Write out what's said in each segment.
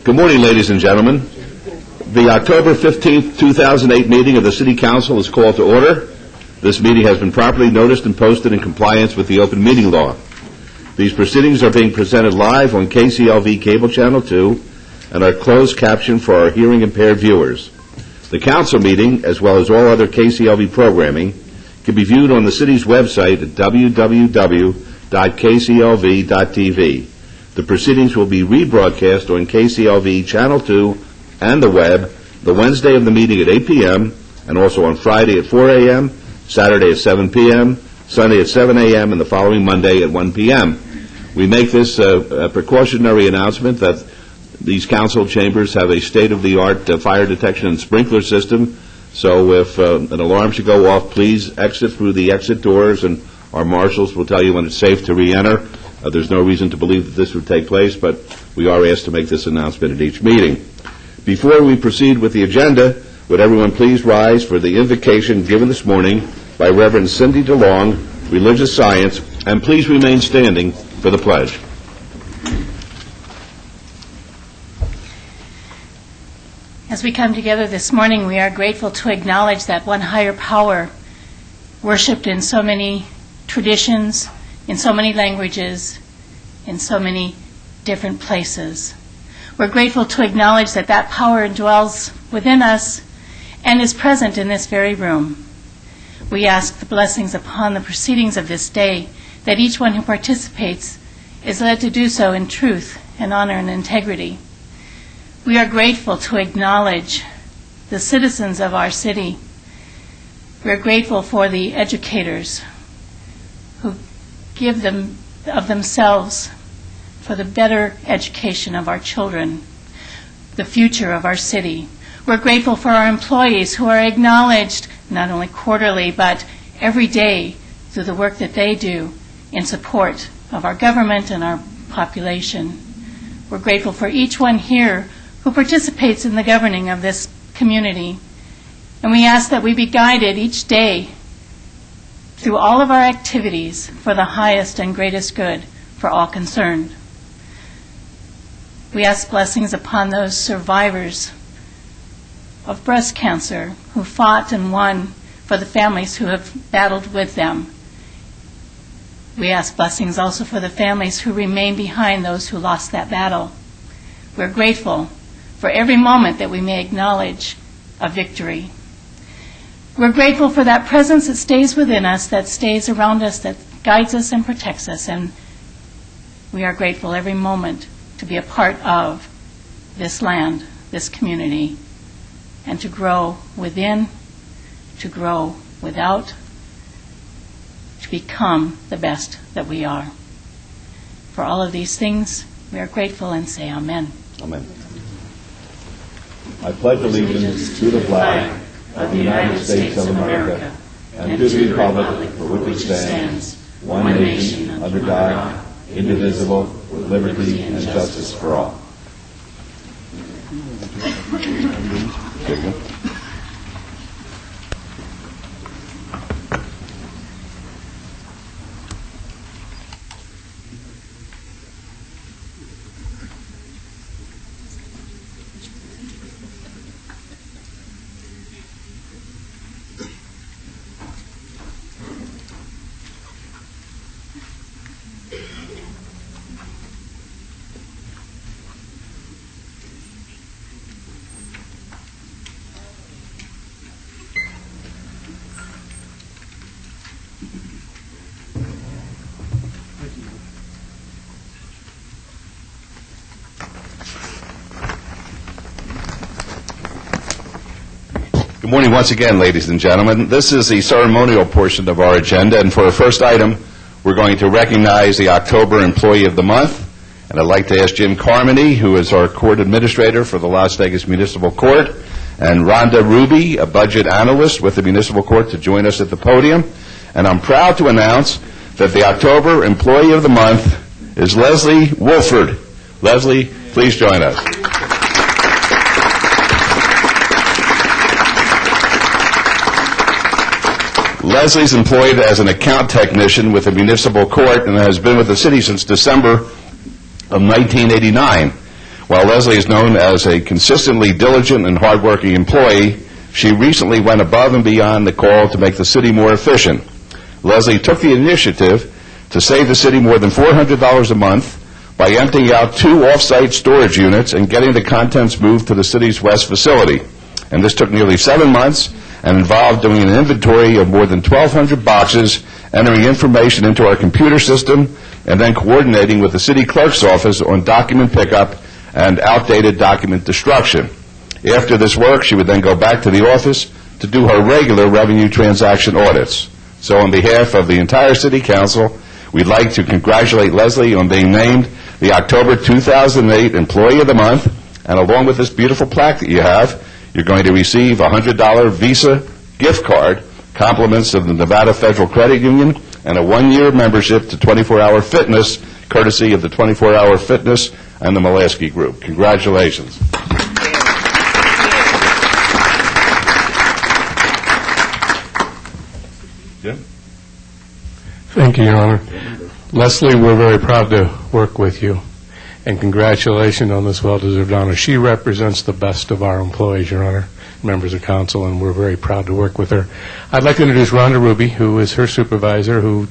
Good morning, ladies and gentlemen. The October 15th, 2008 meeting of the City Council is called to order. This meeting has been properly noticed and posted in compliance with the open meeting law. These proceedings are being presented live on KCLV Cable Channel 2 and are closed captioned for our hearing impaired viewers. The council meeting, as well as all other KCLV programming, can be viewed on the city's website at www.kclv.tv. The proceedings will be rebroadcast on KCLV Channel 2 and the web the Wednesday of the meeting at 8 p.m. and also on Friday at 4 a.m., Saturday at 7 p.m., Sunday at 7 a.m., and the following Monday at 1 p.m. We make this a precautionary announcement that these council chambers have a state-of-the-art fire detection and sprinkler system, so if an alarm should go off, please exit through the exit doors, and our marshals will tell you when it's safe to re-enter. There's no reason to believe that this would take place, but we are asked to make this announcement at each meeting. Before we proceed with the agenda, would everyone please rise for the invocation given this morning by Reverend Cindy DeLong, Religious Science, and please remain standing for the pledge. As we come together this morning, we are grateful to acknowledge that one higher power, worshipped in so many traditions, in so many languages, in so many different places. We're grateful to acknowledge that that power dwells within us and is present in this very room. We ask the blessings upon the proceedings of this day, that each one who participates is led to do so in truth and honor and integrity. We are grateful to acknowledge the citizens of our city. We're grateful for the educators who give them of themselves for the better education of our children, the future of our city. We're grateful for our employees who are acknowledged not only quarterly but every day through the work that they do in support of our government and our population. We're grateful for each one here who participates in the governing of this community. And we ask that we be guided each day through all of our activities for the highest and greatest good for all concerned. We ask blessings upon those survivors of breast cancer who fought and won, for the families who have battled with them. We ask blessings also for the families who remain behind those who lost that battle. We're grateful for every moment that we may acknowledge a victory. We're grateful for that presence that stays within us, that stays around us, that guides us and protects us, and we are grateful every moment to be a part of this land, this community, and to grow within, to grow without, to become the best that we are. For all of these things, we are grateful and say amen. Amen. I pledge allegiance to the flag of the United States of America and to the republic for which it stands, one nation, under God, indivisible, with liberty and justice for all. Good morning once again, ladies and gentlemen. This is the ceremonial portion of our agenda, and for our first item, we're going to recognize the October Employee of the Month. And I'd like to ask Jim Carmody, who is our court administrator for the Las Vegas Municipal Court, and Rhonda Ruby, a budget analyst with the Municipal Court, to join us at the podium. And I'm proud to announce that the October Employee of the Month is Leslie Wolford. Leslie, please join us. Leslie's employed as an account technician with the Municipal Court and has been with the city since December of 1989. While Leslie is known as a consistently diligent and hardworking employee, she recently went above and beyond the call to make the city more efficient. Leslie took the initiative to save the city more than $400 a month by emptying out 2 off-site storage units and getting the contents moved to the city's west facility. And this took nearly 7 months and involved doing an inventory of more than 1,200 boxes, entering information into our computer system, and then coordinating with the city clerk's office on document pickup and outdated document destruction. After this work, she would then go back to the office to do her regular revenue transaction audits. So on behalf of the entire City Council, we'd like to congratulate Leslie on being named the October 2008 Employee of the Month, and along with this beautiful plaque that you have, you're going to receive a $100 Visa gift card, compliments of the Nevada Federal Credit Union, and a 1-year membership to 24-Hour Fitness, courtesy of the 24-Hour Fitness and the Mulaski Group. Congratulations. Jim? Thank you, Your Honor. Leslie, we're very proud to work with you, and congratulations on this well-deserved honor. She represents the best of our employees, Your Honor, members of council, and we're very proud to work with her. I'd like to introduce Rhonda Ruby, who is her supervisor, who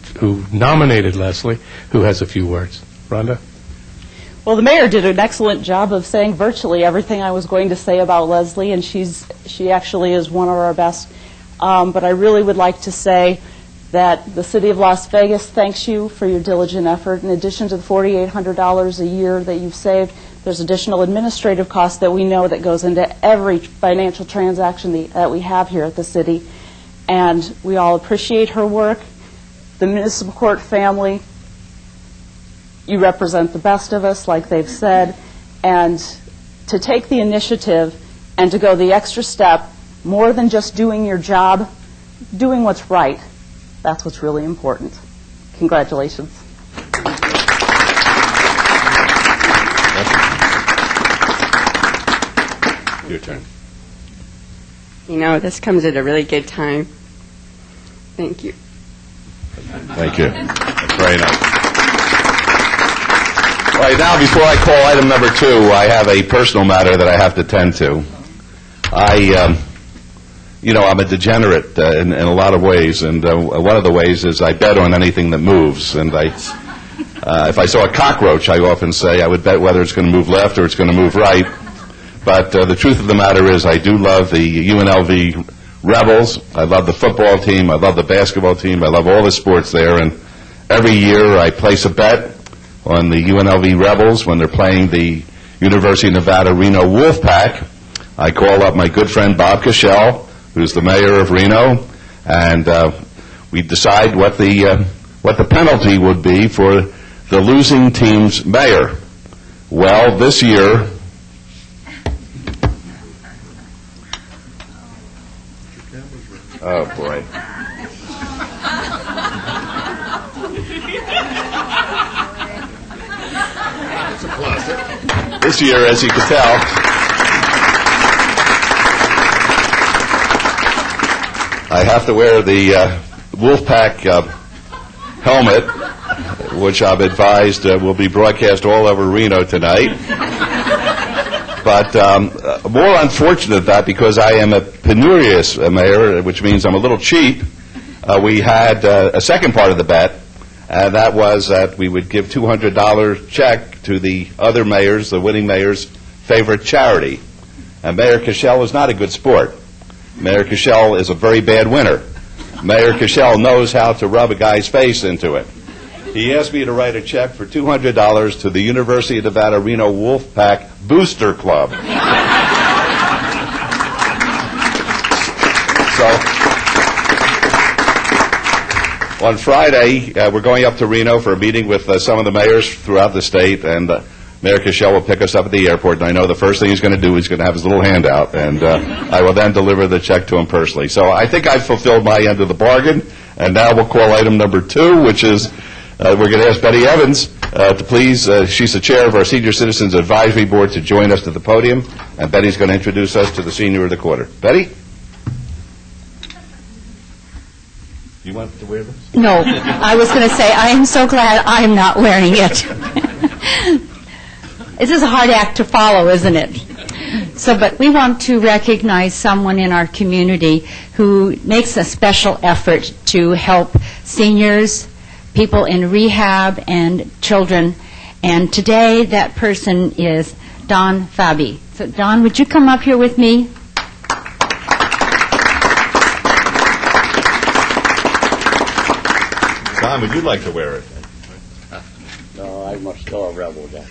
nominated Leslie, who has a few words. Rhonda? Well, the mayor did an excellent job of saying virtually everything I was going to say about Leslie, and she actually is one of our best. But I really would like to say that the City of Las Vegas thanks you for your diligent effort. In addition to the $4,800 a year that you've saved, there's additional administrative costs that we know that goes into every financial transaction that we have here at the city. And we all appreciate her work. The municipal court family, you represent the best of us, like they've said. And to take the initiative and to go the extra step, more than just doing your job, doing what's right. That's what's really important. Congratulations. Your turn. You know, this comes at a really good time. Thank you. Thank you. That's very nice. All right, now before I call item number 2, I have a personal matter that I have to tend to. I'm a degenerate in a lot of ways, and one of the ways is I bet on anything that moves. And if I saw a cockroach, I often say I would bet whether it's going to move left or it's going to move right. But the truth of the matter is I do love the UNLV Rebels. I love the football team. I love the basketball team. I love all the sports there. And every year I place a bet on the UNLV Rebels when they're playing the University of Nevada Reno Wolfpack. I call up my good friend Bob Cashell, who's the mayor of Reno, and we decide what the penalty would be for the losing team's mayor. Well, this year, oh boy. This year, as you can tell, I have to wear the Wolfpack helmet, which I'm advised will be broadcast all over Reno tonight. But more unfortunate that because I am a penurious mayor, which means I'm a little cheap, we had a second part of the bet, and that was that we would give $200 check to the other mayor's, the winning mayor's favorite charity. And Mayor Cashell is not a good sport. Mayor Cashell is a very bad winner. Mayor Cashell knows how to rub a guy's face into it. He asked me to write a check for $200 to the University of Nevada Reno Wolfpack Booster Club. So, on Friday, we're going up to Reno for a meeting with some of the mayors throughout the state, and Mayor Cashell will pick us up at the airport, and I know the first thing he's going to do is going to have his little handout, and I will then deliver the check to him personally. So I think I've fulfilled my end of the bargain, and now we'll call item number 2, which is we're going to ask Betty Evans to please, she's the chair of our Senior Citizens Advisory Board, to join us at the podium, and Betty's going to introduce us to the Senior of the Quarter. Betty? You want to wear this? No, I was going to say, I am so glad I am not wearing it. This is a hard act to follow, isn't it? So, but we want to recognize someone in our community who makes a special effort to help seniors, people in rehab, and children. And today, that person is Don Fabi. So, Don, would you come up here with me? Don, would you like to wear it? No, I must still a rebel guy.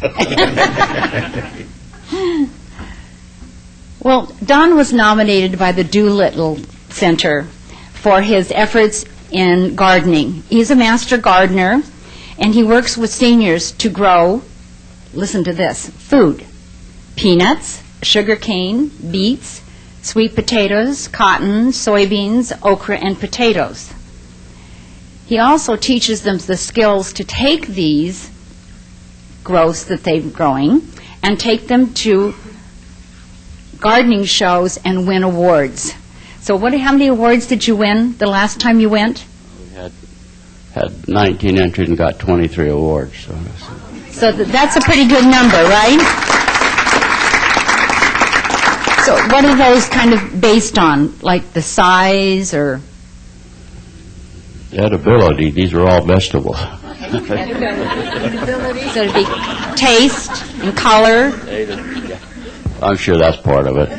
Well, Don was nominated by the Doolittle Center for his efforts in gardening. He's a master gardener, and he works with seniors to grow, listen to this, food, peanuts, sugar cane, beets, sweet potatoes, cotton, soybeans, okra, and potatoes. He also teaches them the skills to take these growths that they're growing and take them to gardening shows and win awards. So how many awards did you win the last time you went? We had 19 entries and got 23 awards. So that's a pretty good number, right? So what are those kind of based on, like the size or? Edibility, these are all vegetables. So it'd be taste and color. I'm sure that's part of it.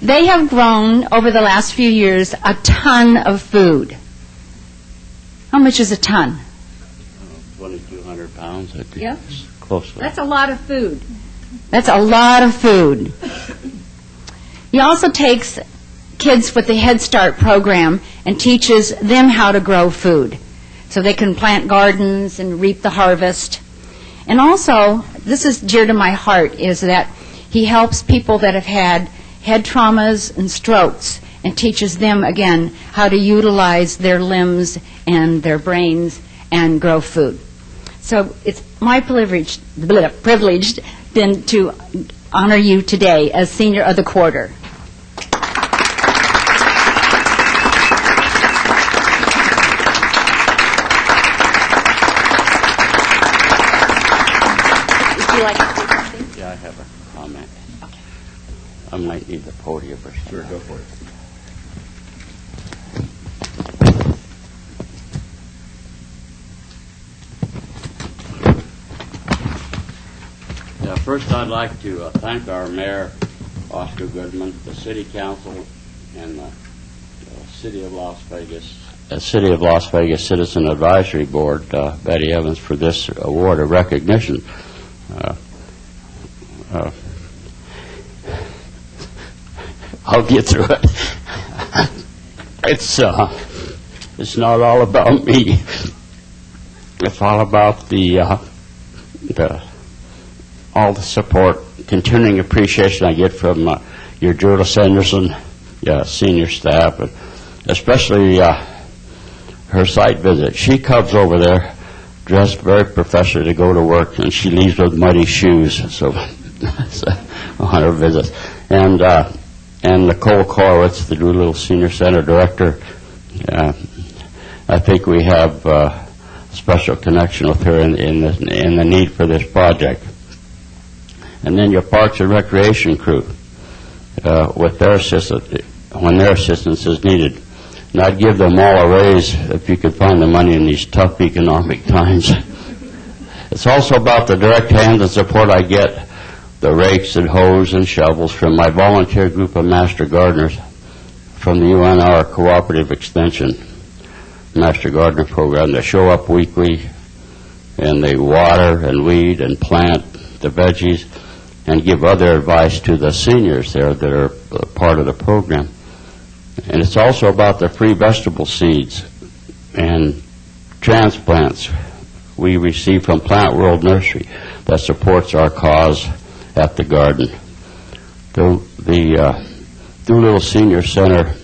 They have grown over the last few years a ton of food. How much is a ton? 2,200 pounds. I think. Yeah. Close to That's a lot of food. That's a lot of food. He also takes kids with the Head Start program and teaches them how to grow food so they can plant gardens and reap the harvest. And also, this is dear to my heart, is that he helps people that have had head traumas and strokes and teaches them, again, how to utilize their limbs and their brains and grow food. So it's my privilege then to honor you today as Senior of the Quarter. Yeah, I have a comment. I might need the podium or something. Sure, go for it. Yeah, first I'd like to thank our mayor, Oscar Goodman, the city council, and the City of Las Vegas Citizen Advisory Board, Betty Evans, for this award of recognition. I'll get through it. It's not all about me. It's all about all the support, continuing appreciation I get from your Judith Sanderson, senior staff, and especially her site visit. She comes over there dressed very professionally to go to work, and she leaves with muddy shoes. So on her visits, and Nicole Korowitz, the Doolittle Senior Center Director. I think we have a special connection with her in the need for this project. And then your Parks and Recreation crew, with their assistance, when their assistance is needed. And I'd give them all a raise if you could find the money in these tough economic times. It's also about the direct hands and support I get, the rakes and hoes and shovels from my volunteer group of master gardeners from the UNR Cooperative Extension Master Gardener Program. They show up weekly, and they water and weed and plant the veggies and give other advice to the seniors there that are part of the program. And it's also about the free vegetable seeds and transplants we receive from Plant World Nursery that supports our cause at the garden. The Doolittle Senior Center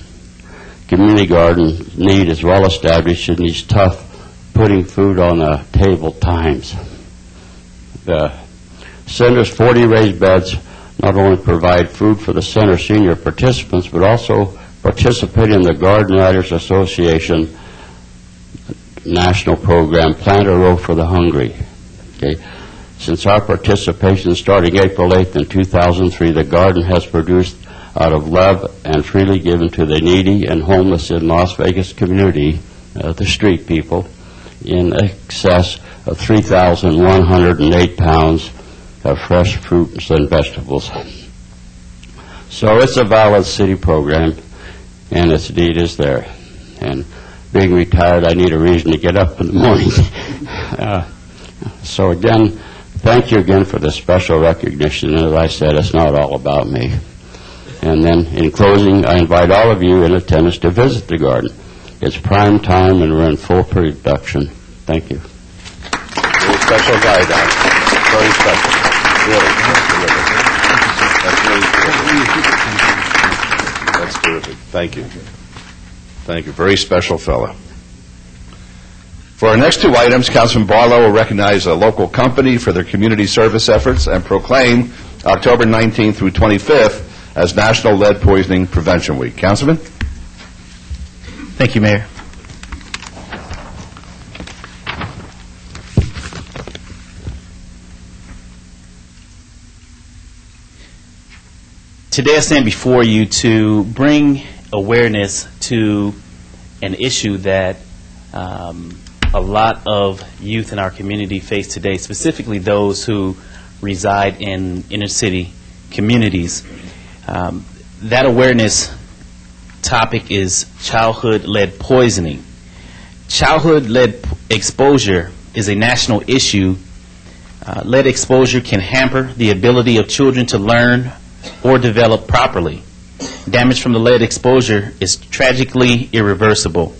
community garden need is well established in these tough putting food on the table times. The center's 40 raised beds not only provide food for the center senior participants, but also participate in the Garden Writers Association national program, Plant a Row for the Hungry. Okay. Since our participation starting April 8th in 2003, the garden has produced out of love and freely given to the needy and homeless in Las Vegas community, the street people, in excess of 3,108 pounds of fresh fruits and vegetables. So it's a valid city program, and its need is there. And being retired, I need a reason to get up in the morning. So again, thank you again for the special recognition. As I said, it's not all about me. And then, in closing, I invite all of you in attendance to visit the garden. It's prime time, and we're in full production. Thank you. Very special guy, Doc. Very special. Really. That's terrific. Thank you. Thank you. Very special fellow. For our next two items, Councilman Barlow will recognize a local company for their community service efforts and proclaim October 19th through 25th as National Lead Poisoning Prevention Week. Councilman? Thank you, Mayor. Today I stand before you to bring awareness to an issue that a lot of youth in our community face today, specifically those who reside in inner city communities. That awareness topic is childhood lead poisoning. Childhood lead exposure is a national issue. Lead exposure can hamper the ability of children to learn or develop properly. Damage from the lead exposure is tragically irreversible.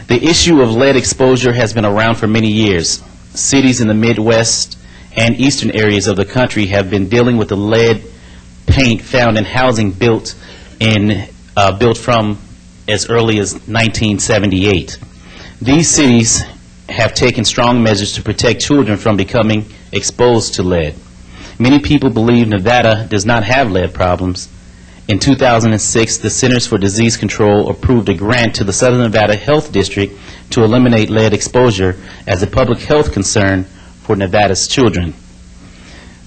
The issue of lead exposure has been around for many years. Cities in the Midwest and eastern areas of the country have been dealing with the lead paint found in housing built from as early as 1978. These cities have taken strong measures to protect children from becoming exposed to lead. Many people believe Nevada does not have lead problems. In 2006, the Centers for Disease Control approved a grant to the Southern Nevada Health District to eliminate lead exposure as a public health concern for Nevada's children.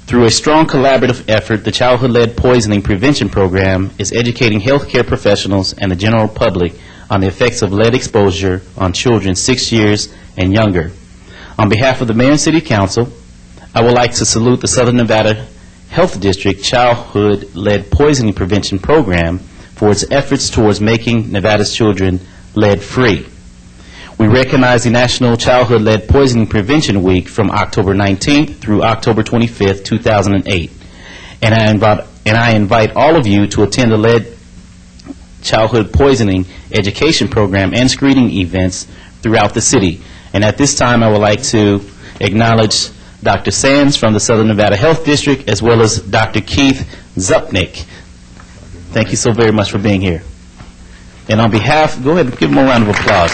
Through a strong collaborative effort, the Childhood Lead Poisoning Prevention Program is educating healthcare professionals and the general public on the effects of lead exposure on children 6 years and younger. On behalf of the Mayor and City Council, I would like to salute the Southern Nevada Health District Childhood Lead Poisoning Prevention Program for its efforts towards making Nevada's children lead-free. We recognize the National Childhood Lead Poisoning Prevention Week from October 19th through October 25th, 2008. And I invite all of you to attend the Lead Childhood Poisoning Education Program and screening events throughout the city. And at this time, I would like to acknowledge Dr. Sands from the Southern Nevada Health District, as well as Dr. Keith Zupnik. Thank you so very much for being here. And on behalf, go ahead and give them a round of applause.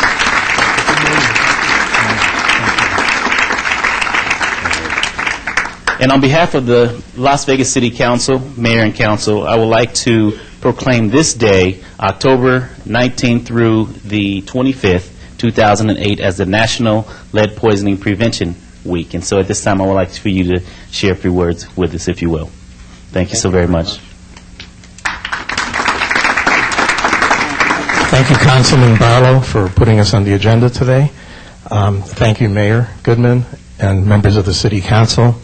And on behalf of the Las Vegas City Council, Mayor and Council, I would like to proclaim this day, October 19th through the 25th, 2008, as the National Lead Poisoning Prevention Week. And so at this time, I would like for you to share a few words with us, if you will. Thank you so very much. Thank you, Councilman Barlow, for putting us on the agenda today. Thank you, Mayor Goodman and members of the City Council.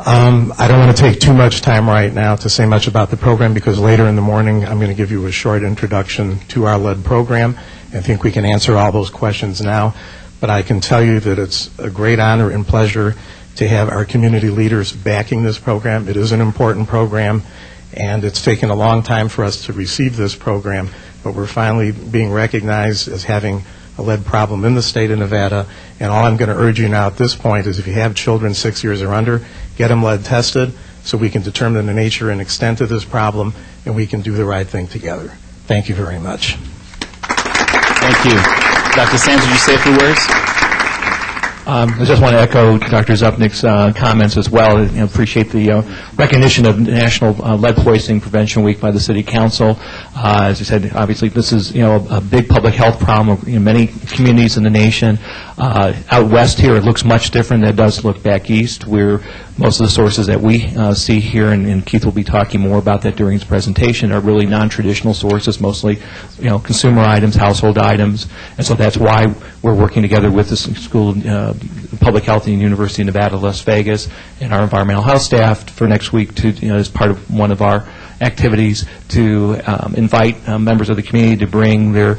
I don't want to take too much time right now to say much about the program, because later in the morning I'm going to give you a short introduction to our lead program. I think we can answer all those questions now, but I can tell you that it's a great honor and pleasure to have our community leaders backing this program. It is an important program, and it's taken a long time for us to receive this program, but we're finally being recognized as having a lead problem in the state of Nevada. And all I'm going to urge you now at this point is, if you have children 6 years or under, get them lead tested so we can determine the nature and extent of this problem, and we can do the right thing together. Thank you very much. Thank you. Dr. Sands, would you say a few words? I just want to echo Dr. Zupnik's comments as well. Appreciate the recognition of National Lead Poisoning Prevention Week by the City Council. As you said, obviously this is a big public health problem in many communities in the nation. Out west here, it looks much different than it does look back east, where most of the sources that we see here, and Keith will be talking more about that during his presentation, are really non-traditional sources, mostly consumer items, household items, and so that's why we're working together with the School of Public Health and University of Nevada, Las Vegas, and our environmental health staff for next week to, as part of one of our activities, to invite members of the community to bring their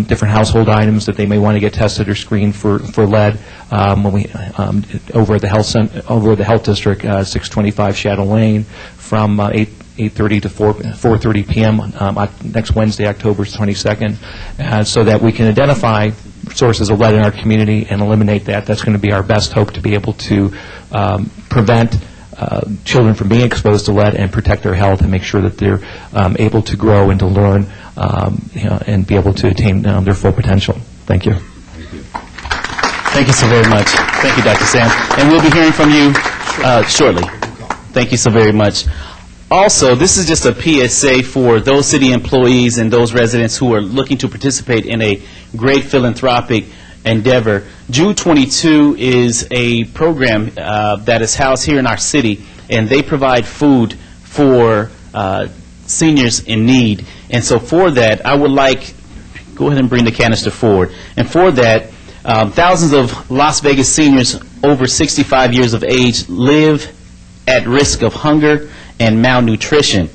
different household items that they may want to get tested or screened for lead when we over at the health district, 625 Shadow Lane, from 8:30 to 4:30 p.m. Next Wednesday, October 22nd, so that we can identify sources of lead in our community and eliminate that. That's going to be our best hope to be able to prevent children from being exposed to lead and protect their health and make sure that they're able to grow and to learn and be able to attain their full potential. Thank you. Thank you so very much. Thank you, Dr. Sam. And we'll be hearing from you shortly. Thank you so very much. Also, this is just a PSA for those city employees and those residents who are looking to participate in a great philanthropic endeavor. Jude 22 is a program that is housed here in our city, and they provide food for seniors in need. And so for that, I would like, go ahead and bring the canister forward. And for that, thousands of Las Vegas seniors over 65 years of age live at risk of hunger and malnutrition.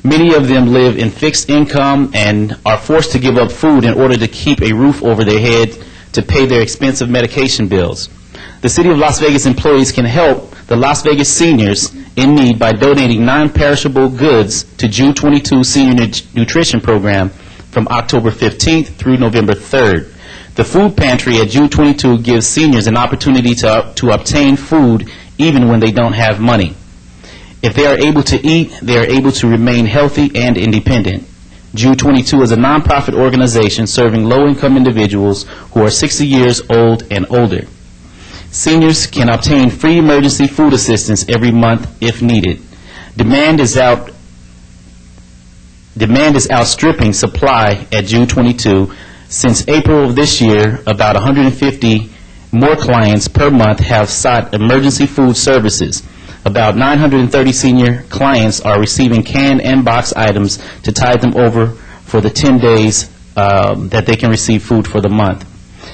Many of them live in fixed income and are forced to give up food in order to keep a roof over their head to pay their expensive medication bills. The City of Las Vegas employees can help the Las Vegas seniors in need by donating non-perishable goods to Jude 22 Senior Nutrition Program from October 15th through November 3rd. The food pantry at Jude 22 gives seniors an opportunity to obtain food even when they don't have money. If they are able to eat, they are able to remain healthy and independent. Jude 22 is a nonprofit organization serving low-income individuals who are 60 years old and older. Seniors can obtain free emergency food assistance every month if needed. Demand is outstripping supply at Jude 22. Since April of this year, about 150 more clients per month have sought emergency food services. About 930 senior clients are receiving canned and box items to tide them over for the 10 days that they can receive food for the month.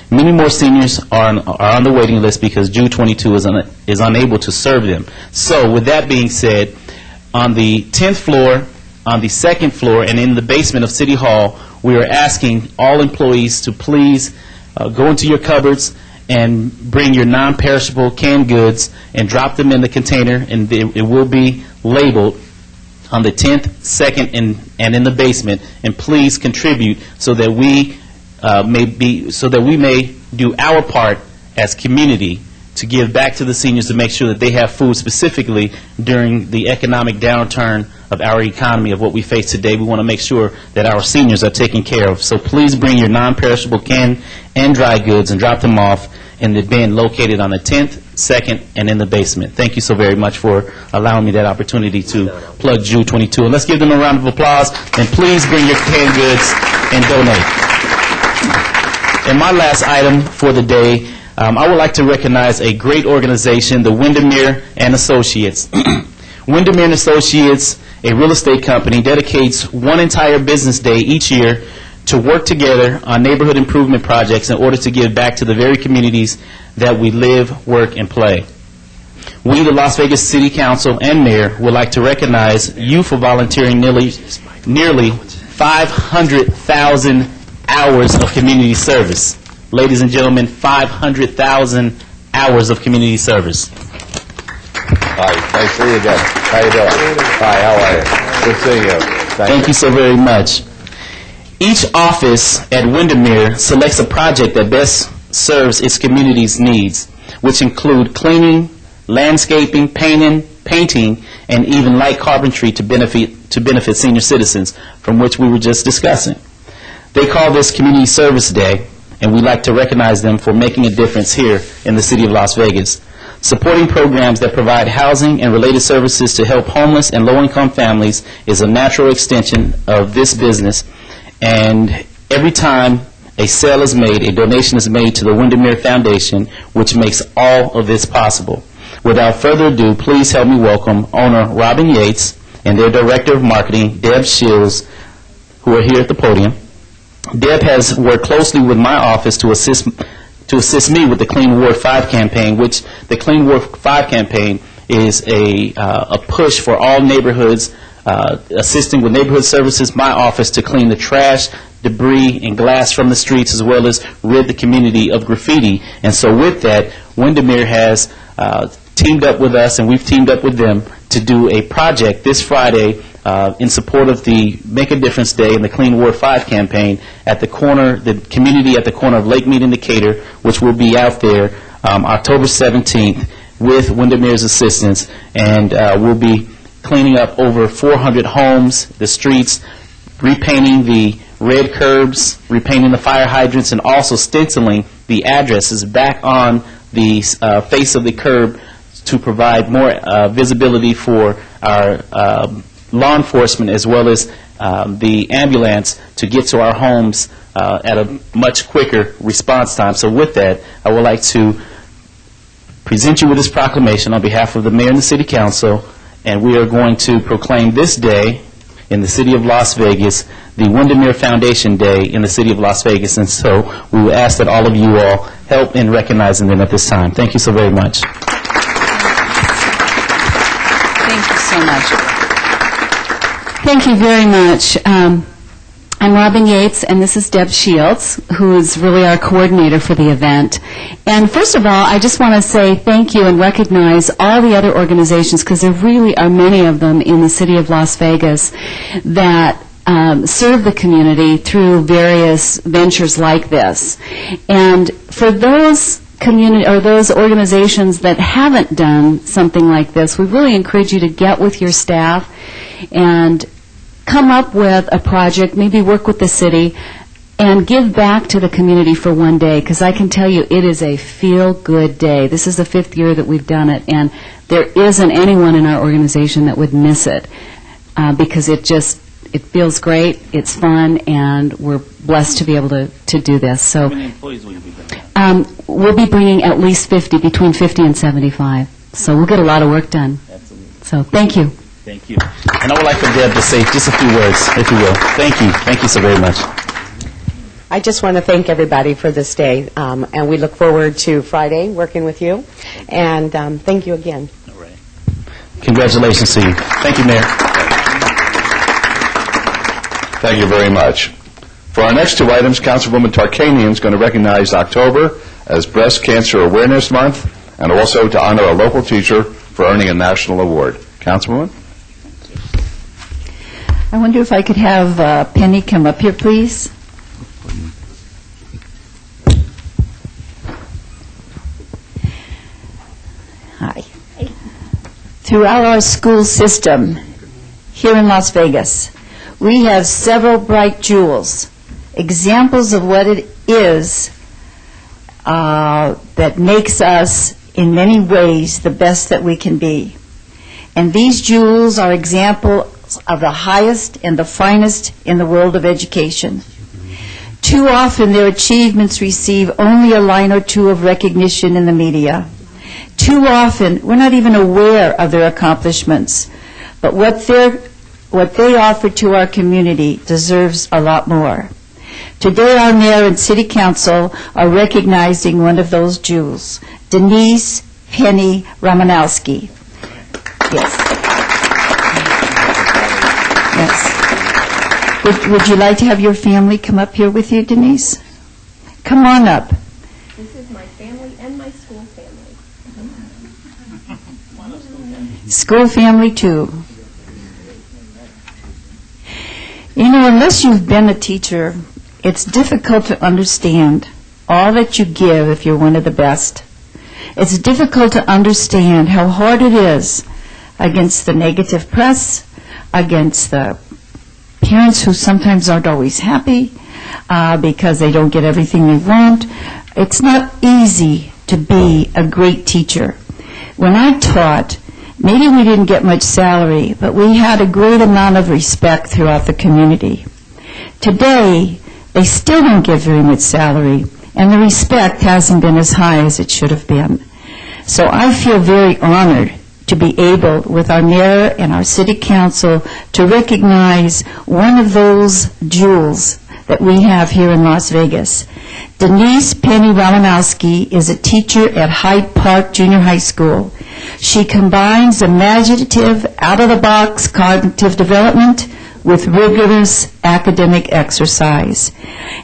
Many more seniors are on the waiting list because Jude 22 is unable to serve them. So with that being said, on the 10th floor, on the 2nd floor, and in the basement of City Hall, we are asking all employees to please go into your cupboards and bring your non-perishable canned goods and drop them in the container, and it will be labeled on the 10th, 2nd, and in the basement. And please contribute so that we may do our part as community to give back to the seniors to make sure that they have food, specifically during the economic downturn of our economy, of what we face today. We want to make sure that our seniors are taken care of. So please bring your non-perishable canned and dry goods and drop them off in the bin located on the 10th, 2nd, and in the basement. Thank you so very much for allowing me that opportunity to plug Jude 22. And let's give them a round of applause. And please bring your canned goods and donate. And my last item for the day, I would like to recognize a great organization, the Windermere and Associates. Windermere and Associates, a real estate company, dedicates one entire business day each year to work together on neighborhood improvement projects in order to give back to the very communities that we live, work, and play. We, the Las Vegas City Council and Mayor, would like to recognize you for volunteering nearly 500,000 hours of community service. Ladies and gentlemen, 500,000 hours of community service. Hi, nice to see you again. How you doing? Hi, how are you? Good seeing you. Thank you so very much. Each office at Windermere selects a project that best serves its community's needs, which include cleaning, landscaping, painting, and even light carpentry to benefit senior citizens, from which we were just discussing. They call this Community Service Day, and we'd like to recognize them for making a difference here in the city of Las Vegas. Supporting programs that provide housing and related services to help homeless and low-income families is a natural extension of this business, and every time a sale is made, a donation is made to the Windermere Foundation, which makes all of this possible. Without further ado, please help me welcome owner Robin Yates and their Director of Marketing, Deb Shields, who are here at the podium. Deb has worked closely with my office to assist me with the Clean Ward 5 campaign, which the Clean Ward 5 campaign is a push for all neighborhoods, assisting with neighborhood services, my office, to clean the trash, debris, and glass from the streets, as well as rid the community of graffiti. And so with that, Windermere has teamed up with us, and we've teamed up with them to do a project this Friday in support of the Make a Difference Day and the Clean Ward 5 campaign at the community at the corner of Lake Mead and Decatur, which will be out there October 17th with Windermere's assistance, and we'll be cleaning up over 400 homes, the streets, repainting the red curbs, repainting the fire hydrants, and also stenciling the addresses back on the face of the curb to provide more visibility for our law enforcement as well as the ambulance to get to our homes at a much quicker response time. So with that, I would like to present you with this proclamation on behalf of the Mayor and the City Council, and we are going to proclaim this day in the City of Las Vegas the Windermere Foundation Day in the City of Las Vegas, and so we will ask that all of you all help in recognizing them at this time. Thank you so very much. Thank you so much. Thank you very much. I'm Robin Yates, and this is Deb Shields, who is really our coordinator for the event. And first of all, I just want to say thank you and recognize all the other organizations, because there really are many of them in the city of Las Vegas that serve the community through various ventures like this. And for those community or those organizations that haven't done something like this, we really encourage you to get with your staff and come up with a project, maybe work with the city, and give back to the community for one day, because I can tell you it is a feel-good day. This is the 5th year that we've done it, and there isn't anyone in our organization that would miss it, because it feels great, it's fun, and we're blessed to be able to do this. So, How many employees will you be bringing? we'll be bringing at least 50, between 50 and 75. So we'll get a lot of work done. Absolutely. So thank you. Thank you. And I would like for Deb to say just a few words, if you will. Thank you. Thank you so very much. I just want to thank everybody for this day, and we look forward to Friday working with you. And thank you again. All right. Congratulations to you. Thank you, Mayor. Thank you very much. For our next two items, Councilwoman Tarkanian is going to recognize October as Breast Cancer Awareness Month, and also to honor a local teacher for earning a national award. Councilwoman? I wonder if I could have Penny come up here, please. Hi. Throughout our school system here in Las Vegas, we have several bright jewels, examples of what it is that makes us, in many ways, the best that we can be. And these jewels are examples of the highest and the finest in the world of education. Too often their achievements receive only a line or two of recognition in the media. Too often we're not even aware of their accomplishments. But what they offer to our community deserves a lot more. Today our mayor and city council are recognizing one of those jewels, Denise Penny Romanowski. Yes. Yes. Would you like to have your family come up here with you, Denise? Come on up. This is my family and my school family. School family, too. You know, unless you've been a teacher, it's difficult to understand all that you give if you're one of the best. It's difficult to understand how hard it is against the negative press, against the parents who sometimes aren't always happy, because they don't get everything they want. It's not easy to be a great teacher. When I taught, maybe we didn't get much salary, but we had a great amount of respect throughout the community. Today, they still don't get very much salary, and the respect hasn't been as high as it should have been. So I feel very honored to be able, with our mayor and our city council, to recognize one of those jewels that we have here in Las Vegas. Denise Penny Romanowski is a teacher at Hyde Park Junior High School. She combines imaginative, out-of-the-box cognitive development with rigorous academic exercise.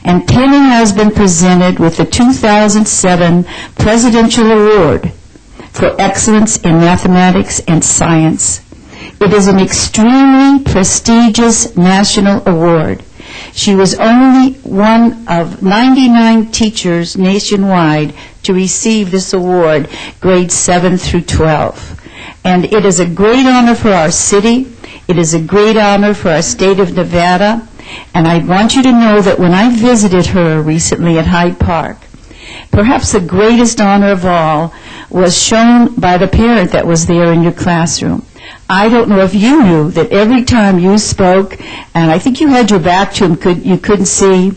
And Penny has been presented with the 2007 Presidential Award for Excellence in Mathematics and Science. It is an extremely prestigious national award. She was only one of 99 teachers nationwide to receive this award, grades 7 through 12. And it is a great honor for our city. It is a great honor for our state of Nevada. And I want you to know that when I visited her recently at Hyde Park, perhaps the greatest honor of all was shown by the parent that was there in your classroom. I don't know if you knew that every time you spoke, and I think you had your back to him, you couldn't see,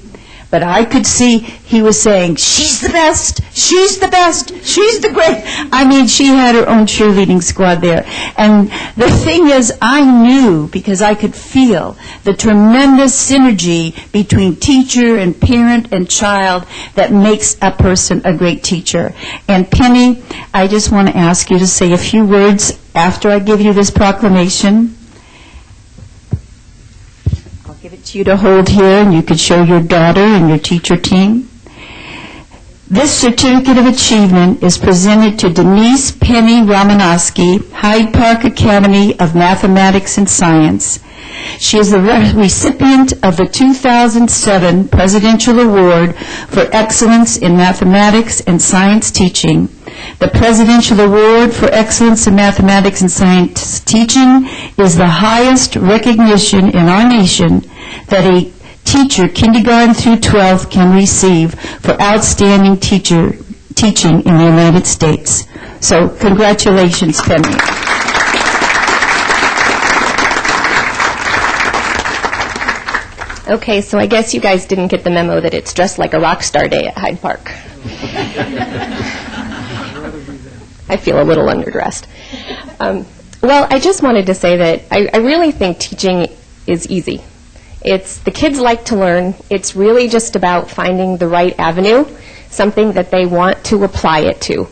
but I could see he was saying, "She's the best, she's the best, she's the great." I mean, she had her own cheerleading squad there. And the thing is, I knew, because I could feel the tremendous synergy between teacher and parent and child that makes a person a great teacher. And Penny, I just want to ask you to say a few words after I give you this proclamation. I'll give it to you to hold here, and you could show your daughter and your teacher team. This certificate of achievement is presented to Denise Penny Romanowski, Hyde Park Academy of Mathematics and Science. She is the recipient of the 2007 Presidential Award for Excellence in Mathematics and Science Teaching. The Presidential Award for Excellence in Mathematics and Science Teaching is the highest recognition in our nation that a teacher, kindergarten through 12th, can receive for outstanding teaching in the United States. So congratulations, Penny. Okay, so I guess you guys didn't get the memo that it's dressed like a rock star day at Hyde Park. I feel a little underdressed. Well, I just wanted to say that I really think teaching is easy. The kids like to learn. It's really just about finding the right avenue, something that they want to apply it to.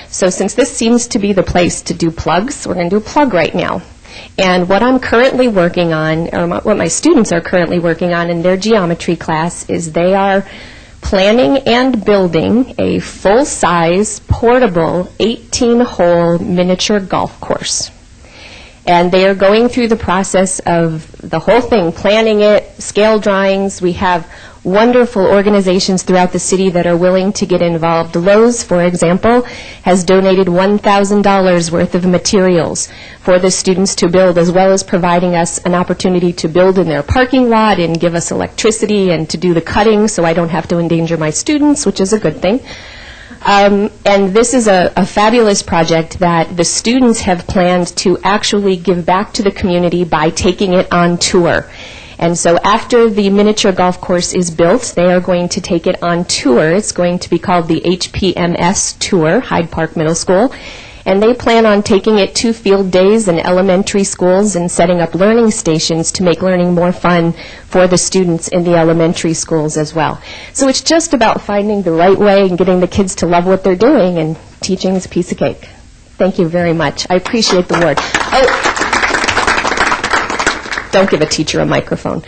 So since this seems to be the place to do plugs, we're going to do a plug right now. And what I'm currently working on, or what my students are currently working on in their geometry class, is they are planning and building a full-size, portable, 18-hole miniature golf course. And they are going through the process of the whole thing, planning it, scale drawings. We have wonderful organizations throughout the city that are willing to get involved. Lowe's, for example, has donated $1,000 worth of materials for the students to build, as well as providing us an opportunity to build in their parking lot and give us electricity and to do the cutting so I don't have to endanger my students, which is a good thing. And this is a fabulous project that the students have planned to actually give back to the community by taking it on tour. And so after the miniature golf course is built, they are going to take it on tour. It's going to be called the HPMS Tour, Hyde Park Middle School. And they plan on taking it to field days in elementary schools and setting up learning stations to make learning more fun for the students in the elementary schools as well. So it's just about finding the right way and getting the kids to love what they're doing, and teaching is a piece of cake. Thank you very much. I appreciate the award. Oh, don't give a teacher a microphone.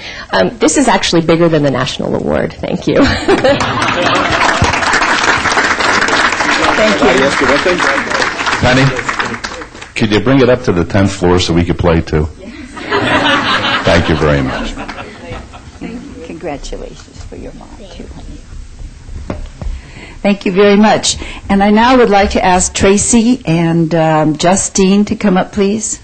This is actually bigger than the national award. Thank you. Thank you. Penny, could you bring it up to the 10th floor so we could play too? Thank you very much. Congratulations for your mom, too, honey. Thank you very much. And I now would like to ask Tracy and Justine to come up, please.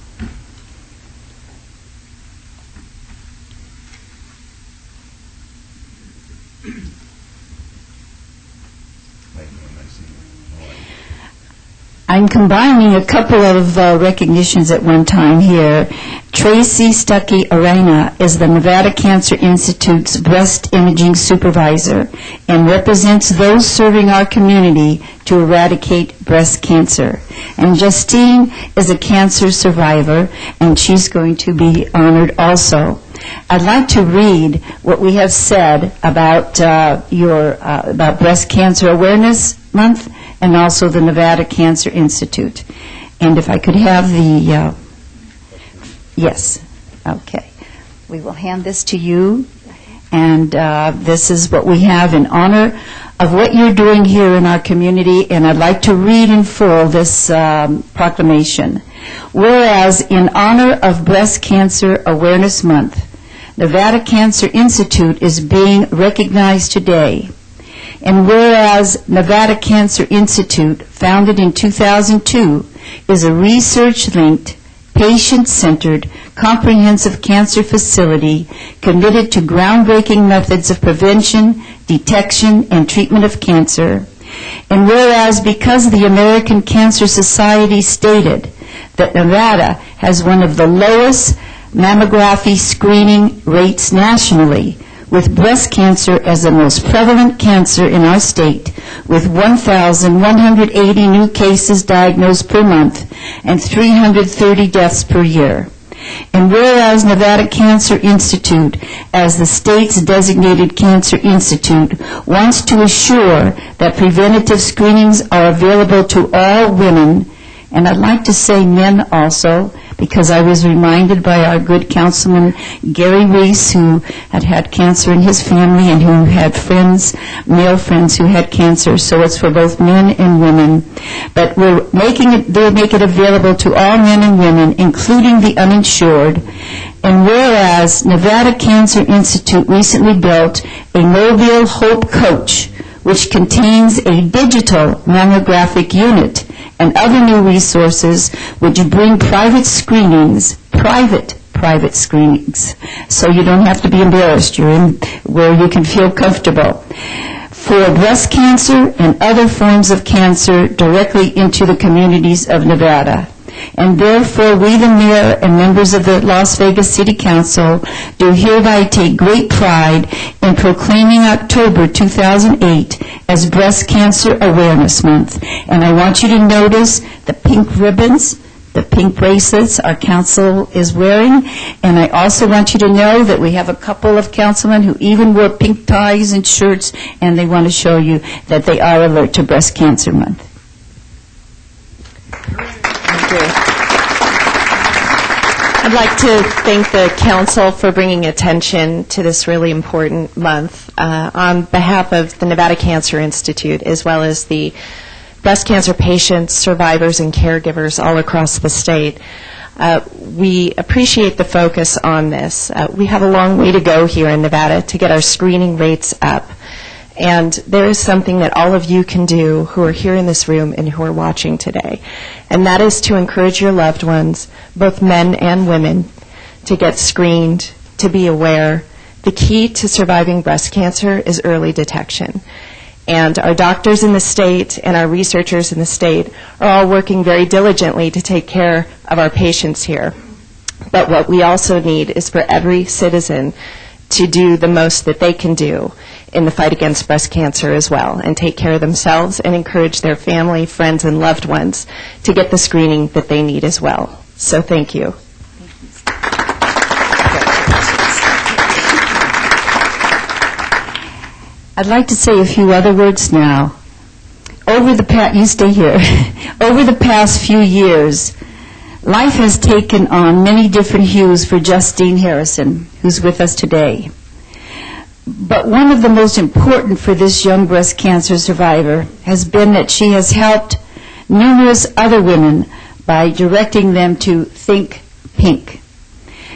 I'm combining a couple of recognitions at one time here. Tracy Stuckey Arena is the Nevada Cancer Institute's breast imaging supervisor and represents those serving our community to eradicate breast cancer. And Justine is a cancer survivor, and she's going to be honored also. I'd like to read what we have said about about Breast Cancer Awareness Month and also the Nevada Cancer Institute. And if I could have the, yes, okay. We will hand this to you, and this is what we have in honor of what you're doing here in our community, and I'd like to read in full this proclamation. Whereas in honor of Breast Cancer Awareness Month, Nevada Cancer Institute is being recognized today. And whereas Nevada Cancer Institute, founded in 2002, is a research-linked, patient-centered, comprehensive cancer facility committed to groundbreaking methods of prevention, detection, and treatment of cancer. And whereas because the American Cancer Society stated that Nevada has one of the lowest mammography screening rates nationally, with breast cancer as the most prevalent cancer in our state, with 1,180 new cases diagnosed per month and 330 deaths per year. And whereas Nevada Cancer Institute, as the state's designated cancer institute, wants to assure that preventative screenings are available to all women, and I'd like to say men also, because I was reminded by our good councilman, Gary Reese, who had had cancer in his family and who had friends, male friends who had cancer. So it's for both men and women. But they'll make it available to all men and women, including the uninsured. And whereas Nevada Cancer Institute recently built a mobile Hope Coach, which contains a digital mammographic unit and other new resources which bring private screenings, private screenings, so you don't have to be embarrassed. You're in where you can feel comfortable, for breast cancer and other forms of cancer directly into the communities of Nevada. And therefore, we, the mayor and members of the Las Vegas City Council, do hereby take great pride in proclaiming October 2008 as Breast Cancer Awareness Month. And I want you to notice the pink ribbons, the pink bracelets our council is wearing. And I also want you to know that we have a couple of councilmen who even wore pink ties and shirts, and they want to show you that they are alert to Breast Cancer Month. I'd like to thank the council for bringing attention to this really important month on behalf of the Nevada Cancer Institute, as well as the breast cancer patients, survivors, and caregivers all across the state. We appreciate the focus on this. We have a long way to go here in Nevada to get our screening rates up. And there is something that all of you can do who are here in this room and who are watching today. And that is to encourage your loved ones, both men and women, to get screened, to be aware. The key to surviving breast cancer is early detection. And our doctors in the state and our researchers in the state are all working very diligently to take care of our patients here. But what we also need is for every citizen to do the most that they can do in the fight against breast cancer as well, and take care of themselves and encourage their family, friends, and loved ones to get the screening that they need as well. So thank you. I'd like to say a few other words now. You stay here. Over the past few years, life has taken on many different hues for Justine Harrison, who's with us today. But one of the most important for this young breast cancer survivor has been that she has helped numerous other women by directing them to Think Pink.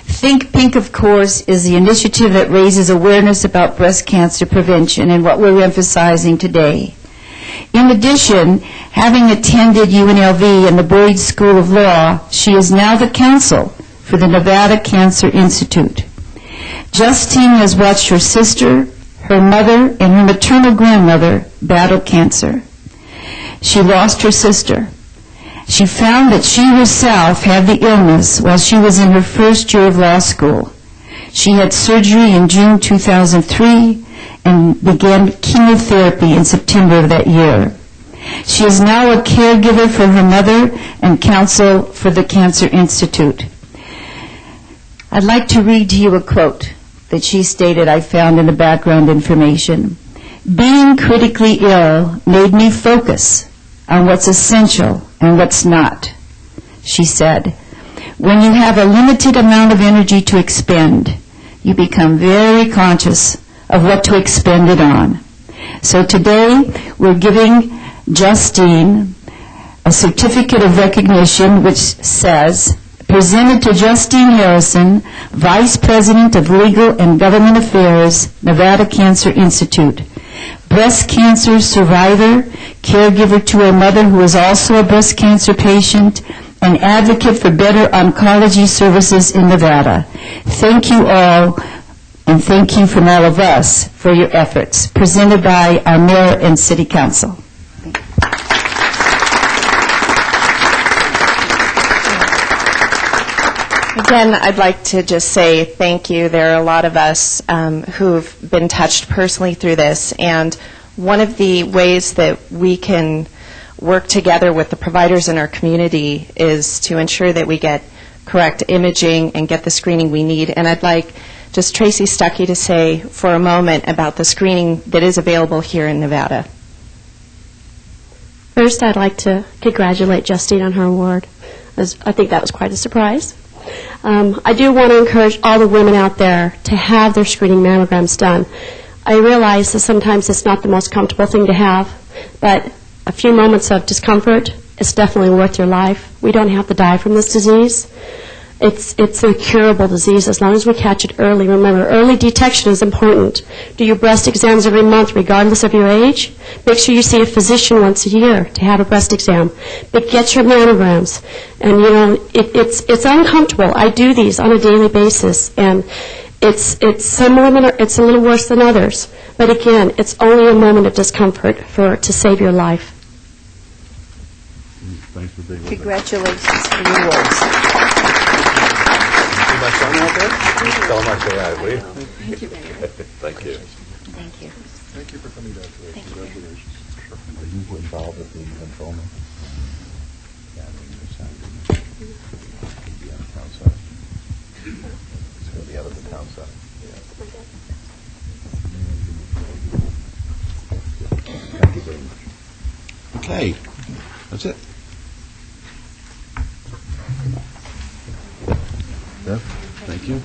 Think Pink, of course, is the initiative that raises awareness about breast cancer prevention and what we're emphasizing today. In addition, having attended UNLV and the Boyd School of Law, she is now the counsel for the Nevada Cancer Institute. Justine has watched her sister, her mother, and her maternal grandmother battle cancer. She lost her sister. She found that she herself had the illness while she was in her first year of law school. She had surgery in June 2003 and began chemotherapy in September of that year. She is now a caregiver for her mother and counsel for the Cancer Institute. I'd like to read to you a quote that she stated I found in the background information. "Being critically ill made me focus on what's essential and what's not." She said, "When you have a limited amount of energy to expend, you become very conscious of what to expend it on." So today, we're giving Justine a certificate of recognition which says, "Presented to Justine Harrison, Vice President of Legal and Government Affairs, Nevada Cancer Institute. Breast cancer survivor, caregiver to her mother who is also a breast cancer patient, and advocate for better oncology services in Nevada. Thank you all, and thank you from all of us for your efforts." Presented by our Mayor and City Council. Again, I'd like to just say thank you. There are a lot of us who've been touched personally through this, and one of the ways that we can work together with the providers in our community is to ensure that we get correct imaging and get the screening we need. And I'd like just Tracy Stuckey to say for a moment about the screening that is available here in Nevada. First, I'd like to congratulate Justine on her award. I think that was quite a surprise. I do want to encourage all the women out there to have their screening mammograms done. I realize that sometimes it's not the most comfortable thing to have, but a few moments of discomfort is definitely worth your life. We don't have to die from this disease. It's a curable disease as long as we catch it early. Remember, early detection is important. Do your breast exams every month regardless of your age. Make sure you see a physician once a year to have a breast exam. But get your mammograms. And, you know, it's uncomfortable. I do these on a daily basis. And some women, it's a little worse than others. But again, it's only a moment of discomfort to save your life. Thanks for being with us. Congratulations for your awards. My son out there? Tell him I say hi, will you? Thank you, Mayor. Thank you. Thank you. Thank you for coming down today. Thank you. Congratulations. Are you involved with the control room? Yeah, I mean, you're sounding. Be on the town side. It's going to be out of the town side. Thank you very much. Okay, that's it. Beth, thank you.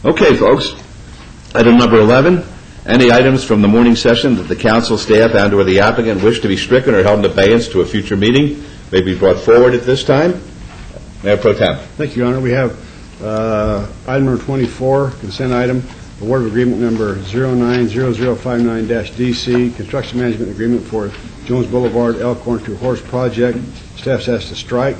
Okay, folks. Item number 11, any items from the morning session that the council, staff, and/or the applicant wish to be stricken or held in abeyance to a future meeting may be brought forward at this time. Mayor Pro Tem. Thank you, Your Honor. We have item number 24, consent item, award of agreement number 090059-DC, construction management agreement for Jones Boulevard Elkhorn to Horse Project. Staff's asked to strike.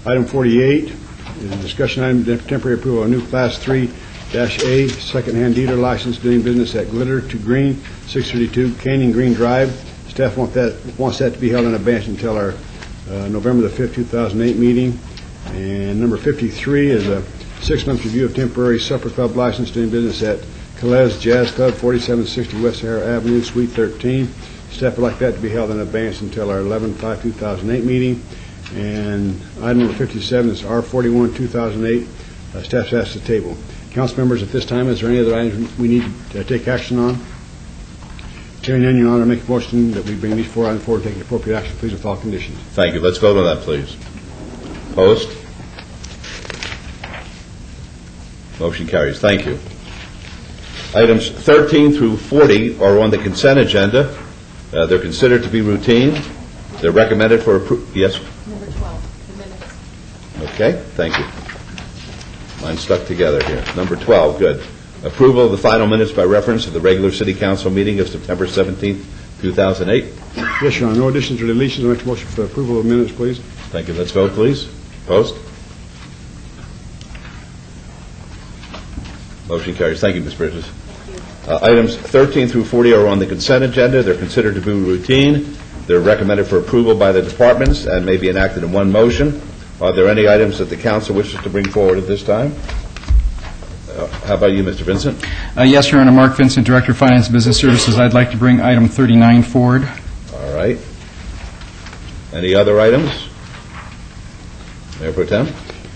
Item 48 is a discussion item, temporary approval of a new Class 3-A second-hand dealer license doing business at Glitter to Green, 632 Canyon Green Drive. Staff wants that to be held in abeyance until our November the 5th, 2008 meeting. And number 53 is a 6-month review of temporary supper club license doing business at Calais Jazz Club, 4760 West Sahara Avenue, Suite 13. Staff would like that to be held in abeyance until our 11/5/2008 meeting. And item number 57 is R41 2008. Staff's asked to table. Council members, at this time, is there any other items we need to take action on? Hearing none, Your Honor, I make a motion that we bring these 4 items forward and take appropriate action, please, with all conditions. Thank you. Let's vote on that, please. Opposed? Motion carries. Thank you. Items 13 through 40 are on the consent agenda. They're considered to be routine. They're recommended for approval. Yes? Number 12, the minutes. Okay, thank you. Mine's stuck together here. Number 12, good. Approval of the final minutes by reference to the regular City Council meeting of September 17th, 2008. Yes, Your Honor. No additions or deletions. I make a motion for approval of minutes, please. Thank you. Let's vote, please. Opposed? Motion carries. Thank you, Ms. Bridges. Items 13 through 40 are on the consent agenda. They're considered to be routine. They're recommended for approval by the departments and may be enacted in one motion. Are there any items that the council wishes to bring forward at this time? How about you, Mr. Vincent? Yes, Your Honor. Mark Vincent, Director of Finance and Business Services. I'd like to bring item 39 forward. All right. Any other items? Mayor Pro Tem?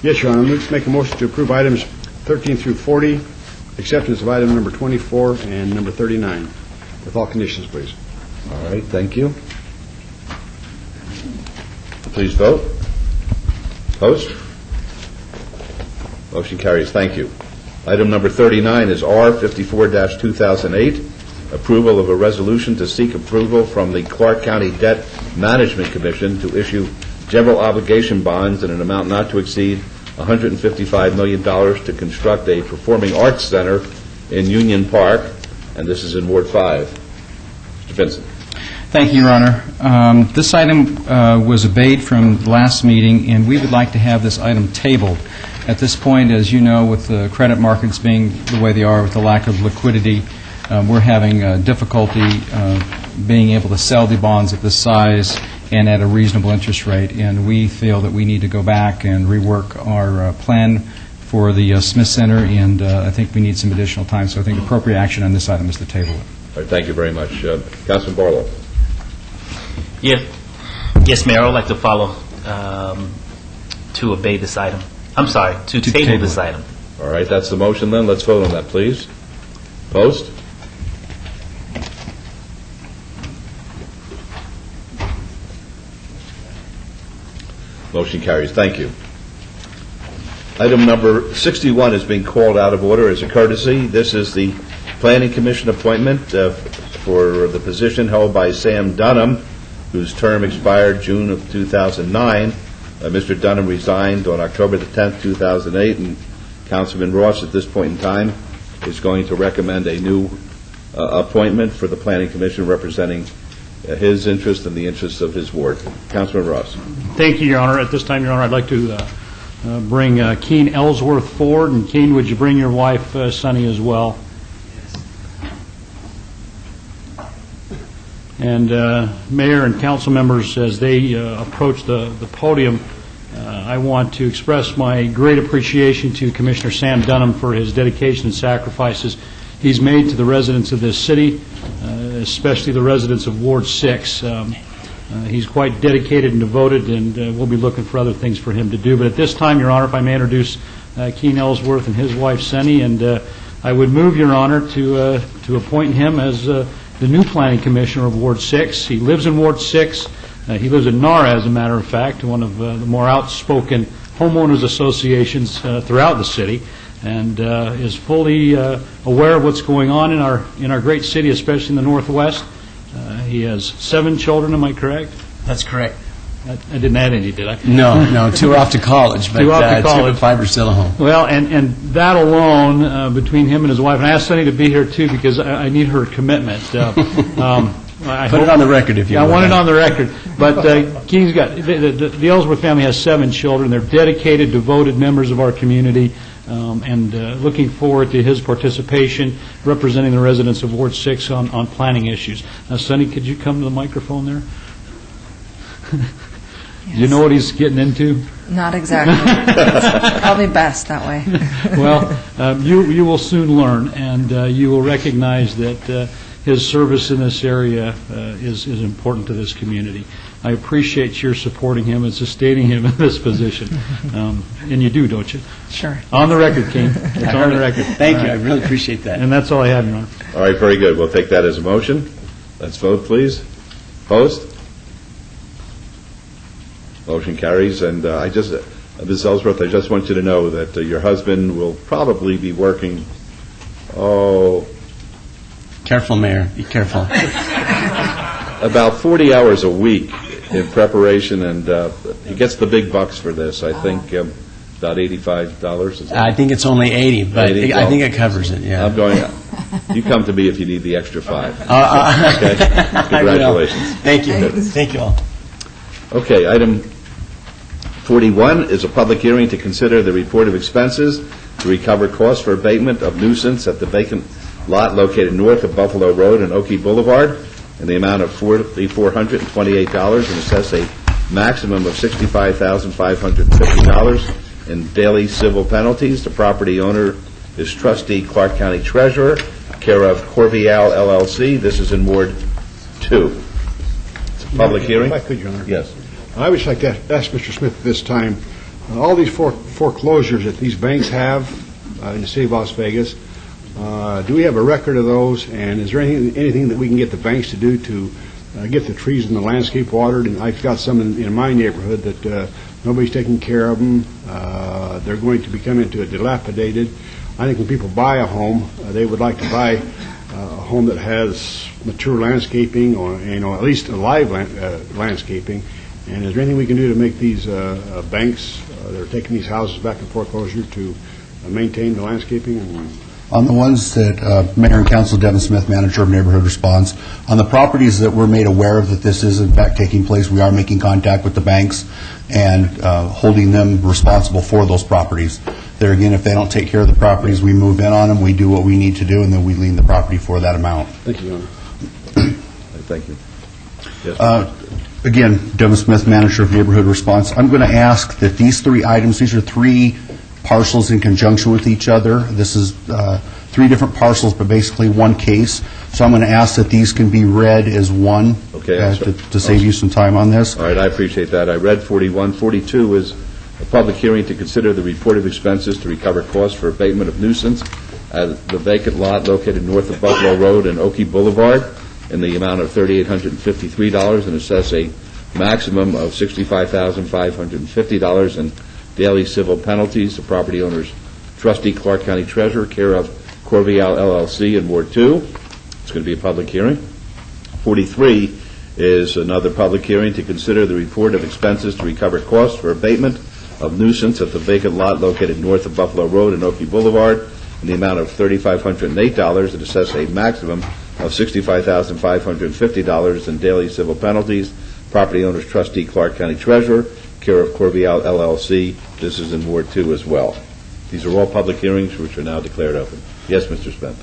Yes, Your Honor. Let's make a motion to approve items 13 through 40, acceptance of item number 24 and number 39, with all conditions, please. All right. Thank you. Please vote. Opposed? Motion carries. Thank you. Item number 39 is R54-2008, approval of a resolution to seek approval from the Clark County Debt Management Commission to issue general obligation bonds in an amount not to exceed $155 million to construct a performing arts center in Union Park, and this is in Ward 5. Mr. Vincent. Thank you, Your Honor. This item was obeyed from the last meeting, and we would like to have this item tabled. At this point, as you know, with the credit markets being the way they are, with the lack of liquidity, we're having difficulty being able to sell the bonds at this size and at a reasonable interest rate, and we feel that we need to go back and rework our plan for the Smith Center, and I think we need some additional time, so I think appropriate action on this item is to table it. All right, thank you very much. Councilman Barlow. Yes, Mayor, I would like to follow to obey this item. I'm sorry, to table this item. All right, that's the motion then. Let's vote on that, please. Opposed? Motion carries. Thank you. Item number 61 is being called out of order as a courtesy. This is the Planning Commission appointment for the position held by Sam Dunham, whose term expired June of 2009. Mr. Dunham resigned on October the 10th, 2008, and Councilman Ross at this point in time is going to recommend a new appointment for the Planning Commission representing his interest and the interests of his ward. Councilman Ross. Thank you, Your Honor. At this time, Your Honor, I'd like to bring Keen Ellsworth forward. And Keen, would you bring your wife, Sunny, as well? And Mayor and council members, as they approach the podium, I want to express my great appreciation to Commissioner Sam Dunham for his dedication and sacrifices he's made to the residents of this city, especially the residents of Ward 6. He's quite dedicated and devoted, and we'll be looking for other things for him to do. But at this time, Your Honor, if I may introduce Keen Ellsworth and his wife, Sunny, and I would move, Your Honor, to appoint him as the new Planning Commissioner of Ward 6. He lives in Ward 6. He lives in Nara, as a matter of fact, one of the more outspoken homeowners associations throughout the city, and is fully aware of what's going on in our great city, especially in the Northwest. He has 7 children, am I correct? That's correct. I didn't add any, did I? No, 2 are off to college, but 2 off to 2 college. and 5 are still at home. Well, and that alone, between him and his wife, and I asked Sunny to be here too because I need her commitment. Put it on the record if you I want. want it on the record. But Keen's got, the Ellsworth family has 7 children. They're dedicated, devoted members of our community, and looking forward to his participation representing the residents of Ward 6 on planning issues. Now, Sunny, could you come to the microphone there? Do you know what he's getting into? Not exactly. Probably best that way. Well, you will soon learn, and you will recognize that his service in this area is important to this community. I appreciate your supporting him and sustaining him in this position. And you do, don't you? Sure. On the record, King. It's on the record. Thank All you. right. I really appreciate that. And that's all I have, Your Honor. All right, very good. We'll take that as a motion. Let's vote, please. Opposed? Motion carries. And Ms. Ellsworth, I just want you to know that your husband will probably be working, Careful, Mayor. Be careful. about 40 hours a week in preparation, and he gets the big bucks for this. I think about $85. Is that I think it's only 80, but 80? I think it covers it, yeah. I'm going. You come to me if you need the extra 5. Okay. I will. Congratulations. Thank you. Thank you all. Okay. Item 41 is a public hearing to consider the report of expenses to recover costs for abatement of nuisance at the vacant lot located north of Buffalo Road and Oakey Boulevard in the amount of $428 and assess a maximum of $65,550 in daily civil penalties. The property owner is trustee Clark County Treasurer, care of Corvial LLC. This is in Ward 2. It's a public hearing. If I could, Your Honor. Yes. I would just like to ask Mr. Smith at this time, all these foreclosures that these banks have in the city of Las Vegas, do we have a record of those, and is there anything that we can get the banks to do to get the trees and the landscape watered? And I've got some in my neighborhood that nobody's taking care of them. They're going to become into a dilapidated. I think when people buy a home, they would like to buy a home that has mature landscaping, or at least a live landscaping. And is there anything we can do to make these banks that are taking these houses back in foreclosure to maintain the landscaping? On the ones that Mayor and Council Devin Smith, Manager of Neighborhood Response, on the properties that we're made aware of that this is in fact taking place, we are making contact with the banks and holding them responsible for those properties. There again, if they don't take care of the properties, we move in on them, we do what we need to do, and then we lien the property for that amount. Thank you, Your Honor. Thank you. Yes, Again, Devin Smith, Manager of Neighborhood Response. I'm going to ask that these 3 items, these are 3 parcels in conjunction with each other. This is 3 different parcels, but basically one case. So I'm going to ask that these can be read as one to save you some time on this. All right, I appreciate that. I read 41. 42 is a public hearing to consider the report of expenses to recover costs for abatement of nuisance at the vacant lot located north of Buffalo Road and Oakey Boulevard in the amount of $3,853 and assess a maximum of $65,550 in daily civil penalties. The property owner's trustee Clark County Treasurer, care of Corvial LLC in Ward 2. It's going to be a public hearing. 43 is another public hearing to consider the report of expenses to recover costs for abatement of nuisance at the vacant lot located north of Buffalo Road and Oakey Boulevard in the amount of $3,508 and assess a maximum of $65,550 in daily civil penalties. Property owner's trustee Clark County Treasurer, care of Corvial LLC. This is in Ward 2 as well. These are all public hearings which are now declared open. Yes, Mr. Smith.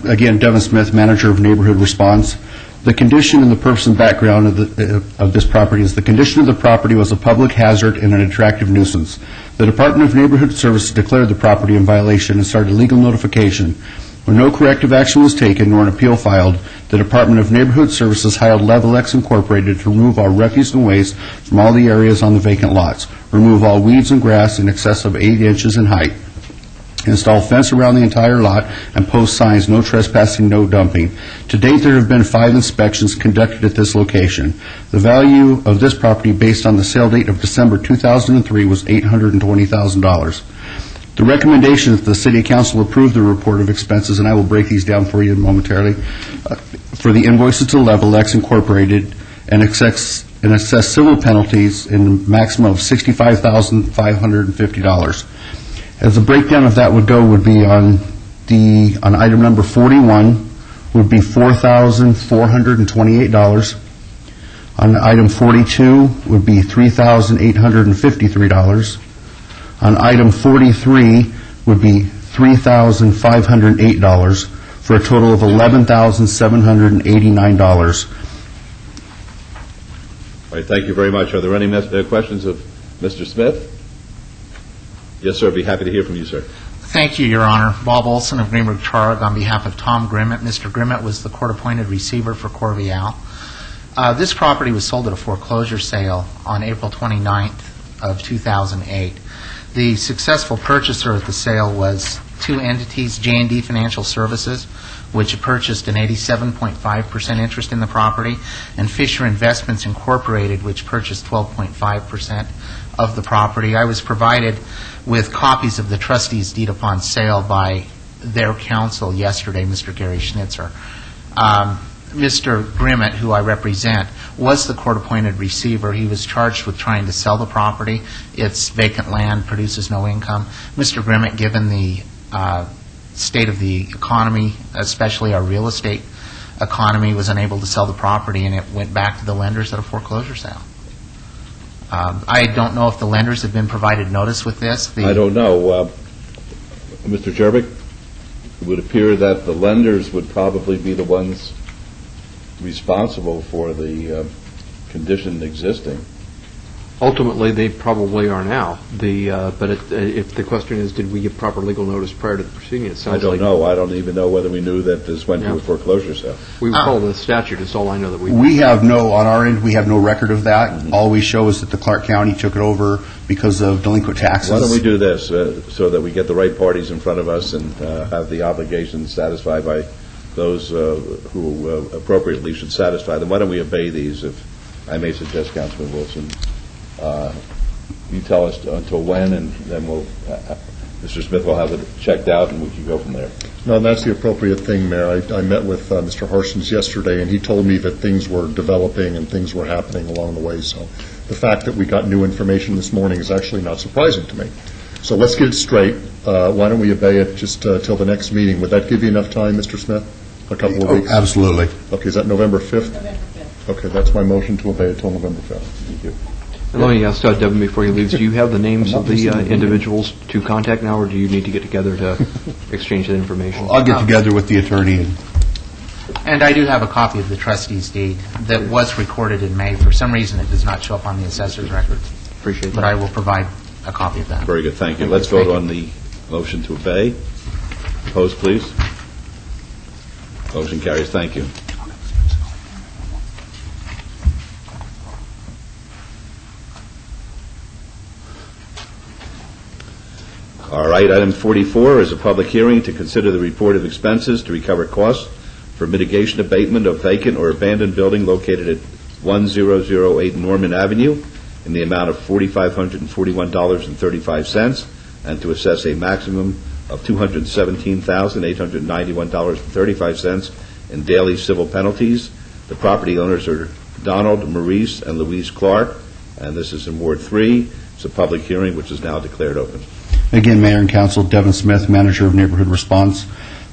Again, Devin Smith, Manager of Neighborhood Response. The condition and the purpose and background of this property is the condition of the property was a public hazard and an attractive nuisance. The Department of Neighborhood Services declared the property in violation and started legal notification. When no corrective action was taken nor an appeal filed, the Department of Neighborhood Services hired Level X Incorporated to remove all refuse and waste from all the areas on the vacant lots, remove all weeds and grass in excess of 8 inches in height. install fence around the entire lot, and post signs, no trespassing, no dumping. To date, there have been 5 inspections conducted at this location. The value of this property based on the sale date of December 2003 was $820,000. The recommendation is that the City Council approve the report of expenses, and I will break these down for you momentarily, for the invoices to Level X Incorporated and assess civil penalties in a maximum of $65,550. As a breakdown of that would go would be on item number 41 would be $4,428. On item 42 would be $3,853. On item 43 would be $3,508 for a total of $11,789. All right, thank you very much. Are there any questions of Mr. Smith? Yes, sir. I'd be happy to hear from you, sir. Thank you, Your Honor. Bob Olson of Greenberg Trareg on behalf of Tom Grimmett. Mr. Grimmett was the court-appointed receiver for Corvial. This property was sold at a foreclosure sale on April 29th of 2008. The successful purchaser at the sale was 2 entities, J&D Financial Services, which purchased an 87.5% interest in the property, and Fisher Investments Incorporated, which purchased 12.5% of the property. I was provided with copies of the trustee's deed upon sale by their counsel yesterday, Mr. Gary Schnitzer. Mr. Grimmett, who I represent, was the court-appointed receiver. He was charged with trying to sell the property. It's vacant land, produces no income. Mr. Grimmett, given the state of the economy, especially our real estate economy, was unable to sell the property, and it went back to the lenders at a foreclosure sale. I don't know if the lenders have been provided notice with this. I don't know. Mr. Jervik, it would appear that the lenders would probably be the ones responsible for the condition existing. Ultimately, they probably are now. But if the question is, did we give proper legal notice prior to the proceeding, it sounds like... I don't know. I don't even know whether we knew that this went to a foreclosure sale. We would follow the statute. It's all I know that we... We have no, on our end, we have no record of that. Mm-hmm. All we show is that the Clark County took it over because of delinquent taxes. Why don't we do this so that we get the right parties in front of us and have the obligations satisfied by those who appropriately should satisfy them. Why don't we obey these, if I may suggest, Councilman Wilson? You tell us until when, and then we'll, Mr. Smith will have it checked out, and we can go from there. No, that's the appropriate thing, Mayor. I met with Mr. Harsons yesterday, and he told me that things were developing and things were happening along the way. So the fact that we got new information this morning is actually not surprising to me. So let's get it straight. Why don't we obey it just till the next meeting? Would that give you enough time, Mr. Smith? A couple of weeks? Absolutely. Okay, is that November 5th? November 5th. Okay, that's my motion to obey it till November 5th. Thank you. And let me ask Devin before he leaves, do you have the names of the individuals to contact now, or do you need to get together to exchange that information? I'll get together with the attorney. And I do have a copy of the trustee's deed that was recorded in May. For some reason, it does not show up on the assessor's records. Appreciate that. But I will provide a copy of that. Very good. Thank you. Let's vote on the motion to obey. Opposed, please. Motion carries. Thank you. All right, item 44 is a public hearing to consider the report of expenses to recover costs for mitigation abatement of vacant or abandoned building located at 1008 Norman Avenue in the amount of $4,541.35, and to assess a maximum of $217,891.35 in daily civil penalties. The property owners are Donald Maurice and Louise Clark, and this is in Ward 3. It's a public hearing which is now declared open. Again, Mayor and Council, Devin Smith, Manager of Neighborhood Response.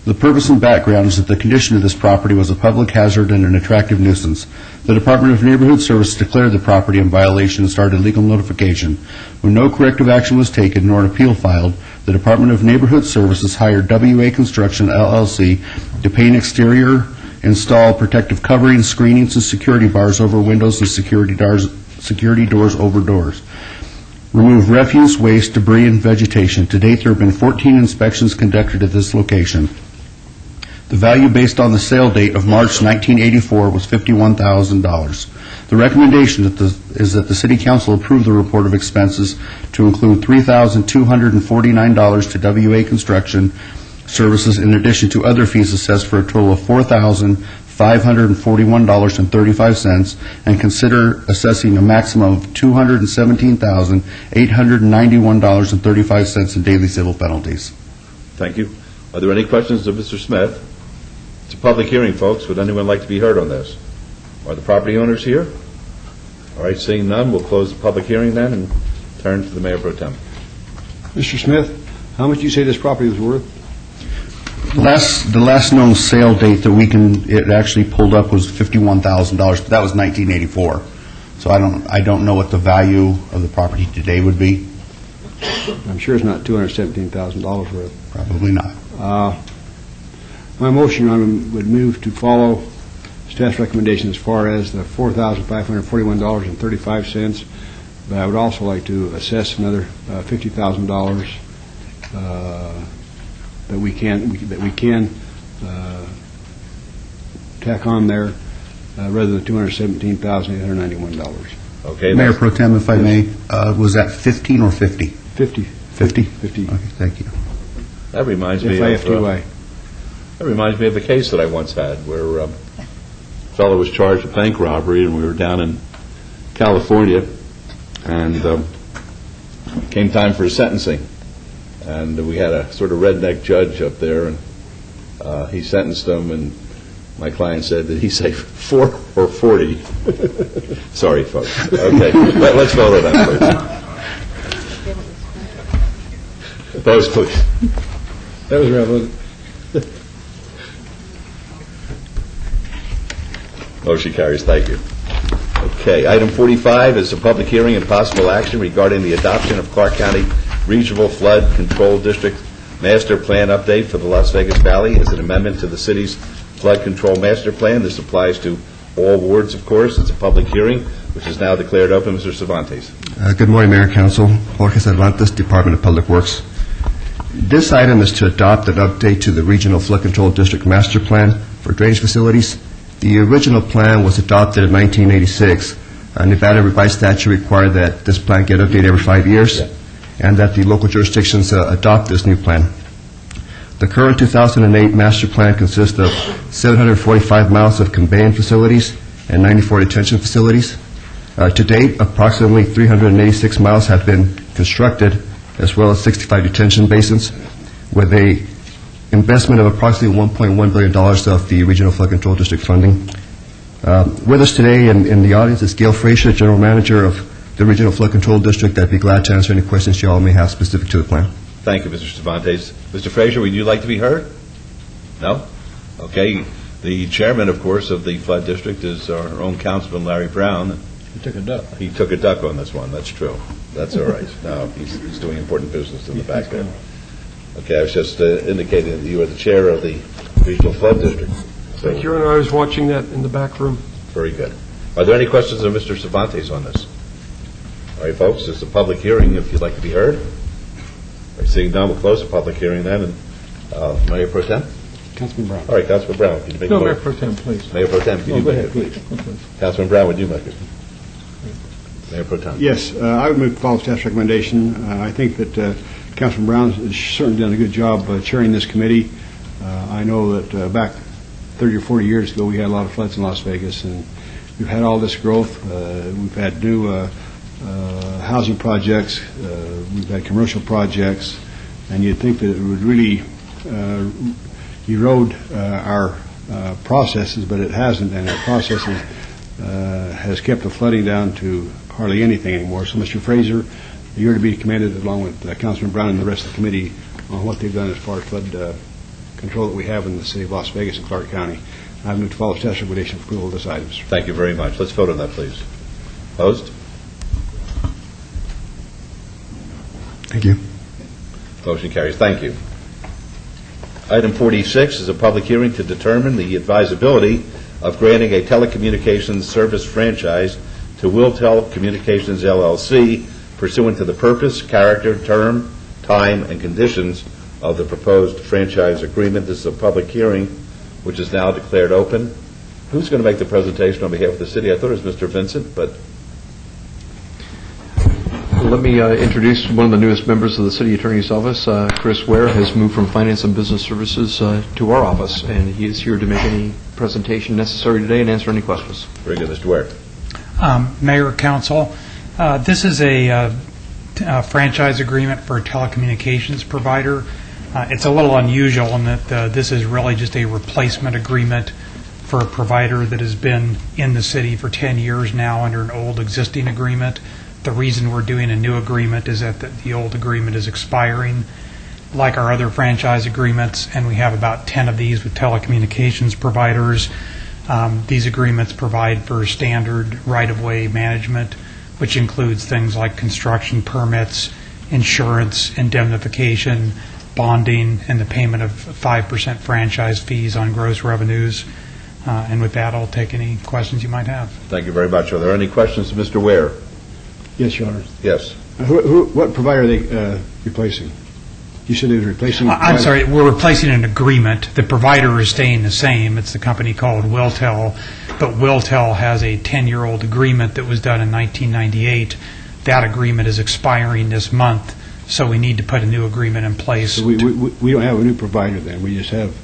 The purpose and background is that the condition of this property was a public hazard and an attractive nuisance. The Department of Neighborhood Service declared the property in violation and started legal notification. When no corrective action was taken nor an appeal filed, the Department of Neighborhood Services hired WA Construction, LLC, to paint exterior, install protective covering, screenings, and security bars over windows and security doors over doors. Remove refuse, waste, debris, and vegetation. To date, there have been 14 inspections conducted at this location. The value based on the sale date of March 1984 was $51,000. The recommendation is that the City Council approve the report of expenses to include $3,249 to WA Construction Services in addition to other fees assessed for a total of $4,541.35, and consider assessing a maximum of $217,891.35 in daily civil penalties. Thank you. Are there any questions of Mr. Smith? It's a public hearing, folks. Would anyone like to be heard on this? Are the property owners here? All right, seeing none, we'll close the public hearing then and turn to the Mayor Pro Tem. Mr. Smith, how much do you say this property was worth? The last known sale date that it actually pulled up was $51,000, but that was 1984. So I don't know what the value of the property today would be. I'm sure it's not $217,000 worth. Probably not. My motion would move to follow staff's recommendation as far as the $4,541.35, but I would also like to assess another $50,000 that we can tack on there rather than $217,891. Okay. Mayor Pro Tem, if I may, was that 15 or 50? 50. 50? 50. Okay, thank you. That reminds me of a case that I once had where a fellow was charged with bank robbery, and we were down in California, and came time for his sentencing. And we had a sort of redneck judge up there, and he sentenced him, and my client said, did he say 4 or 40? Sorry, folks. Okay, let's vote on that, please. Opposed, please. That was relevant. Motion carries. Thank you. Okay, item 45 is a public hearing and possible action regarding the adoption of Clark County Regional Flood Control District Master Plan update for the Las Vegas Valley as an amendment to the city's flood control master plan. This applies to all wards, of course. It's a public hearing, which is now declared open. Mr. Cervantes. Good morning, Mayor and Council. Jorge Cervantes, Department of Public Works. This item is to adopt an update to the Regional Flood Control District Master Plan for drainage facilities. The original plan was adopted in 1986. Nevada revised statute required that this plan get updated every 5 years, and that the local jurisdictions adopt this new plan. The current 2008 master plan consists of 745 miles of conveyance facilities and 94 detention facilities. To date, approximately 386 miles have been constructed, as well as 65 detention basins, with a investment of approximately $1.1 billion of the Regional Flood Control District funding. With us today in the audience is Gail Frazier, General Manager of the Regional Flood Control District. I'd be glad to answer any questions you all may have specific to the plan. Thank you, Mr. Cervantes. Mr. Frazier, would you like to be heard? No? Okay. The chairman, of course, of the Flood District is our own Councilman Larry Brown. He took a duck. He took a duck on this one. That's true. That's all right. No, he's doing important business in the back there. Okay, I was just indicating that you are the chair of the Regional Flood District. So, thank you, and I was watching that in the back room. Very good. Are there any questions of Mr. Cervantes on this? All right, folks, it's a public hearing if you'd like to be heard. All right, seeing none, we'll close the public hearing then. And Mayor Pro Tem? Councilman Brown. All right, Councilman Brown, can you make a motion? Mayor Pro Tem, please. Mayor Pro Tem, can you go make ahead, it? please. Councilman Brown, would you make it? Mayor Pro Tem. Yes, I would move to follow staff's recommendation. I think that Councilman Brown has certainly done a good job chairing this committee. I know that back 30 or 40 years ago, we had a lot of floods in Las Vegas, and we've had all this growth. We've had new housing projects. We've had commercial projects, and you'd think that it would really erode our processes, but it hasn't, and our processes has kept the flooding down to hardly anything anymore. So, Mr. Fraser, you're to be commended along with Councilman Brown and the rest of the committee on what they've done as far as flood control that we have in the city of Las Vegas and Clark County. I move to follow staff's recommendation for approval of this item. Thank you very much. Let's vote on that, please. Opposed? Thank you. Motion carries. Thank you. Item 46 is a public hearing to determine the advisability of granting a telecommunications service franchise to Wiltel Communications LLC pursuant to the purpose, character, term, time, and conditions of the proposed franchise agreement. This is a public hearing. which is now declared open. Who's going to make the presentation on behalf of the city? I thought it was Mr. Vincent, but Let me introduce one of the newest members of the City Attorney's Office. Chris Ware has moved from Finance and Business Services to our office, and he is here to make any presentation necessary today and answer any questions. Very good, Mr. Ware. Mayor, Council, this is a franchise agreement for a telecommunications provider. It's a little unusual in that this is really just a replacement agreement for a provider that has been in the city for 10 years now under an old existing agreement. The reason we're doing a new agreement is that the old agreement is expiring, like our other franchise agreements, and we have about 10 of these with telecommunications providers. These agreements provide for standard right-of-way management, which includes things like construction permits, insurance, indemnification, bonding, and the payment of 5% franchise fees on gross revenues. And with that, I'll take any questions you might have. Thank you very much. Are there any questions to Mr. Ware? Yes, Your Honor. Yes. What provider are they replacing? You said they were replacing... I'm sorry, we're replacing an agreement. The provider is staying the same. It's the company called Wiltel, but Wiltel has a 10-year-old agreement that was done in 1998. That agreement is expiring this month, so we need to put a new agreement in place. So we don't have a new provider then. We just have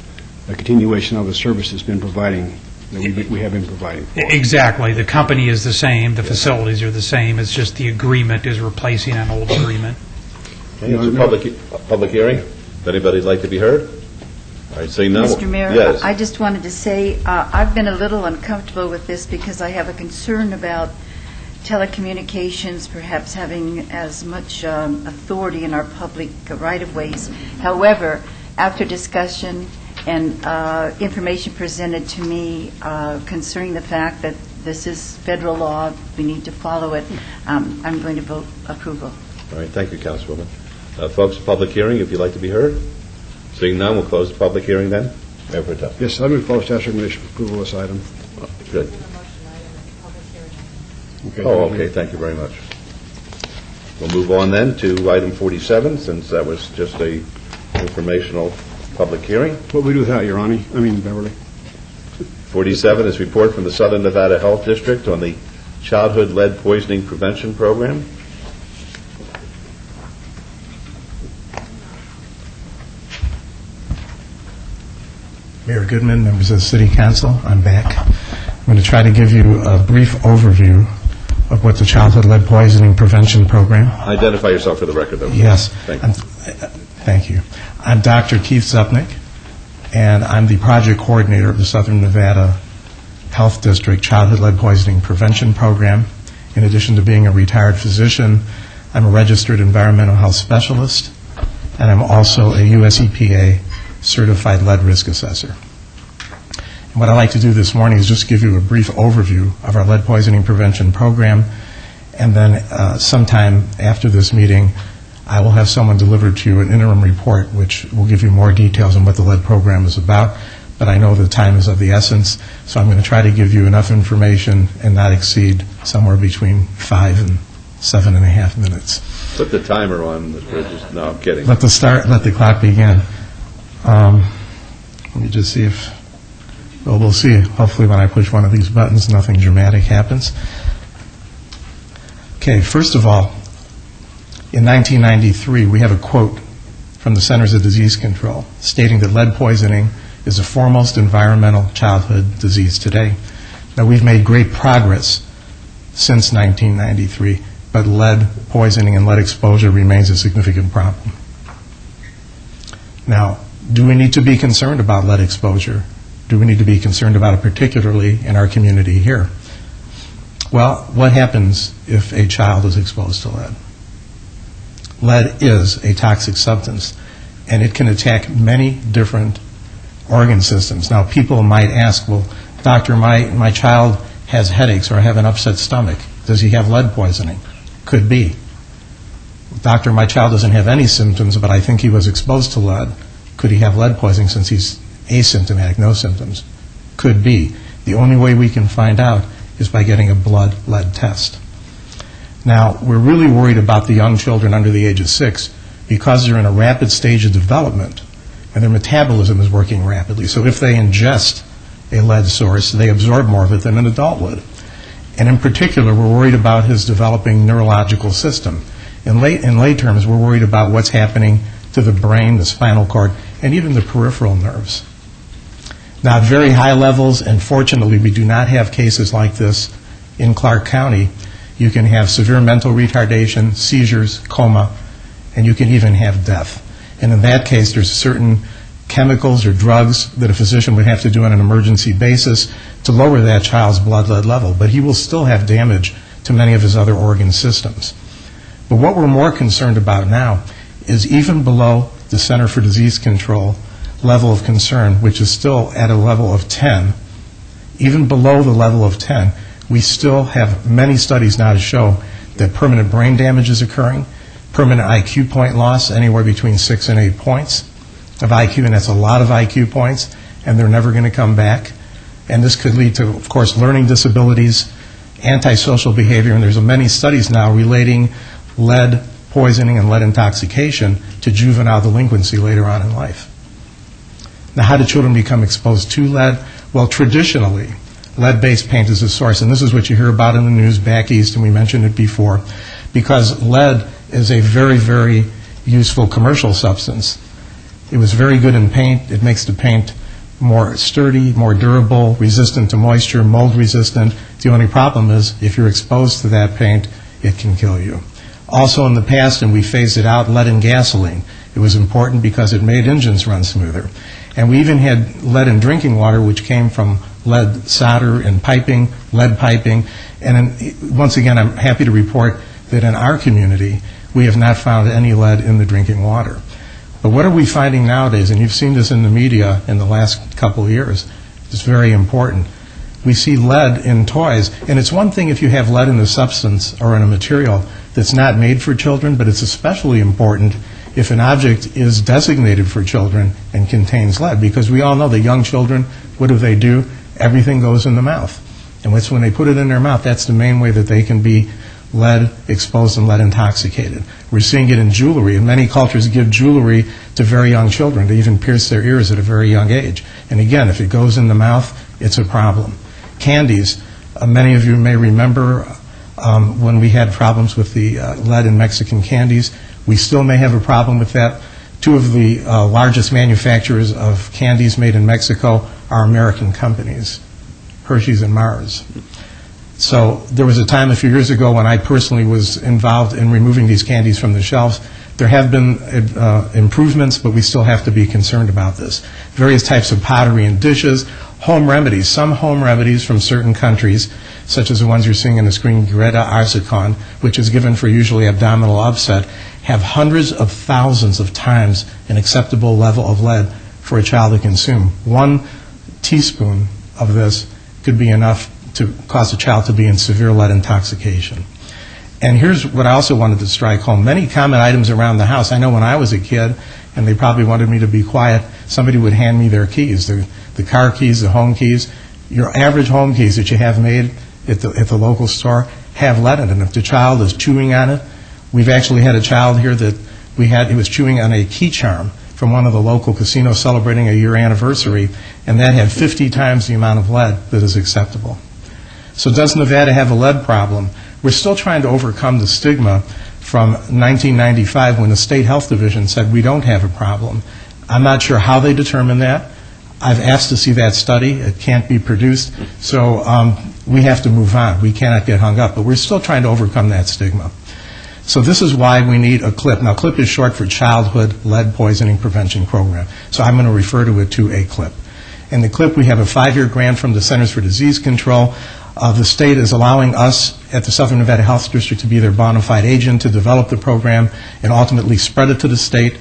a continuation of the service that's been providing, that we have been providing. Exactly. The company is the same. The facilities are the same. It's just the agreement is replacing an old agreement. Okay, it's a public hearing. Would anybody like to be heard? All right, saying no. Mr. Mayor, Yes. I just wanted to say I've been a little uncomfortable with this because I have a concern about telecommunications perhaps having as much authority in our public right-of-ways. However, after discussion and information presented to me concerning the fact that this is federal law, we need to follow it, I'm going to vote approval. All right, thank you, Councilwoman. Folks, public hearing, if you'd like to be heard. Seeing none, we'll close the public hearing then. Mayor Protem. Yes, I move follow staff's recommendation for approval of this item. Good. Okay. Oh, okay, thank you very much. We'll move on then to item 47, since that was just a informational public hearing. What we do with that, Your Honor? I mean, Beverly. 47 is report from the Southern Nevada Health District on the Childhood Lead Poisoning Prevention Program. Mayor Goodman, members of the City Council, I'm back. I'm going to try to give you a brief overview of what the Childhood Lead Poisoning Prevention Program. Identify yourself for the record, though. Yes. Thank you. Thank you. I'm Dr. Keith Zupnik, and I'm the project coordinator of the Southern Nevada Health District Childhood Lead Poisoning Prevention Program. In addition to being a retired physician, I'm a registered environmental health specialist, and I'm also a US EPA certified lead risk assessor. And what I'd like to do this morning is just give you a brief overview of our lead poisoning prevention program, and then sometime after this meeting, I will have someone deliver to you an interim report which will give you more details on what the lead program is about, but I know the time is of the essence, so I'm going to try to give you enough information and not exceed somewhere between 5 and 7.5 minutes. Put the timer on, Mr. Bridges. No, I'm kidding. Let the clock begin. Let me just see if, well, we'll see. Hopefully when I push one of these buttons, nothing dramatic happens. Okay, first of all, in 1993, we have a quote from the Centers of Disease Control stating that lead poisoning is the foremost environmental childhood disease today. Now, we've made great progress since 1993, but lead poisoning and lead exposure remains a significant problem. Now, do we need to be concerned about lead exposure? Do we need to be concerned about it particularly in our community here? Well, what happens if a child is exposed to lead? Lead is a toxic substance, and it can attack many different organ systems. Now, people might ask, well, doctor, my child has headaches or I have an upset stomach. Does he have lead poisoning? Could be. Doctor, my child doesn't have any symptoms, but I think he was exposed to lead. Could he have lead poisoning since he's asymptomatic, no symptoms? Could be. The only way we can find out is by getting a blood lead test. Now, we're really worried about the young children under the age of 6 because they're in a rapid stage of development. and their metabolism is working rapidly. So if they ingest a lead source, they absorb more of it than an adult would. And in particular, we're worried about his developing neurological system. In lay terms, we're worried about what's happening to the brain, the spinal cord, and even the peripheral nerves. Now, at very high levels, and fortunately we do not have cases like this in Clark County, you can have severe mental retardation, seizures, coma, and you can even have death. And in that case, there's certain chemicals or drugs that a physician would have to do on an emergency basis to lower that child's blood lead level, but he will still have damage to many of his other organ systems. But what we're more concerned about now is even below the Center for Disease Control level of concern, which is still at a level of 10, even below the level of 10, we still have many studies now to show that permanent brain damage is occurring, permanent IQ point loss, anywhere between 6 and 8 points of IQ, and that's a lot of IQ points, and they're never going to come back. And this could lead to, of course, learning disabilities, antisocial behavior, and there's many studies now relating lead poisoning and lead intoxication to juvenile delinquency later on in life. Now, how do children become exposed to lead? Well, traditionally, lead-based paint is a source, and this is what you hear about in the news back east, and we mentioned it before, because lead is a very, very useful commercial substance. It was very good in paint. It makes the paint more sturdy, more durable, resistant to moisture, mold resistant. The only problem is if you're exposed to that paint, it can kill you. Also in the past, and we phased it out, lead in gasoline. It was important because it made engines run smoother. And we even had lead in drinking water, which came from lead solder and piping, lead piping. And once again, I'm happy to report that in our community, we have not found any lead in the drinking water. But what are we finding nowadays? And you've seen this in the media in the last couple of years. It's very important. We see lead in toys. And it's one thing if you have lead in a substance or in a material that's not made for children, but it's especially important if an object is designated for children and contains lead, because we all know that young children, what do? Everything goes in the mouth. And it's when they put it in their mouth, that's the main way that they can be lead exposed and lead intoxicated. We're seeing it in jewelry, and many cultures give jewelry to very young children. They even pierce their ears at a very young age. And again, if it goes in the mouth, it's a problem. Candies, many of you may remember when we had problems with the lead in Mexican candies. We still may have a problem with that. Two of the largest manufacturers of candies made in Mexico are American companies, Hershey's and Mars. So there was a time a few years ago when I personally was involved in removing these candies from the shelves. There have been improvements, but we still have to be concerned about this. Various types of pottery and dishes, home remedies. Some home remedies from certain countries, such as the ones you're seeing on the screen, Greta Arsicon, which is given for usually abdominal upset, have hundreds of thousands of times an acceptable level of lead for a child to consume. 1 teaspoon of this could be enough to cause a child to be in severe lead intoxication. And here's what I also wanted to strike home. Many common items around the house. I know when I was a kid, and they probably wanted me to be quiet, somebody would hand me their keys, the car keys, the home keys. Your average home keys that you have made at the local store have lead in it. And if the child is chewing on it, we've actually had a child here that he was chewing on a key charm from one of the local casinos celebrating a year anniversary, and that had 50 times the amount of lead that is acceptable. So does Nevada have a lead problem? We're still trying to overcome the stigma from 1995 when the State Health Division said we don't have a problem. I'm not sure how they determined that. I've asked to see that study. It can't be produced. So we have to move on. We cannot get hung up. But we're still trying to overcome that stigma. So this is why we need a CLIP. Now, CLIP is short for Childhood Lead Poisoning Prevention Program. So I'm going to refer to it to a CLIP. In the CLIP, we have a 5-year grant from the Centers for Disease Control. The state is allowing us at the Southern Nevada Health District to be their bona fide agent to develop the program and ultimately spread it to the state.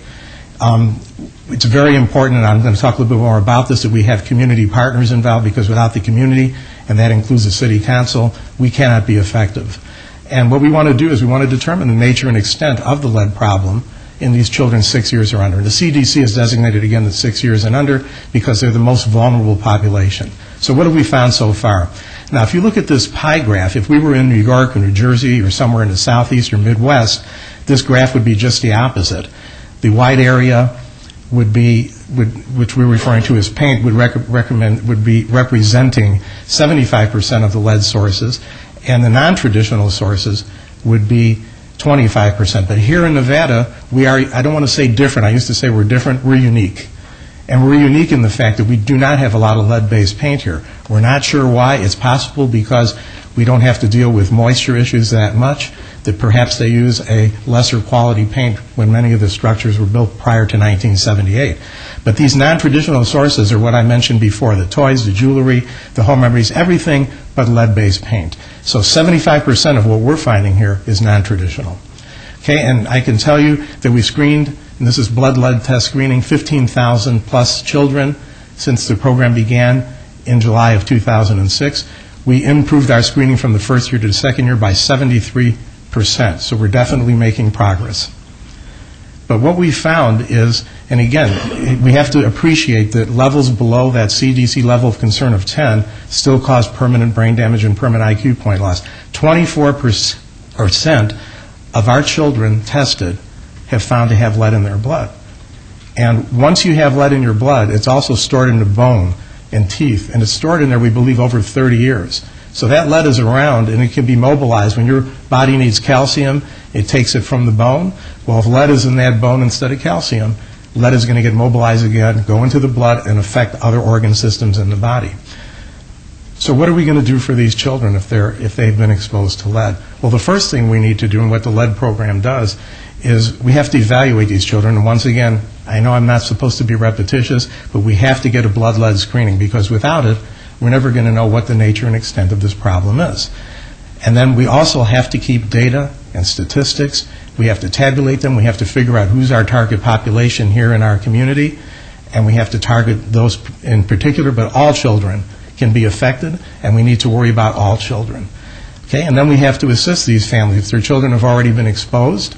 It's very important, and I'm going to talk a little bit more about this, that we have community partners involved, because without the community, and that includes the city council, we cannot be effective. And what we want to do is we want to determine the nature and extent of the lead problem in these children 6 years or under. And the CDC has designated, again, the 6 years and under because they're the most vulnerable population. So what have we found so far? Now, if you look at this pie graph, if we were in New York or New Jersey or somewhere in the Southeast or Midwest, this graph would be just the opposite. The white area would be which we're referring to as paint, would be representing 75% of the lead sources, and the non-traditional sources would be 25%. But here in Nevada, we are, I don't want to say different, I used to say we're different, we're unique. And we're unique in the fact that we do not have a lot of lead-based paint here. We're not sure why. It's possible because we don't have to deal with moisture issues that much, that perhaps they use a lesser quality paint when many of the structures were built prior to 1978. But these non-traditional sources are what I mentioned before, the toys, the jewelry, the home memories, everything but lead-based paint. So 75% of what we're finding here is non-traditional. Okay, and I can tell you that we screened, and this is blood lead test screening, 15,000 plus children since the program began in July of 2006. We improved our screening from the first year to the second year by 73%. So we're definitely making progress. But what we found is, and again, we have to appreciate that levels below that CDC level of concern of 10 still cause permanent brain damage and permanent IQ point loss. 24% of our children tested have found to have lead in their blood. And once you have lead in your blood, it's also stored in the bone and teeth, and it's stored in there, we believe, over 30 years. So that lead is around, and it can be mobilized. When your body needs calcium, it takes it from the bone. Well, if lead is in that bone instead of calcium, lead is going to get mobilized again, go into the blood, and affect other organ systems in the body. So what are we going to do for these children if they've been exposed to lead? Well, the first thing we need to do, and what the lead program does, is we have to evaluate these children. And once again, I know I'm not supposed to be repetitious, but we have to get a blood lead screening, because without it, we're never going to know what the nature and extent of this problem is. And then we also have to keep data and statistics. We have to tabulate them. We have to figure out who's our target population here in our community, and we have to target those in particular, but all children can be affected, and we need to worry about all children. Okay, and then we have to assist these families. If their children have already been exposed,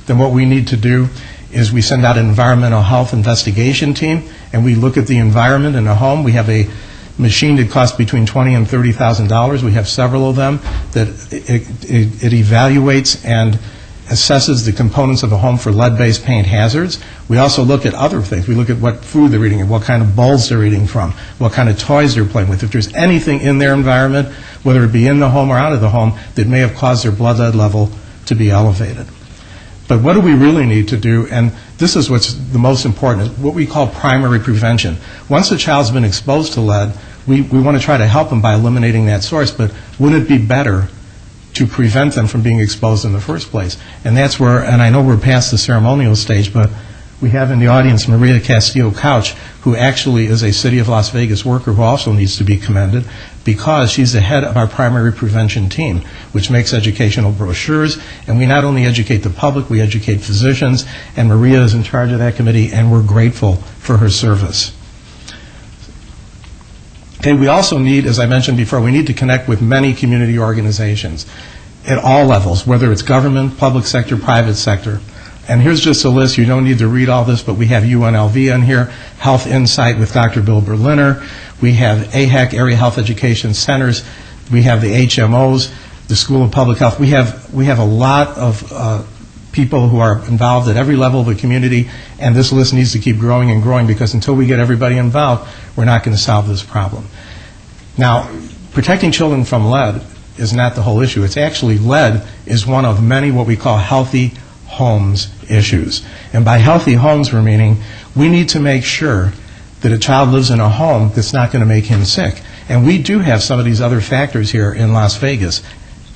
then what we need to do is we send out an environmental health investigation team, and we look at the environment in a home. We have a machine that costs between $20,000 and $30,000. We have several of them that it evaluates and assesses the components of a home for lead-based paint hazards. We also look at other things. We look at what food they're eating, what kind of bowls they're eating from, what kind of toys they're playing with. If there's anything in their environment, whether it be in the home or out of the home, that may have caused their blood lead level to be elevated. But what do we really need to do, and this is what's the most important, is what we call primary prevention. Once a child's been exposed to lead, we want to try to help them by eliminating that source, but wouldn't it be better to prevent them from being exposed in the first place? And that's where, and I know we're past the ceremonial stage, but we have in the audience Maria Castillo-Couch, who actually is a City of Las Vegas worker who also needs to be commended, because she's the head of our primary prevention team, which makes educational brochures, and we not only educate the public, we educate physicians, and Maria is in charge of that committee, and we're grateful for her service. Okay, we also need, as I mentioned before, we need to connect with many community organizations at all levels, whether it's government, public sector, private sector. And here's just a list. You don't need to read all this, but we have UNLV in here, Health Insight with Dr. Bill Berliner. We have AHEC, Area Health Education Centers. We have the HMOs, the School of Public Health. We have a lot of people who are involved at every level of the community, and this list needs to keep growing and growing, because until we get everybody involved, we're not going to solve this problem. Now, protecting children from lead is not the whole issue. It's actually, lead is one of many what we call healthy homes issues. And by healthy homes, we're meaning we need to make sure that a child lives in a home that's not going to make him sick. And we do have some of these other factors here in Las Vegas: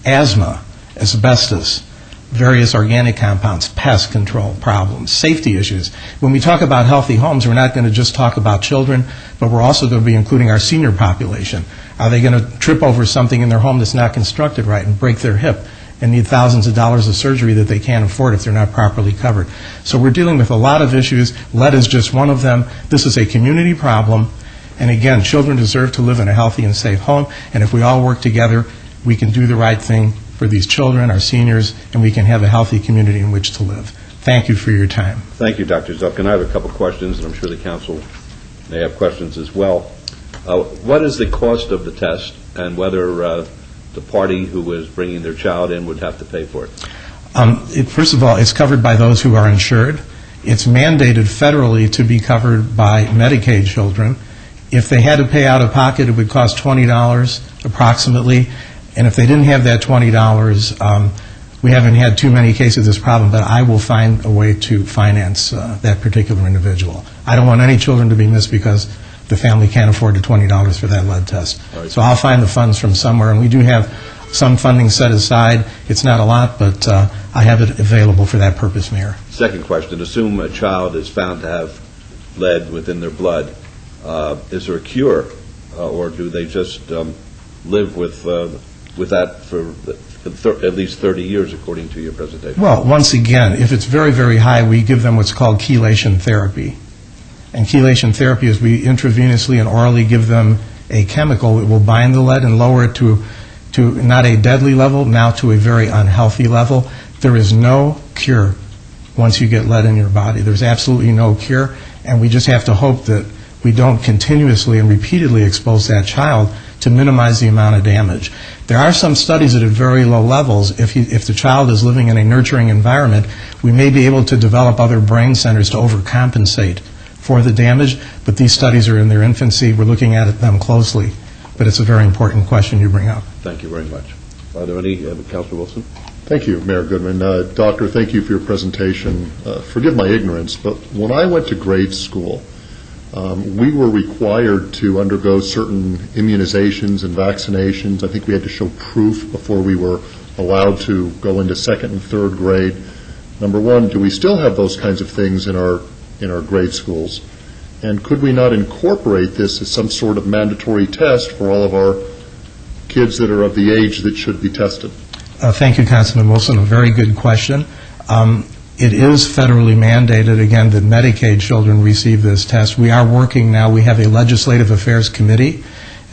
asthma, asbestos, various organic compounds, pest control problems, safety issues. When we talk about healthy homes, we're not going to just talk about children, but we're also going to be including our senior population. Are they going to trip over something in their home that's not constructed right and break their hip and need thousands of dollars of surgery that they can't afford if they're not properly covered? So we're dealing with a lot of issues. Lead is just one of them. This is a community problem. And again, children deserve to live in a healthy and safe home. And if we all work together, we can do the right thing for these children, our seniors, and we can have a healthy community in which to live. Thank you for your time. Thank you, Dr. Zupkin. I have a couple questions, and I'm sure the council may have questions as well. What is the cost of the test, and whether the party who is bringing their child in would have to pay for it? First of all, it's covered by those who are insured, It's mandated federally to be covered by Medicaid children. If they had to pay out of pocket, it would cost $20 approximately, and if they didn't have that $20, we haven't had too many cases of this problem, but I will find a way to finance that particular individual. I don't want any children to be missed because the family can't afford the $20 for that lead test. So I'll find the funds from somewhere, and we do have some funding set aside. It's not a lot, but I have it available for that purpose, Mayor. Second question, assume a child is found to have lead within their blood. Is there a cure, or do they just live with that for at least 30 years, according to your presentation? Well, once again, if it's very, very high, we give them what's called chelation therapy. And chelation therapy is we intravenously and orally give them a chemical that will bind the lead and lower it to not a deadly level, now to a very unhealthy level. There is no cure once you get lead in your body. There's absolutely no cure, and we just have to hope that we don't continuously and repeatedly expose that child to minimize the amount of damage. There are some studies that at very low levels, if the child is living in a nurturing environment, we may be able to develop other brain centers to overcompensate for the damage, but these studies are in their infancy. We're looking at them closely, but it's a very important question you bring up. Thank you very much. Are there any, Councilor Wilson? Thank you, Mayor Goodman. Doctor, thank you for your presentation. Forgive my ignorance, but when I went to grade school, we were required to undergo certain immunizations and vaccinations. I think we had to show proof before we were allowed to go into second and third grade. Number one, do we still have those kinds of things in our grade schools? And could we not incorporate this as some sort of mandatory test for all of our kids that are of the age that should be tested? Thank you, Councilman Wilson. A very good question. It is federally mandated, again, that Medicaid children receive this test. We are working now. We have a Legislative Affairs Committee.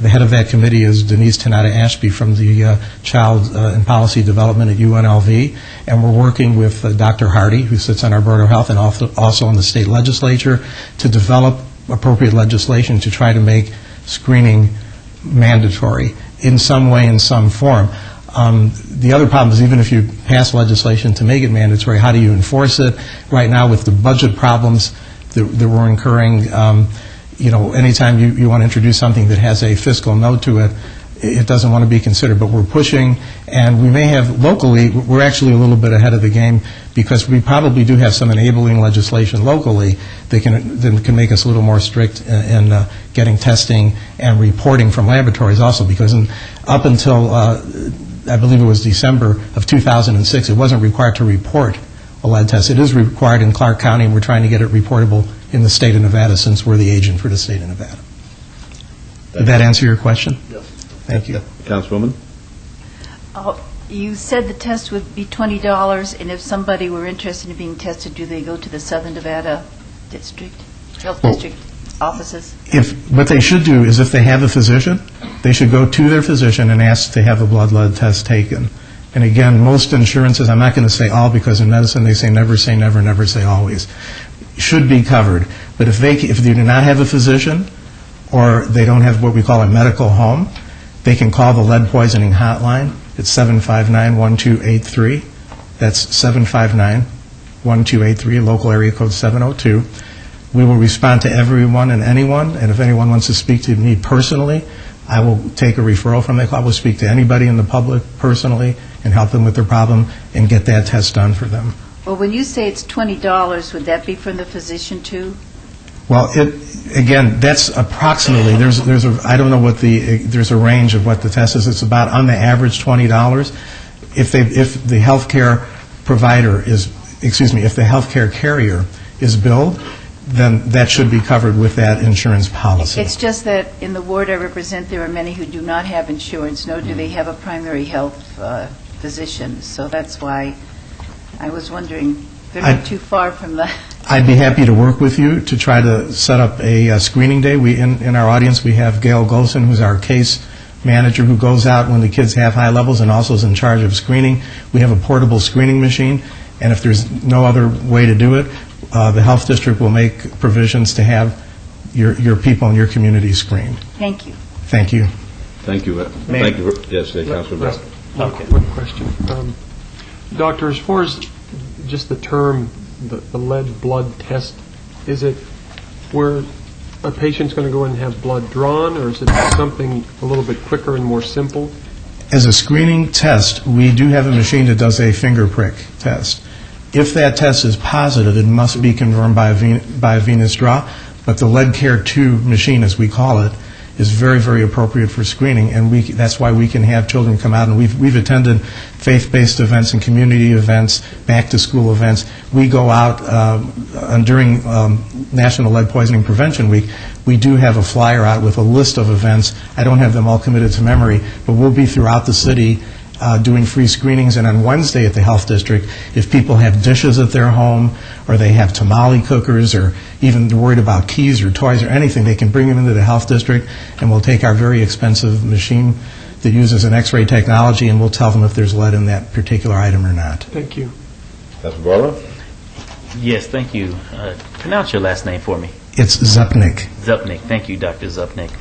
The head of that committee is Denise Tanata Ashby from the Child and Policy Development at UNLV, and we're working with Dr. Hardy, who sits on our Board of Health and also in the state legislature, to develop appropriate legislation to try to make screening mandatory in some way, in some form. The other problem is even if you pass legislation to make it mandatory, how do you enforce it? Right now, with the budget problems that we're incurring, anytime you want to introduce something that has a fiscal note to it, it doesn't want to be considered. But we're pushing, and we may have locally, we're actually a little bit ahead of the game because we probably do have some enabling legislation locally that can make us a little more strict in getting testing and reporting from laboratories also, because up until I believe it was December of 2006, it wasn't required to report a lead test. It is required in Clark County, and we're trying to get it reportable in the state of Nevada since we're the agent for the state of Nevada. Did that answer your question? Yes. Thank you. Councilwoman? You said the test would be $20, and if somebody were interested in being tested, do they go to the Southern Nevada Health District offices? What they should do is if they have a physician, they should go to their physician and ask to have a blood lead test taken. And again, most insurances, I'm not going to say all because in medicine they say never say never, never say always, should be covered. But if they do not have a physician or they don't have what we call a medical home, they can call the lead poisoning hotline. It's 759-1283. That's 759-1283, local area code 702. We will respond to everyone and anyone, and if anyone wants to speak to me personally, I will take a referral from that call. I will speak to anybody in the public personally and help them with their problem and get that test done for them. Well, when you say it's $20, would that be from the physician too? Well, again, that's approximately, there's a range of what the test is. It's about, on the average, $20. If the healthcare provider if the healthcare carrier is billed, then that should be covered with that insurance policy. It's just that in the ward I represent, there are many who do not have insurance, nor do they have a primary health physician. So that's why I was wondering, they're not too far from that. I'd be happy to work with you to try to set up a screening day. In our audience, we have Gail Golson, who's our case manager, who goes out when the kids have high levels and also is in charge of screening. We have a portable screening machine, and if there's no other way to do it, the health district will make provisions to have your people in your community screened. Thank you. Thank you. Thank you. Thank you. Yes, Councilor Brown. One question. Doctor, as far as just the term the lead blood test, is it where a patient's going to go in and have blood drawn, or is it something a little bit quicker and more simple? As a screening test, we do have a machine that does a finger prick test. If that test is positive, it must be confirmed by a venous draw, but the LeadCare 2 machine, as we call it, is very, very appropriate for screening, and that's why we can have children come out. And we've attended faith-based events and community events, back-to-school events. We go out during National Lead Poisoning Prevention Week. We do have a flyer out with a list of events. I don't have them all committed to memory, but we'll be throughout the city doing free screenings. And on Wednesday at the Health District, if people have dishes at their home, or they have tamale cookers, or even worried about keys or toys or anything, they can bring them into the Health District, and we'll take our very expensive machine that uses an X-ray technology, and we'll tell them if there's lead in that particular item or not. Thank you. Councilman Barlow? Yes, thank you. Pronounce your last name for me. It's Zupnik. Zupnik. Thank you, Dr. Zupnik.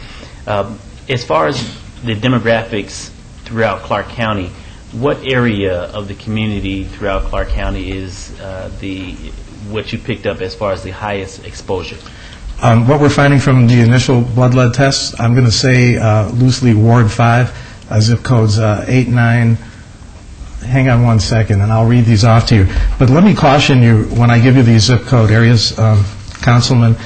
As far as the demographics throughout Clark County, what area of the community throughout Clark County is what you picked up as far as the highest exposure? What we're finding from the initial blood lead tests, I'm going to say loosely Ward 5, zip codes 89. Hang on one second, and I'll read these off to you. But let me caution you when I give you these zip code areas, Councilman.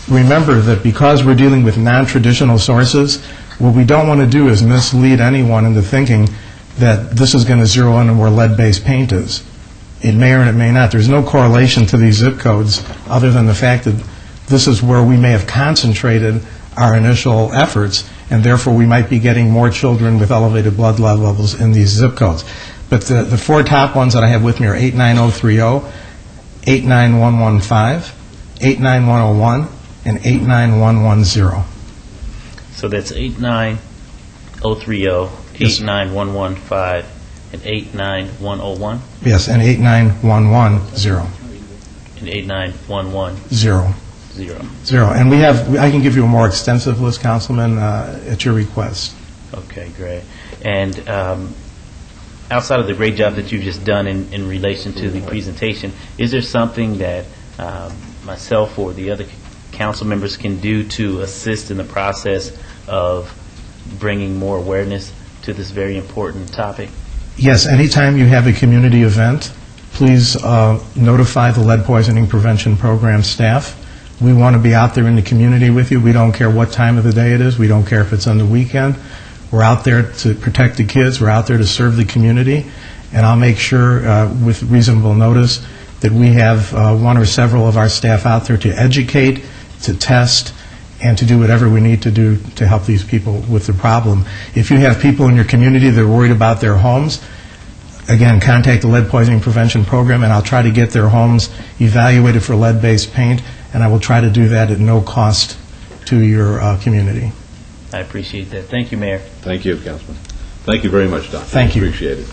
Remember that because we're dealing with non-traditional sources, what we don't want to do is mislead anyone into thinking that this is going to zero in on where lead-based paint is. It may or it may not. There's no correlation to these zip codes other than the fact that this is where we may have concentrated our initial efforts, and therefore we might be getting more children with elevated blood lead levels in these zip codes. But the four top ones that I have with me are 89030, 89115, 89101, and 89110. So that's 89030, 89115, and 89101? Yes, and 89110. And 89110. Zero. And I can give you a more extensive list, Councilman, at your request. Okay, great. And outside of the great job that you've just done in relation to the presentation, is there something that myself or the other council members can do to assist in the process of bringing more awareness to this very important topic? Yes, anytime you have a community event, please notify the Lead Poisoning Prevention Program staff. We want to be out there in the community with you. We don't care what time of the day it is. We don't care if it's on the weekend. We're out there to protect the kids. We're out there to serve the community. And I'll make sure, with reasonable notice, that we have one or several of our staff out there to educate, to test, and to do whatever we need to do to help these people with the problem. If you have people in your community that are worried about their homes, again, contact the Lead Poisoning Prevention Program, and I'll try to get their homes evaluated for lead-based paint, and I will try to do that at no cost to your community. I appreciate that. Thank you, Mayor. Thank you, Councilman. Thank you very much, Doctor. Thank you. Appreciate it.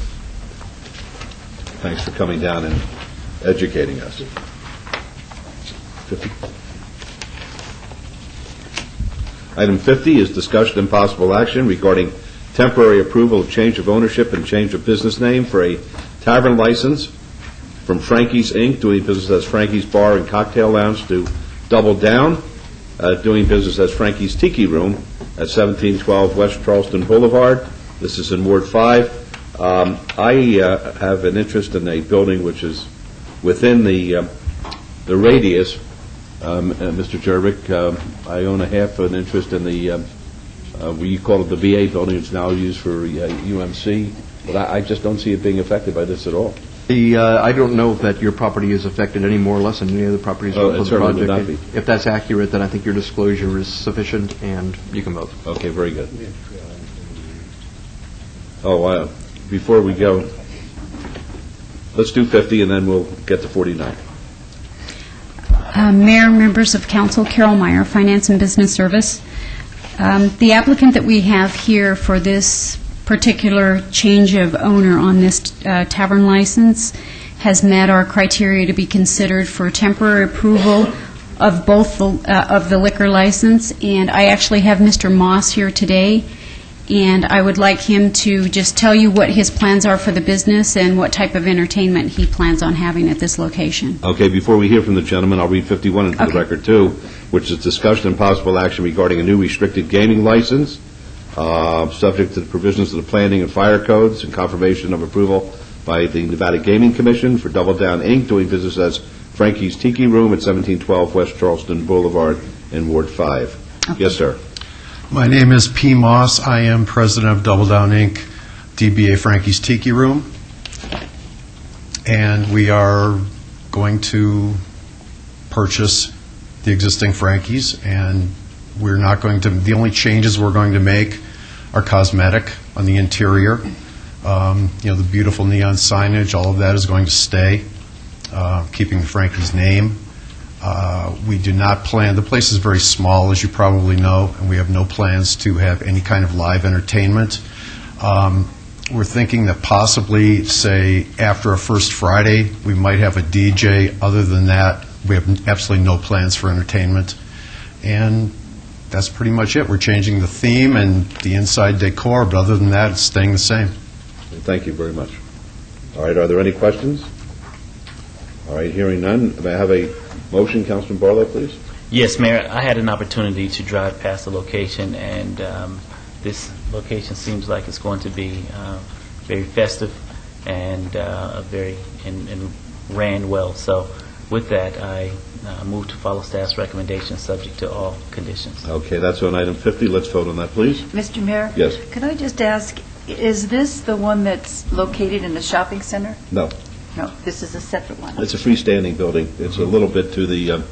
Thanks for coming down and educating us. 50. Item 50 is discussion and possible action regarding temporary approval of change of ownership and change of business name for a tavern license from Frankie's Inc., doing business as Frankie's Bar and Cocktail Lounge, to Double Down, doing business as Frankie's Tiki Room at 1712 West Charleston Boulevard. This is in Ward 5. I have an interest in a building which is within the radius. Mr. Jervik, I own a half an interest in the, we call it the VA building. It's now used for UMC, but I just don't see it being affected by this at all. I don't know that your property is affected any more or less than any other properties Oh, of it the certainly would project. not be. If that's accurate, then I think your disclosure is sufficient, and you can vote. Okay, very good. Oh, before we go, let's do 50 and then we'll get to 49. Mayor, members of council, Carol Meyer, Finance and Business Service. The applicant that we have here for this particular change of owner on this tavern license has met our criteria to be considered for temporary approval of both of the liquor license. And I actually have Mr. Moss here today, and I would like him to just tell you what his plans are for the business and what type of entertainment he plans on having at this location. Okay, before we hear from the gentleman, I'll read 51 into the record, too, which is discussion and possible action regarding a new restricted gaming license, subject to the provisions of the planning and fire codes, and confirmation of approval by the Nevada Gaming Commission for Double Down, Inc., doing business as Frankie's Tiki Room at 1712 West Charleston Boulevard in Ward 5. Yes, sir. My name is P. Moss. I am president of Double Down, Inc., DBA Frankie's Tiki Room. And we are going to purchase the existing Frankie's, and we're not going to, the only changes we're going to make are cosmetic on the interior. The beautiful neon signage, all of that is going to stay, keeping the Frankie's name. We do not plan, the place is very small, as you probably know, and we have no plans to have any kind of live entertainment. We're thinking that possibly, say, after a First Friday, we might have a DJ. Other than that, we have absolutely no plans for entertainment. And that's pretty much it. We're changing the theme and the inside decor, but other than that, it's staying the same. Thank you very much. All right, are there any questions? All right, hearing none, may I have a motion, Councilman Barlow, please? Yes, Mayor, I had an opportunity to drive past the location, and this location seems like it's going to be very festive and and ran well. So with that, I move to follow staff's recommendation, subject to all conditions. Okay, that's on item 50. Let's vote on that, please. Mr. Mayor? Yes. Could I just ask, is this the one that's located in the shopping center? No. No, this is a separate one. It's a freestanding building. It's a little bit to the,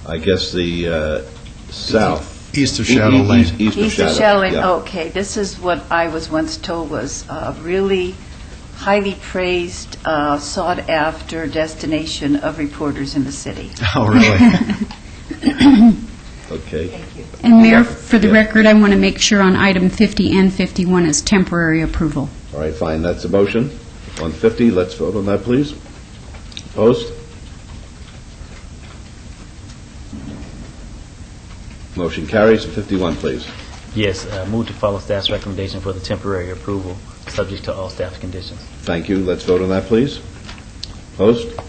I guess, the south. East of Shadow Lane. East of Shadow Lane, yeah. okay. This is what I was once told was a really highly praised, sought-after destination of reporters in the city. Oh, really? Okay. Thank you. And Mayor, for the record, I want to make sure on item 50 and 51 is temporary approval. All right, fine. That's a motion. On 50, let's vote on that, please. Opposed? Motion carries. 51, please. Yes, move to follow staff's recommendation for the temporary approval, subject to all staff conditions. Thank you. Let's vote on that, please. Opposed?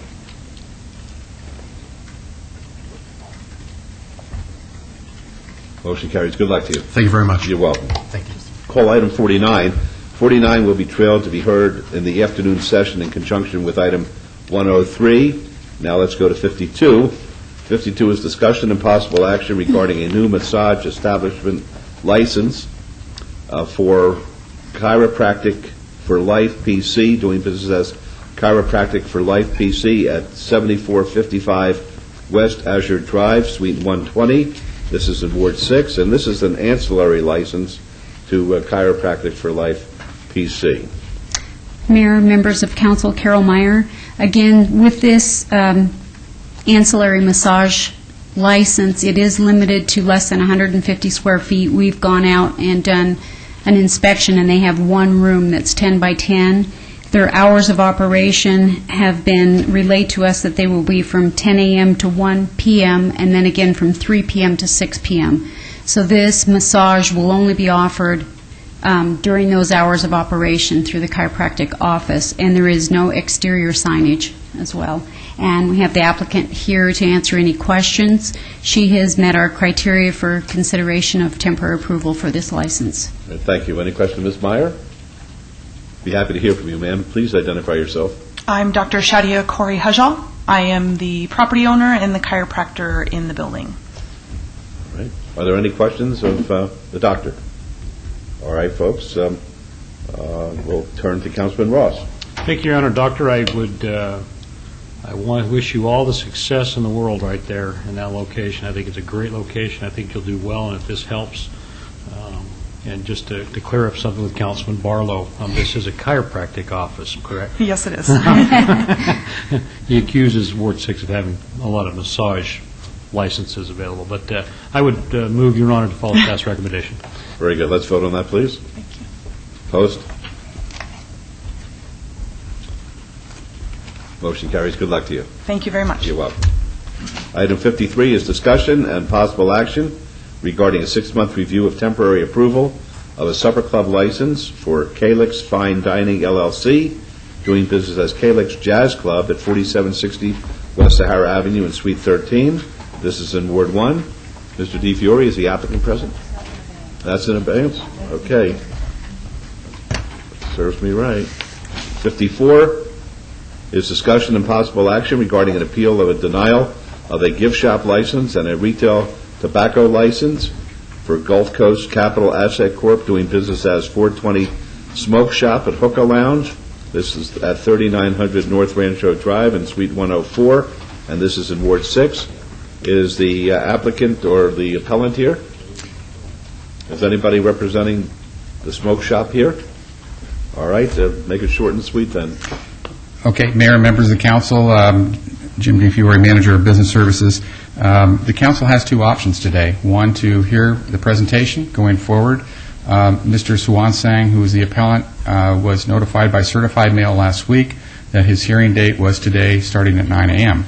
Motion carries. Good luck to you. Thank you very much. You're welcome. Thank you. Call item 49. 49 will be trailed to be heard in the afternoon session in conjunction with item 103. Now let's go to 52. 52 is discussion and possible action regarding a new massage establishment license for Chiropractic for Life PC, doing business as Chiropractic for Life PC at 7455 West Azure Drive, Suite 120. This is in Ward 6, and this is an ancillary license to Chiropractic for Life PC. Mayor, members of council, Carol Meyer. Again, with this ancillary massage license, it is limited to less than 150 square feet. We've gone out and done an inspection, and they have one room that's 10 by 10. Their hours of operation have been relayed to us that they will be from 10 a.m. to 1 p.m., and then again from 3 p.m. to 6 p.m. So this massage will only be offered during those hours of operation through the chiropractic office, and there is no exterior signage as well. And we have the applicant here to answer any questions. She has met our criteria for consideration of temporary approval for this license. Thank you. Any question, Ms. Meyer? Be happy to hear from you, ma'am. Please identify yourself. I'm Dr. Shadia Corey Hajal. I am the property owner and the chiropractor in the building. All right. Are there any questions of the doctor? All right, folks. We'll turn to Councilman Ross. Thank you, Your Honor. Doctor, I want to wish you all the success in the world right there in that location. I think it's a great location. I think you'll do well, and if this helps. And just to clear up something with Councilman Barlow, this is a chiropractic office, correct? Yes, it is. He accuses Ward 6 of having a lot of massage licenses available. But I would move, Your Honor, to follow staff's recommendation. Very good. Let's vote on that, please. Thank you. Opposed? Motion carries. Good luck to you. Thank you very much. You're welcome. Item 53 is discussion and possible action regarding a 6-month review of temporary approval of a supper club license for Calix Fine Dining LLC, doing business as Calix Jazz Club at 4760 West Sahara Avenue in Suite 13. This is in Ward 1. Mr. DiFiore, is the applicant present? That's in abeyance? Okay. Serves me right. 54 is discussion and possible action regarding an appeal of a denial of a gift shop license and a retail tobacco license for Gulf Coast Capital Asset Corp. Doing business as 420 Smoke Shop at Hookah Lounge. This is at 3900 North Rancho Drive in Suite 104, and this is in Ward 6. Is the applicant or the appellant here? Is anybody representing the smoke shop here? All right, make it short and sweet then. Okay, Mayor and members of the council, Jim DiFiore, Manager of Business Services. The council has two options today. One, to hear the presentation going forward. Mr. Swansang, who is the appellant, was notified by certified mail last week that his hearing date was today starting at 9 a.m.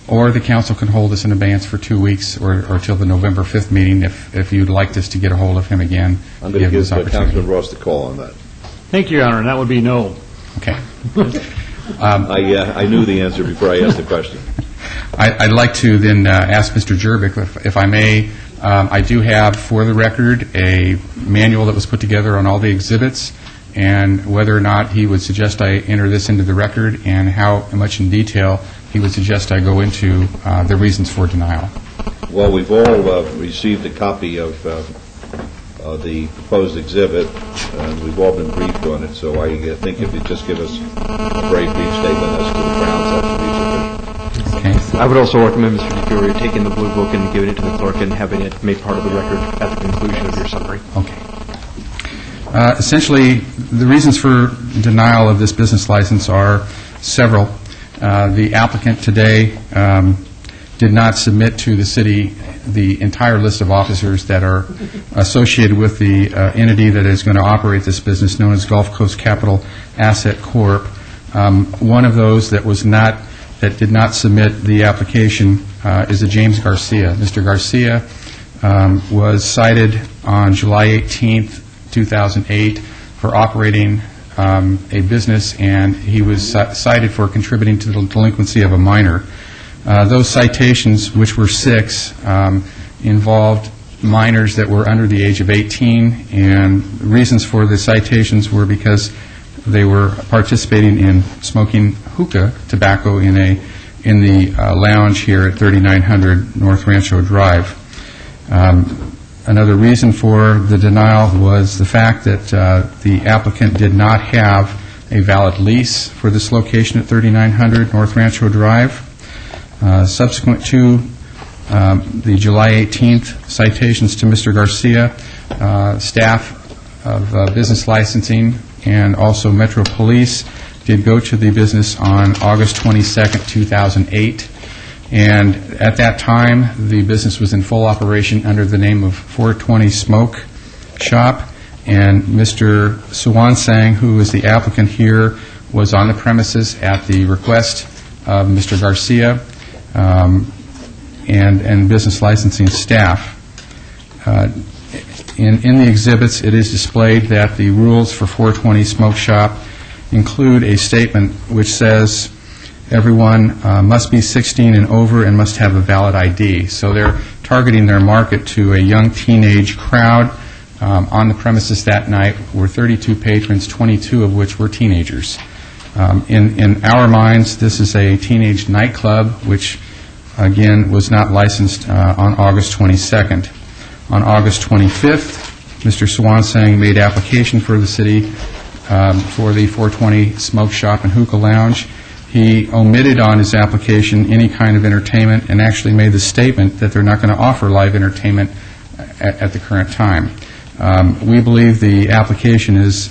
Or the council can hold this in abeyance for 2 weeks or till the November 5th meeting if you'd like us to get a hold of him again. I'm going to give Councilman Ross the call on that. Thank you, Your Honor, and that would be no. Okay. I knew the answer before I asked the question. I'd like to then ask Mr. Jervik, if I may. I do have, for the record, a manual that was put together on all the exhibits, and whether or not he would suggest I enter this into the record and how much in detail he would suggest I go into the reasons for denial. Well, we've all received a copy of the proposed exhibit, and we've all been briefed on it, so I think if you just give us a very brief statement as to the grounds, that should be sufficient. Okay. I would also recommend, Mr. DiFiore, taking the blue book and giving it to the clerk and having it made part of the record at the conclusion of your summary. Okay. Essentially, the reasons for denial of this business license are several. The applicant today did not submit to the city the entire list of officers that are associated with the entity that is going to operate this business, known as Gulf Coast Capital Asset Corp. One of those that did not submit the application is a James Garcia. Mr. Garcia was cited on July 18th, 2008 for operating a business, and he was cited for contributing to the delinquency of a minor. Those citations, which were 6, involved minors that were under the age of 18, and reasons for the citations were because they were participating in smoking hookah tobacco in the lounge here at 3900 North Rancho Drive. Another reason for the denial was the fact that the applicant did not have a valid lease for this location at 3900 North Rancho Drive. Subsequent to the July 18th citations to Mr. Garcia, staff of business licensing and also Metro Police did go to the business on August 22nd, 2008. And at that time, the business was in full operation under the name of 420 Smoke Shop, and Mr. Swansang, who is the applicant here, was on the premises at the request of Mr. Garcia and business licensing staff. In the exhibits, it is displayed that the rules for 420 Smoke Shop include a statement which says everyone must be 16 and over and must have a valid ID. So they're targeting their market to a young teenage crowd. On the premises that night were 32 patrons, 22 of which were teenagers. In our minds, this is a teenage nightclub, which, again, was not licensed on August 22nd. On August 25th, Mr. Swansang made application for the city for the 420 Smoke Shop and Hookah Lounge. He omitted on his application any kind of entertainment and actually made the statement that they're not going to offer live entertainment at the current time. We believe the application is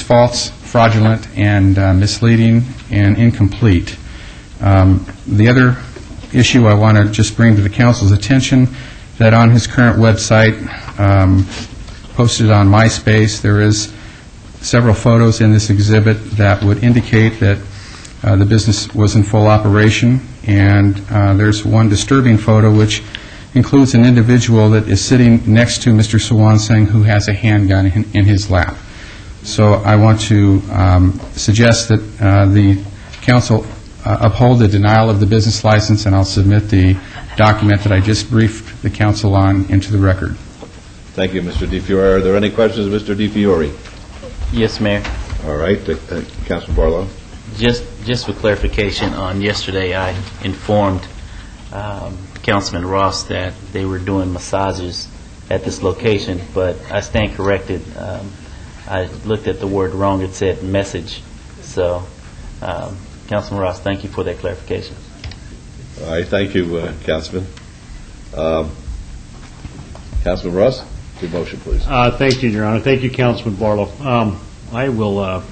false, fraudulent, and misleading and incomplete. The other issue I want to just bring to the council's attention, that on his current website, posted on MySpace, there is several photos in this exhibit that would indicate that the business was in full operation, and there's one disturbing photo which includes an individual that is sitting next to Mr. Sawansing who has a handgun in his lap. So I want to suggest that the council uphold the denial of the business license, and I'll submit the document that I just briefed the council on into the record. Thank you, Mr. DiFiore. Are there any questions of Mr. DiFiore? Yes, Mayor. All right, Councilman Barlow. Just for clarification, on yesterday I informed Councilman Ross that they were doing massages at this location, but I stand corrected. I looked at the word wrong. It said message. So, Councilman Ross, thank you for that clarification. All right, thank you, Councilman. Councilman Ross, your motion, please. Thank you, Your Honor. Thank you, Councilman Barlow. I will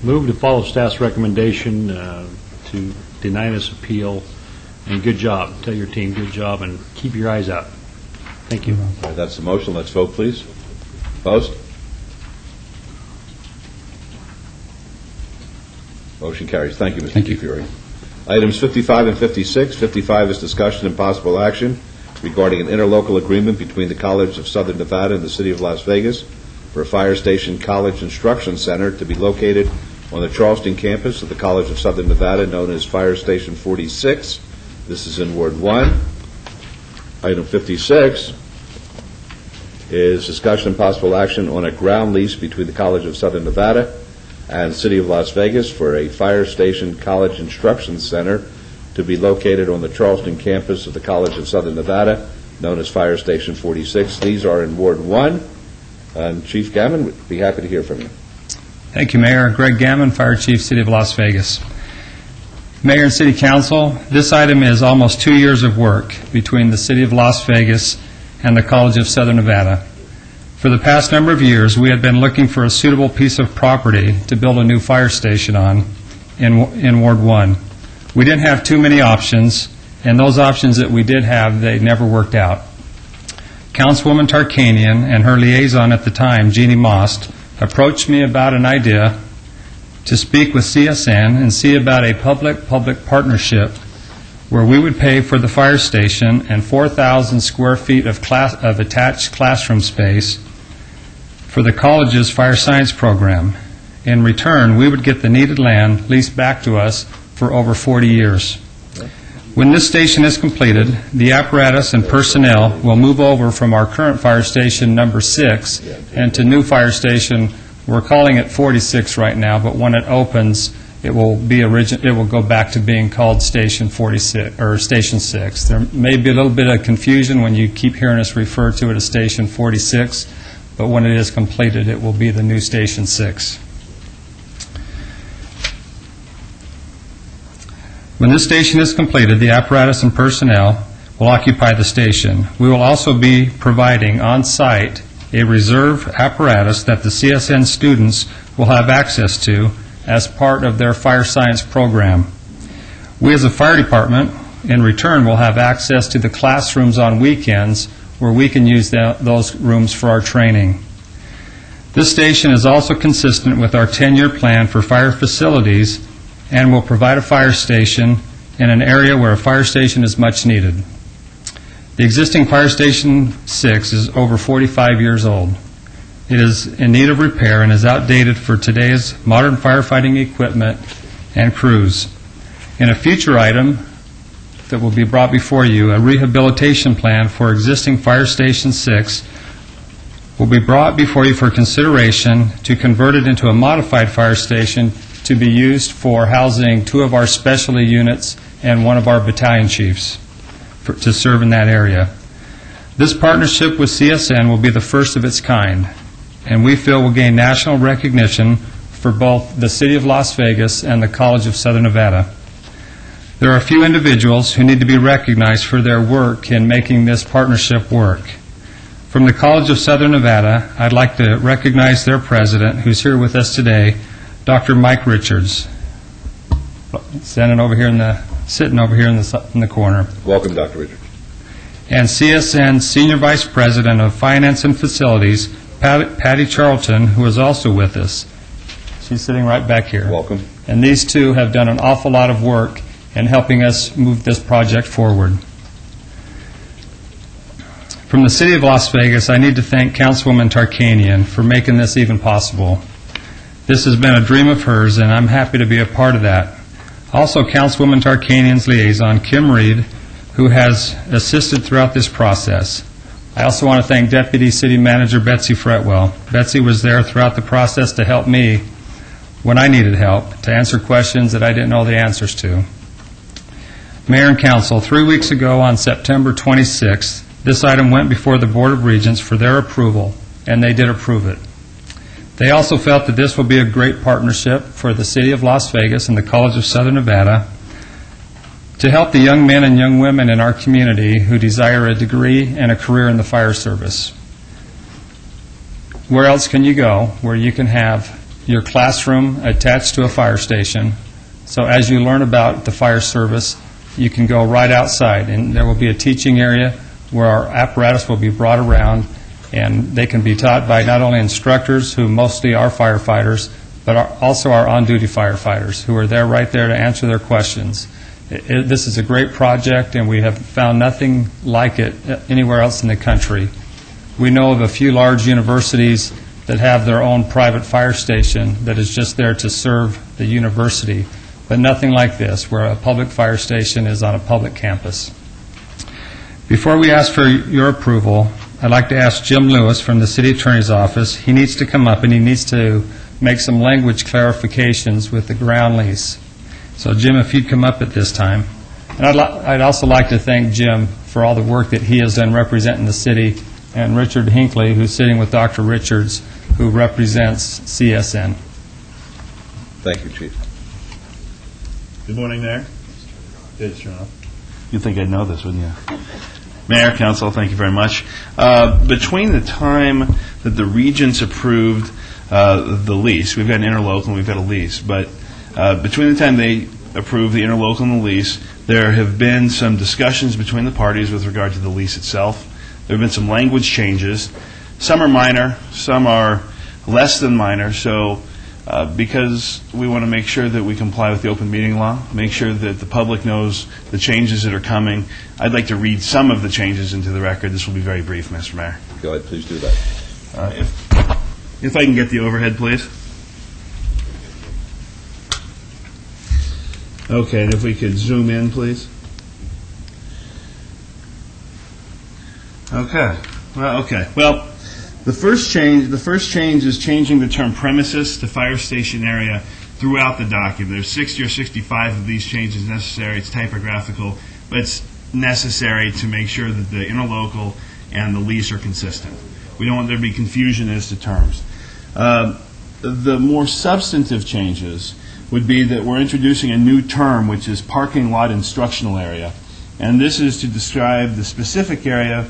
move to follow staff's recommendation to deny this appeal. And good job. Tell your team, good job, and keep your eyes out. Thank you. All right, that's the motion. Let's vote, please. Opposed? Motion carries. Thank you, Mr. DiFiore. Items 55 and 56. 55 is discussion and possible action regarding an interlocal agreement between the College of Southern Nevada and the City of Las Vegas for a Fire Station College Instruction Center to be located on the Charleston campus of the College of Southern Nevada, known as Fire Station 46. This is in Ward 1. Item 56 is discussion and possible action on a ground lease between the College of Southern Nevada and the City of Las Vegas for a Fire Station College Instruction Center to be located on the Charleston campus of the College of Southern Nevada, known as Fire Station 46. These are in Ward 1. And Chief Gammon, we'd be happy to hear from you. Thank you, Mayor. Greg Gammon, Fire Chief, City of Las Vegas. Mayor and City Council, this item is almost 2 years of work between the City of Las Vegas and the College of Southern Nevada. For the past number of years, we had been looking for a suitable piece of property to build a new fire station on in Ward 1. We didn't have too many options, and those options that we did have, they never worked out. Councilwoman Tarkanian and her liaison at the time, Jeannie Most, approached me about an idea to speak with CSN and see about a public-public partnership where we would pay for the fire station and 4,000 square feet of attached classroom space for the college's fire science program. In return, we would get the needed land leased back to us for over 40 years. When this station is completed, the apparatus and personnel will move over from our current fire station number 6 and to new fire station, we're calling it 46 right now, but when it opens, it will go back to being called Station 46 or Station 6. There may be a little bit of confusion when you keep hearing us refer to it as Station 46, but when it is completed, it will be the new Station 6. When this station is completed, the apparatus and personnel will occupy the station. We will also be providing on-site a reserve apparatus that the CSN students will have access to as part of their fire science program. We as a fire department, in return, will have access to the classrooms on weekends where we can use those rooms for our training. This station is also consistent with our 10-year plan for fire facilities and will provide a fire station in an area where a fire station is much needed. The existing Fire Station 6 is over 45 years old. It is in need of repair and is outdated for today's modern firefighting equipment and crews. In a future item that will be brought before you, a rehabilitation plan for existing Fire Station 6 will be brought before you for consideration to convert it into a modified fire station to be used for housing 2 of our specialty units and 1 of our battalion chiefs to serve in that area. This partnership with CSN will be the first of its kind, and we feel will gain national recognition for both the City of Las Vegas and the College of Southern Nevada. There are a few individuals who need to be recognized for their work in making this partnership work. From the College of Southern Nevada, I'd like to recognize their president, who's here with us today, Dr. Mike Richards, sitting over here in the corner. Welcome, Dr. Richards. And CSN Senior Vice President of Finance and Facilities, Patty Charlton, who is also with us. She's sitting right back here. Welcome. And these two have done an awful lot of work in helping us move this project forward. From the City of Las Vegas, I need to thank Councilwoman Tarkanian for making this even possible. This has been a dream of hers, and I'm happy to be a part of that. Also, Councilwoman Tarkanian's liaison, Kim Reed, who has assisted throughout this process. I also want to thank Deputy City Manager Betsy Fretwell. Betsy was there throughout the process to help me when I needed help, to answer questions that I didn't know the answers to. Mayor and Council, 3 weeks ago on September 26th, this item went before the Board of Regents for their approval, and they did approve it. They also felt that this will be a great partnership for the City of Las Vegas and the College of Southern Nevada to help the young men and young women in our community who desire a degree and a career in the fire service. Where else can you go where you can have your classroom attached to a fire station? So as you learn about the fire service, you can go right outside, and there will be a teaching area where our apparatus will be brought around, and they can be taught by not only instructors who mostly are firefighters, but also our on-duty firefighters who are there right there to answer their questions. This is a great project, and we have found nothing like it anywhere else in the country. We know of a few large universities that have their own private fire station that is just there to serve the university, but nothing like this, where a public fire station is on a public campus. Before we ask for your approval, I'd like to ask Jim Lewis from the City Attorney's Office. He needs to come up and he needs to make some language clarifications with the ground lease. So Jim, if you'd come up at this time. And I'd also like to thank Jim for all the work that he has done representing the city, and Richard Hinckley, who's sitting with Dr. Richards, who represents CSN. Thank you, Chief. Good morning, Mayor. Good, Sean. You'd think I'd know this, wouldn't you? Mayor, Council, thank you very much. Between the time that the Regents approved the lease, we've got an interlocal and we've got a lease, but between the time they approved the interlocal and the lease, there have been some discussions between the parties with regard to the lease itself. There have been some language changes. Some are minor, some are less than minor, so because we want to make sure that we comply with the open meeting law, make sure that the public knows the changes that are coming, I'd like to read some of the changes into the record. This will be very brief, Mr. Mayor. Go ahead, please do that. If I can get the overhead, please. Okay, and if we could zoom in, please. Okay. Well, the first change is changing the term premises to fire station area throughout the document. There's 60 or 65 of these changes necessary. It's typographical, but it's necessary to make sure that the interlocal and the lease are consistent. We don't want there to be confusion as to terms. The more substantive changes would be that we're introducing a new term, which is parking lot instructional area. And this is to describe the specific area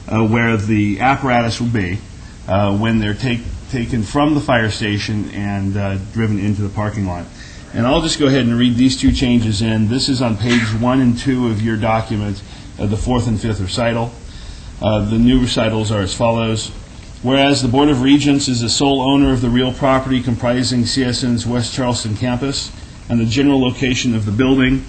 where the apparatus will be when they're taken from the fire station and driven into the parking lot. And I'll just go ahead and read these two changes in. This is on page 1 and 2 of your document, the 4th and 5th recital. The new recitals are as follows. Whereas the Board of Regents is the sole owner of the real property comprising CSN's West Charleston campus and the general location of the building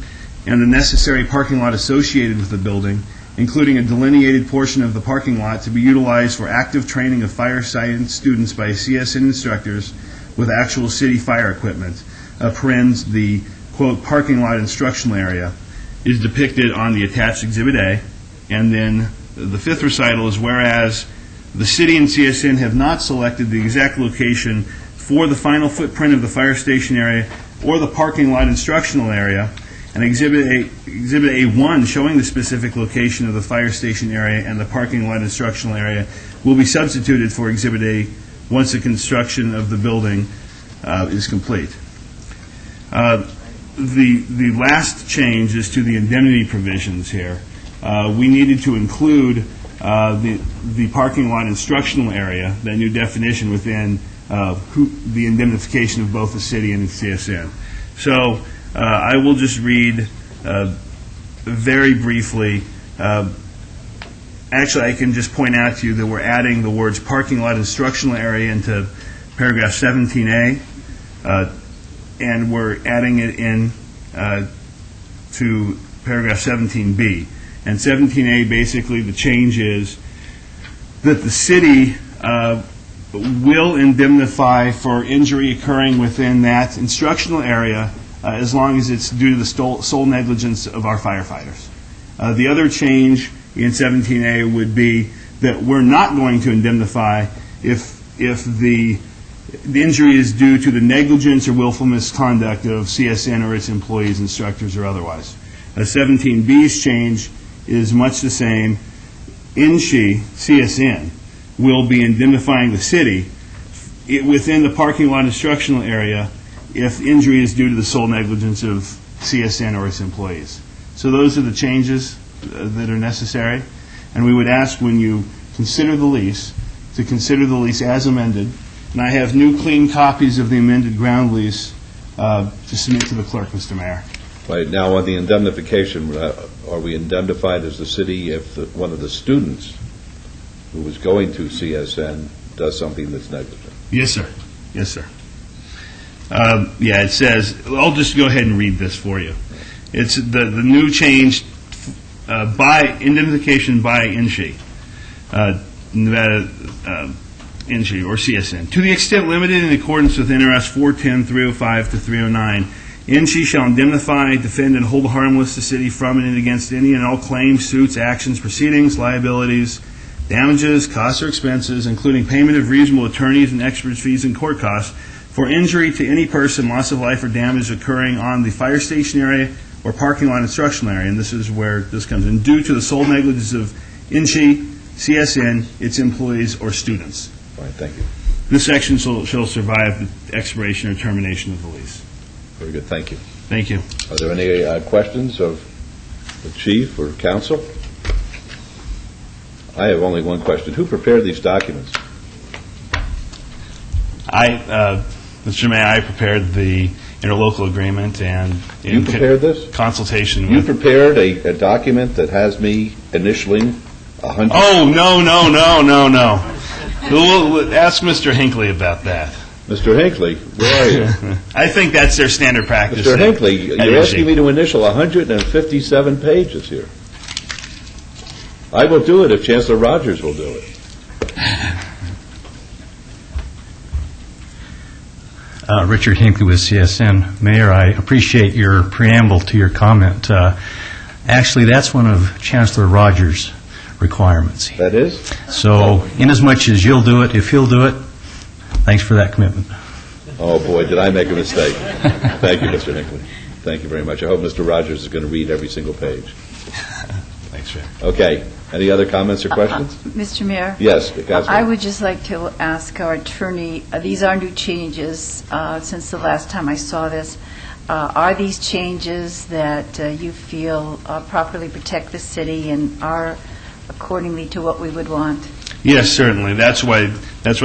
and the necessary parking lot associated with the building, including a delineated portion of the parking lot to be utilized for active training of fire science students by CSN instructors with actual city fire equipment, parens the, quote, parking lot instructional area, is depicted on the attached Exhibit A. And then the 5th recital is whereas the city and CSN have not selected the exact location for the final footprint of the fire station area or the parking lot instructional area, and Exhibit A1 showing the specific location of the fire station area and the parking lot instructional area will be substituted for Exhibit A once the construction of the building is complete. The last change is to the indemnity provisions here. We needed to include the parking lot instructional area, that new definition within the indemnification of both the city and the CSN. So I will just read very briefly. Actually, I can just point out to you that we're adding the words parking lot instructional area into paragraph 17A, and we're adding it in to paragraph 17B. And 17A, basically, the change is that the city will indemnify for injury occurring within that instructional area as long as it's due to the sole negligence of our firefighters. The other change in 17A would be that we're not going to indemnify if the injury is due to the negligence or willful misconduct of CSN or its employees, instructors, or otherwise. 17B's change is much the same. CSN, will be indemnifying the city within the parking lot instructional area if injury is due to the sole negligence of CSN or its employees. So those are the changes that are necessary. And we would ask when you consider the lease, to consider the lease as amended. And I have new clean copies of the amended ground lease to submit to the clerk, Mr. Mayor. Right, now on the indemnification, are we indemnified as the city if one of the students who was going to CSN does something that's negligent? Yes, sir. Yes, sir. Yeah, it says, I'll just go ahead and read this for you. It's the new change by indemnification by INSHE, Nevada INSHE or CSN. To the extent limited in accordance with NRS 410, 305 to 309, INSHE shall indemnify, defend, and hold harmless the city from and against any and all claims, suits, actions, proceedings, liabilities, damages, costs, or expenses, including payment of reasonable attorneys and experts' fees and court costs, for injury to any person, loss of life, or damage occurring on the fire station area or parking lot instructional area. And this is where this comes in. Due to the sole negligence of INSHE, CSN, its employees, or students. All right, thank you. This section shall survive the expiration or termination of the lease. Very good, thank you. Thank you. Are there any questions of the chief or council? I have only one question. Who prepared these documents? Mr. Mayor, I prepared the interlocal agreement and You prepared this? Consultation You with... prepared a document that has me initialing 100? Oh, no. We'll ask Mr. Hinckley about that. Mr. Hinckley, where are you? I think that's their standard practice. Mr. Hinckley, you're asking me to initial 157 pages here. I will do it if Chancellor Rogers will do it. Richard Hinckley with CSN. Mayor, I appreciate your preamble to your comment. Actually, that's one of Chancellor Rogers' requirements. That is? So, inasmuch as you'll do it, if he'll do it, thanks for that commitment. Oh, boy, did I make a mistake. Thank you, Mr. Hinckley. Thank you very much. I hope Mr. Rogers is going to read every single page. Thanks, Chair. Okay. Any other comments or questions? Mr. Mayor? Yes, Councilman. I would just like to ask our attorney, these are new changes since the last time I saw this. Are these changes that you feel properly protect the city and are accordingly to what we would want? Yes, certainly. That's why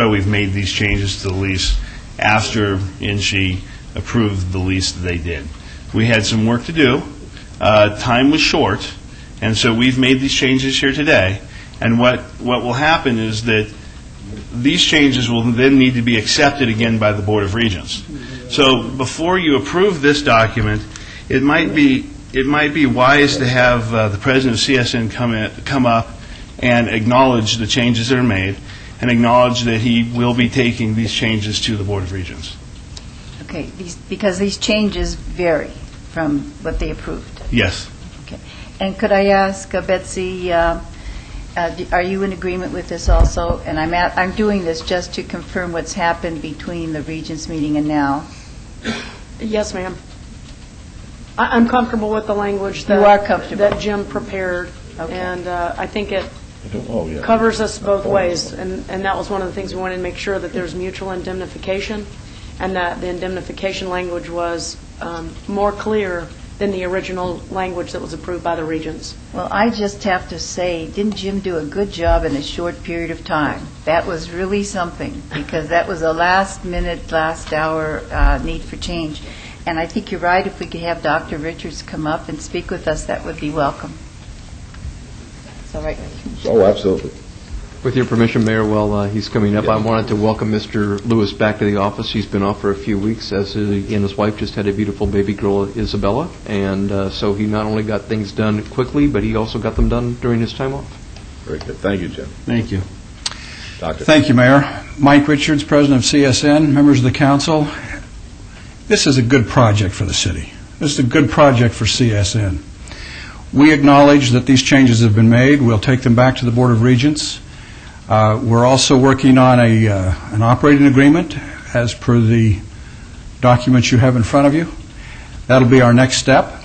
we've made these changes to the lease after INSHE approved the lease that they did. We had some work to do. Time was short, and so we've made these changes here today. And what will happen is that these changes will then need to be accepted again by the Board of Regents. So before you approve this document, it might be wise to have the president of CSN come up and acknowledge the changes that are made and acknowledge that he will be taking these changes to the Board of Regents. Okay, because these changes vary from what they approved. Yes. Okay. And could I ask Betsy, are you in agreement with this also? And I'm doing this just to confirm what's happened between the Regents meeting and now. Yes, ma'am. I'm comfortable with the language that Jim prepared, and I think it covers us both ways, and that was one of the things we wanted to make sure, that there's mutual indemnification, and that the indemnification language was more clear than the original language that was approved by the Regents. Well, I just have to say, didn't Jim do a good job in a short period of time? That was really something, because that was a last-minute, last-hour need for change. And I think you're right, if we could have Dr. Richards come up and speak with us, that would be welcome. It's all right. Oh, absolutely. With your permission, Mayor, while he's coming up, I wanted to welcome Mr. Lewis back to the office. He's been off for a few weeks, as he and his wife just had a beautiful baby girl, Isabella, and so he not only got things done quickly, but he also got them done during his time off. Very good. Thank you, Jim. Thank you. Doctor. Thank you, Mayor. Mike Richards, President of CSN, members of the council. This is a good project for the city. This is a good project for CSN. We acknowledge that these changes have been made. We'll take them back to the Board of Regents. We're also working on an operating agreement as per the documents you have in front of you. That'll be our next step.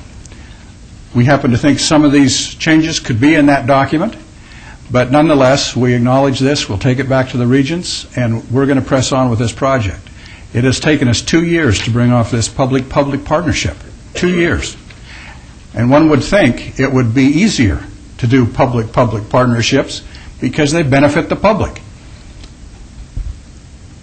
We happen to think some of these changes could be in that document, but nonetheless, we acknowledge this. We'll take it back to the Regents, and we're going to press on with this project. It has taken us 2 years to bring off this public-public partnership. 2 years. And one would think it would be easier to do public-public partnerships because they benefit the public.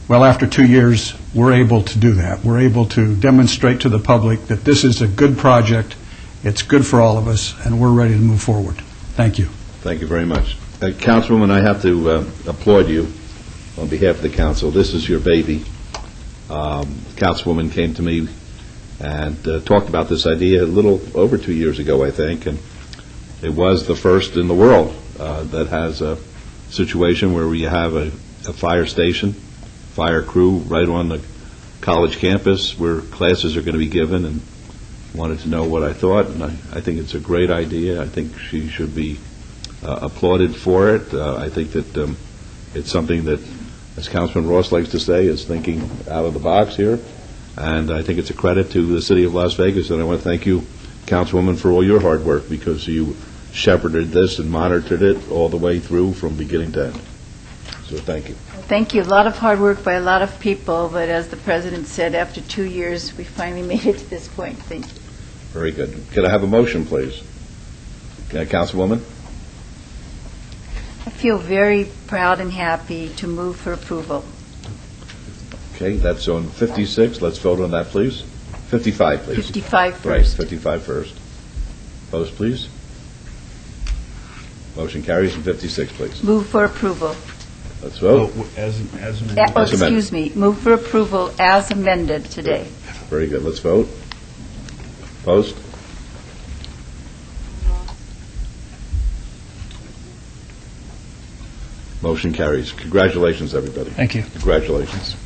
Well, after 2 years, we're able to do that. We're able to demonstrate to the public that this is a good project, it's good for all of us, and we're ready to move forward. Thank you. Thank you very much. Councilwoman, I have to applaud you on behalf of the council. This is your baby. Councilwoman came to me and talked about this idea a little over 2 years ago, I think, and it was the first in the world that has a situation where we have a fire station, fire crew right on the college campus where classes are going to be given, and wanted to know what I thought, and I think it's a great idea. I think she should be applauded for it. I think that it's something that, as Councilman Ross likes to say, is thinking out of the box here, and I think it's a credit to the city of Las Vegas, and I want to thank you, Councilwoman, for all your hard work, because you shepherded this and monitored it all the way through from beginning to end. So thank you. Thank you. A lot of hard work by a lot of people, but as the President said, after 2 years, we finally made it to this point. Thank you. Very good. Could I have a motion, please? Councilwoman? I feel very proud and happy to move for approval. Okay, that's on 56. Let's vote on that, please. 55, please. 55 first. Right, 55 first. Opposed, please. Motion carries. And 56, please. Move for approval. Let's vote. As amended. Excuse me. Move for approval as amended today. Very good. Let's vote. Opposed? Motion carries. Congratulations, everybody. Thank you. Congratulations.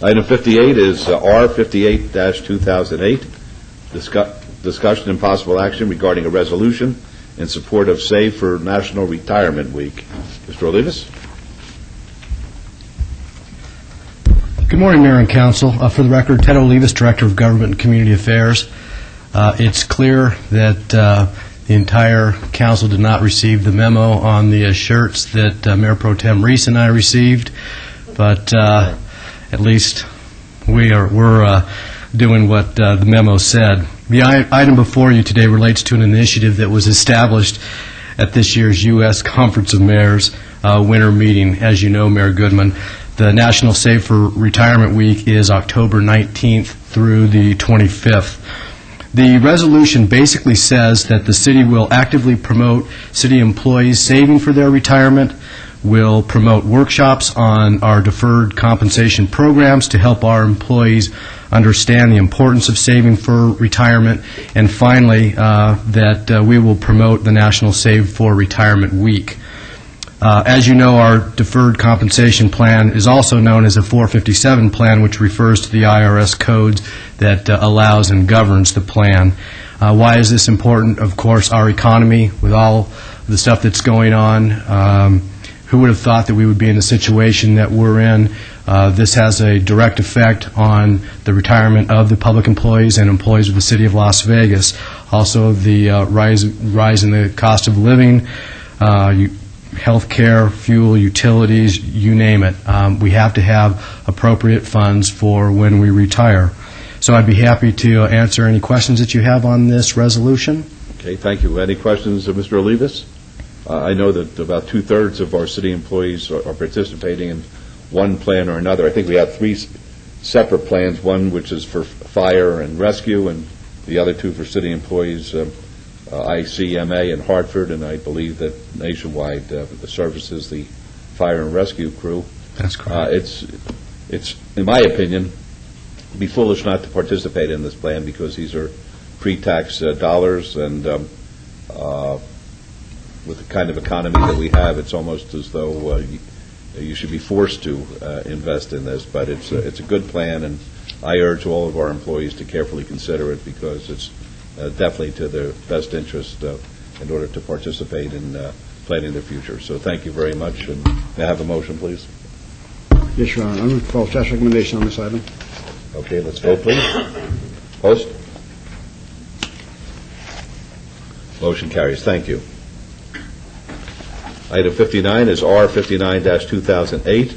Item 58 is R58-2008, discussion and possible action regarding a resolution in support of Save for National Retirement Week. Mr. Olivas? Good morning, Mayor and Council. For the record, Ted Olivas, Director of Government and Community Affairs. It's clear that the entire council did not receive the memo on the shirts that Mayor Pro Tem Reese and I received, but at least we're doing what the memo said. The item before you today relates to an initiative that was established at this year's U.S. Conference of Mayors winter meeting. As you know, Mayor Goodman, the National Save for Retirement Week is October 19th through the 25th. The resolution basically says that the city will actively promote city employees saving for their retirement, will promote workshops on our deferred compensation programs to help our employees understand the importance of saving for retirement, and finally, that we will promote the National Save for Retirement Week. As you know, our deferred compensation plan is also known as a 457 plan, which refers to the IRS codes that allows and governs the plan. Why is this important? Of course, our economy, with all the stuff that's going on, who would have thought that we would be in the situation that we're in? This has a direct effect on the retirement of the public employees and employees of the City of Las Vegas. Also, the rise in the cost of living, health care, fuel, utilities, you name it. We have to have appropriate funds for when we retire. So I'd be happy to answer any questions that you have on this resolution. Okay, thank you. Any questions of Mr. Olivas? I know that about 2/3 of our city employees are participating in one plan or another. I think we have 3 separate plans, one which is for fire and rescue, and the other 2 for city employees, ICMA in Hartford, and I believe that nationwide services the fire and rescue crew. That's correct. It's, in my opinion, be foolish not to participate in this plan because these are pre-tax dollars, and with the kind of economy that we have, it's almost as though you should be forced to invest in this, but it's a good plan, and I urge all of our employees to carefully consider it because it's definitely to their best interest in order to participate in planning their future. So thank you very much, and may I have a motion, please? Yes, Your Honor. I move to follow staff's recommendation on this item. Okay, let's vote, please. Post. Motion carries. Thank you. Item 59 is R59-2008,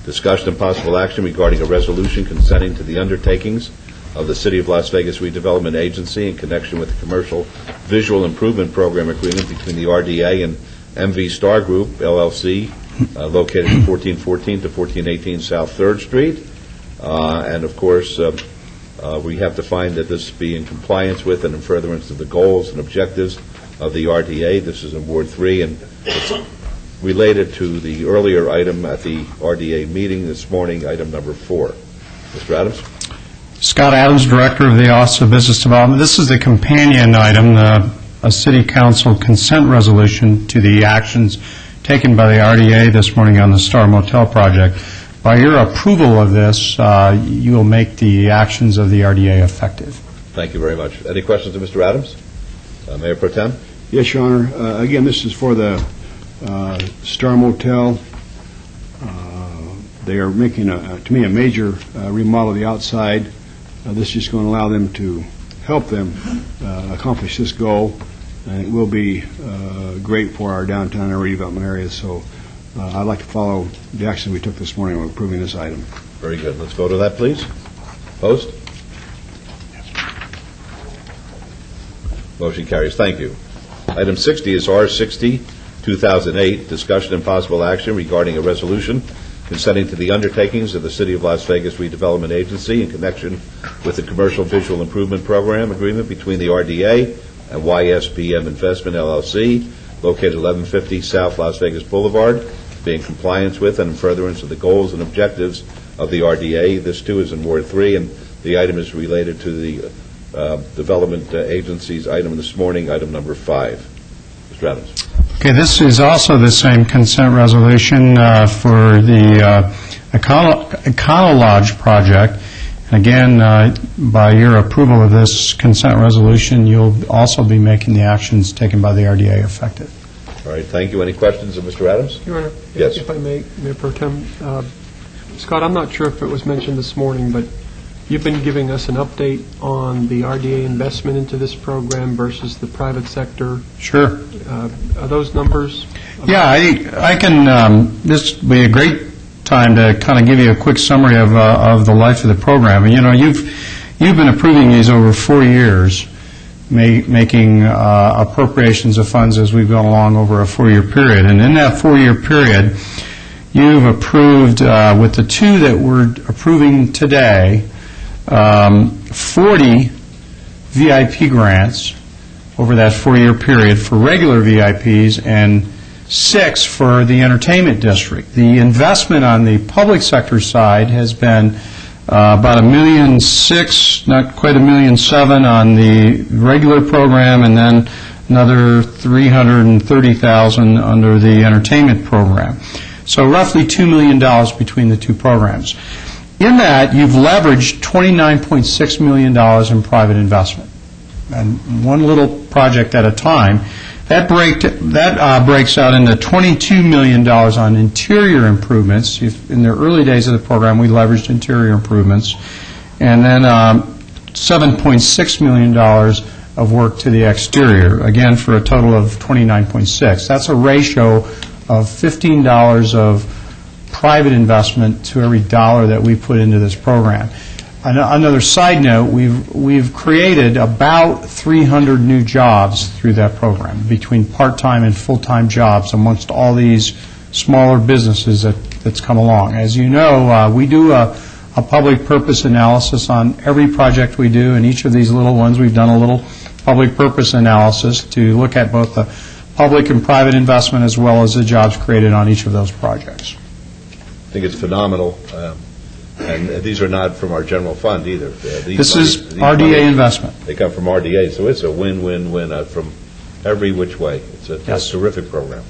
discussion and possible action regarding a resolution consenting to the undertakings of the City of Las Vegas Redevelopment Agency in connection with the Commercial Visual Improvement Program Agreement between the RDA and MV Star Group, LLC, located at 1414 to 1418 South 3rd Street. And, of course, we have to find that this be in compliance with and in furtherance of the goals and objectives of the RDA. This is in Ward 3, and it's related to the earlier item at the RDA meeting this morning, item number 4. Mr. Adams? Scott Adams, Director of the Office of Business Development. This is the companion item, a City Council consent resolution to the actions taken by the RDA this morning on the Star Motel project. By your approval of this, you will make the actions of the RDA effective. Thank you very much. Any questions of Mr. Adams? Mayor Pro Tem? Yes, Your Honor. Again, this is for the Star Motel. They are making, to me, a major remodel of the outside. This is just going to allow them to help them accomplish this goal, and it will be great for our downtown area redevelopment areas. So I'd like to follow the action we took this morning on approving this item. Very good. Let's go to that, please. Post. Motion carries. Thank you. Item 60 is R60-2008, discussion and possible action regarding a resolution consenting to the undertakings of the City of Las Vegas Redevelopment Agency in connection with the Commercial Visual Improvement Program agreement between the RDA and YSPM Investment, LLC, located 1150 South Las Vegas Boulevard, be in compliance with and in furtherance of the goals and objectives of the RDA. This, too, is in Ward 3, and the item is related to the Development Agency's item this morning, item number 5. Mr. Adams. Okay, this is also the same consent resolution for the Econo-Lodge project. And again, by your approval of this consent resolution, you'll also be making the actions taken by the RDA effective. All right, thank you. Any questions of Mr. Adams? Your Honor, yes. If I may, Mayor Pro Tem, Scott, I'm not sure if it was mentioned this morning, but you've been giving us an update on the RDA investment into this program versus the private sector. Sure. Are those numbers? Yeah, I can, this would be a great time to kind of give you a quick summary of the life of the program. And, you know, you've been approving these over 4 years, making appropriations of funds as we've gone along over a 4-year period. And in that 4-year period, you've approved, with the 2 that we're approving today, 40 VIP grants over that 4-year period for regular VIPs and 6 for the entertainment district. The investment on the public sector side has been about $1.6 million, not quite $1.7 million on the regular program, and then another $330,000 under the entertainment program. So roughly $2 million between the 2 programs. In that, you've leveraged $29.6 million in private investment, and one little project at a time. That breaks out into $22 million on interior improvements. In the early days of the program, we leveraged interior improvements, and then $7.6 million of work to the exterior, again for a total of $29.6. That's a ratio of $15 of private investment to every dollar that we put into this program. Another side note, we've created about 300 new jobs through that program, between part-time and full-time jobs amongst all these smaller businesses that's come along. As you know, we do a public purpose analysis on every project we do, and each of these little ones we've done a little public purpose analysis to look at both the public and private investment as well as the jobs created on each of those projects. I think it's phenomenal, and these are not from our general fund either. This is RDA investment. They come from RDA, so it's a win-win-win from every which way. It's a terrific program,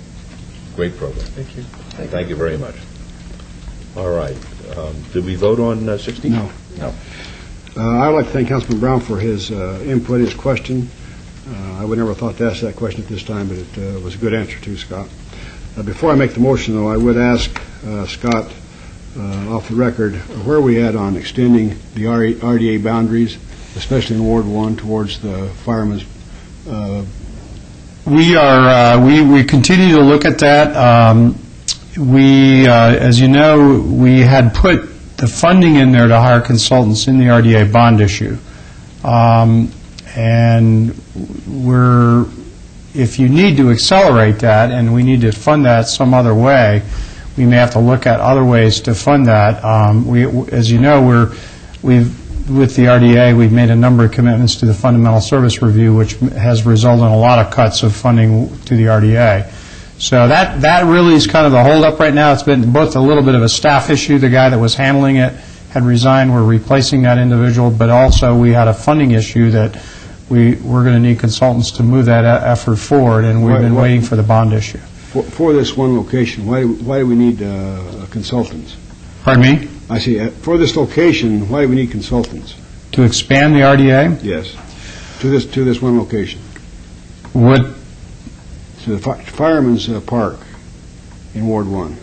great program. Thank you. Thank you very much. All right. Did we vote on 60? No. No. I would like to thank Councilman Brown for his input, his question. I would never have thought to ask that question at this time, but it was a good answer too, Scott. Before I make the motion, though, I would ask Scott, off the record, where are we at on extending the RDA boundaries, especially in Ward 1, towards the firemen's? We continue to look at that. As you know, we had put the funding in there to hire consultants in the RDA bond issue. And if you need to accelerate that and we need to fund that some other way, we may have to look at other ways to fund that. As you know, with the RDA, we've made a number of commitments to the Fundamental Service Review, which has resulted in a lot of cuts of funding to the RDA. So that really is kind of the holdup right now. It's been both a little bit of a staff issue. The guy that was handling it had resigned. We're replacing that individual. But also we had a funding issue that we're going to need consultants to move that effort forward, and we've been waiting for the bond issue. For this one location, why do we need consultants? Pardon me? I see. For this location, why do we need consultants? To expand the RDA? Yes. To this one location. What? To the Fireman's Park in Ward 1.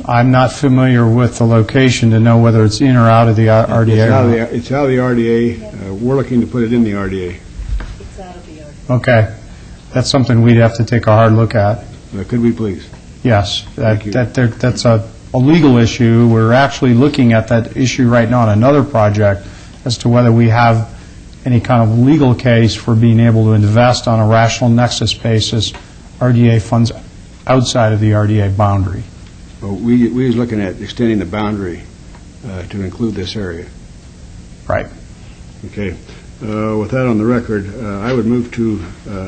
I'm not familiar with the location to know whether it's in or out of the RDA. It's out of the RDA. We're looking to put it in the RDA. It's out of the RDA. Okay. That's something we'd have to take a hard look at. Could we please? Yes. That's a legal issue. We're actually looking at that issue right now on another project as to whether we have any kind of legal case for being able to invest on a rational nexus basis RDA funds outside of the RDA boundary. Well, we was looking at extending the boundary to include this area. Right. Okay. With that on the record, I would move to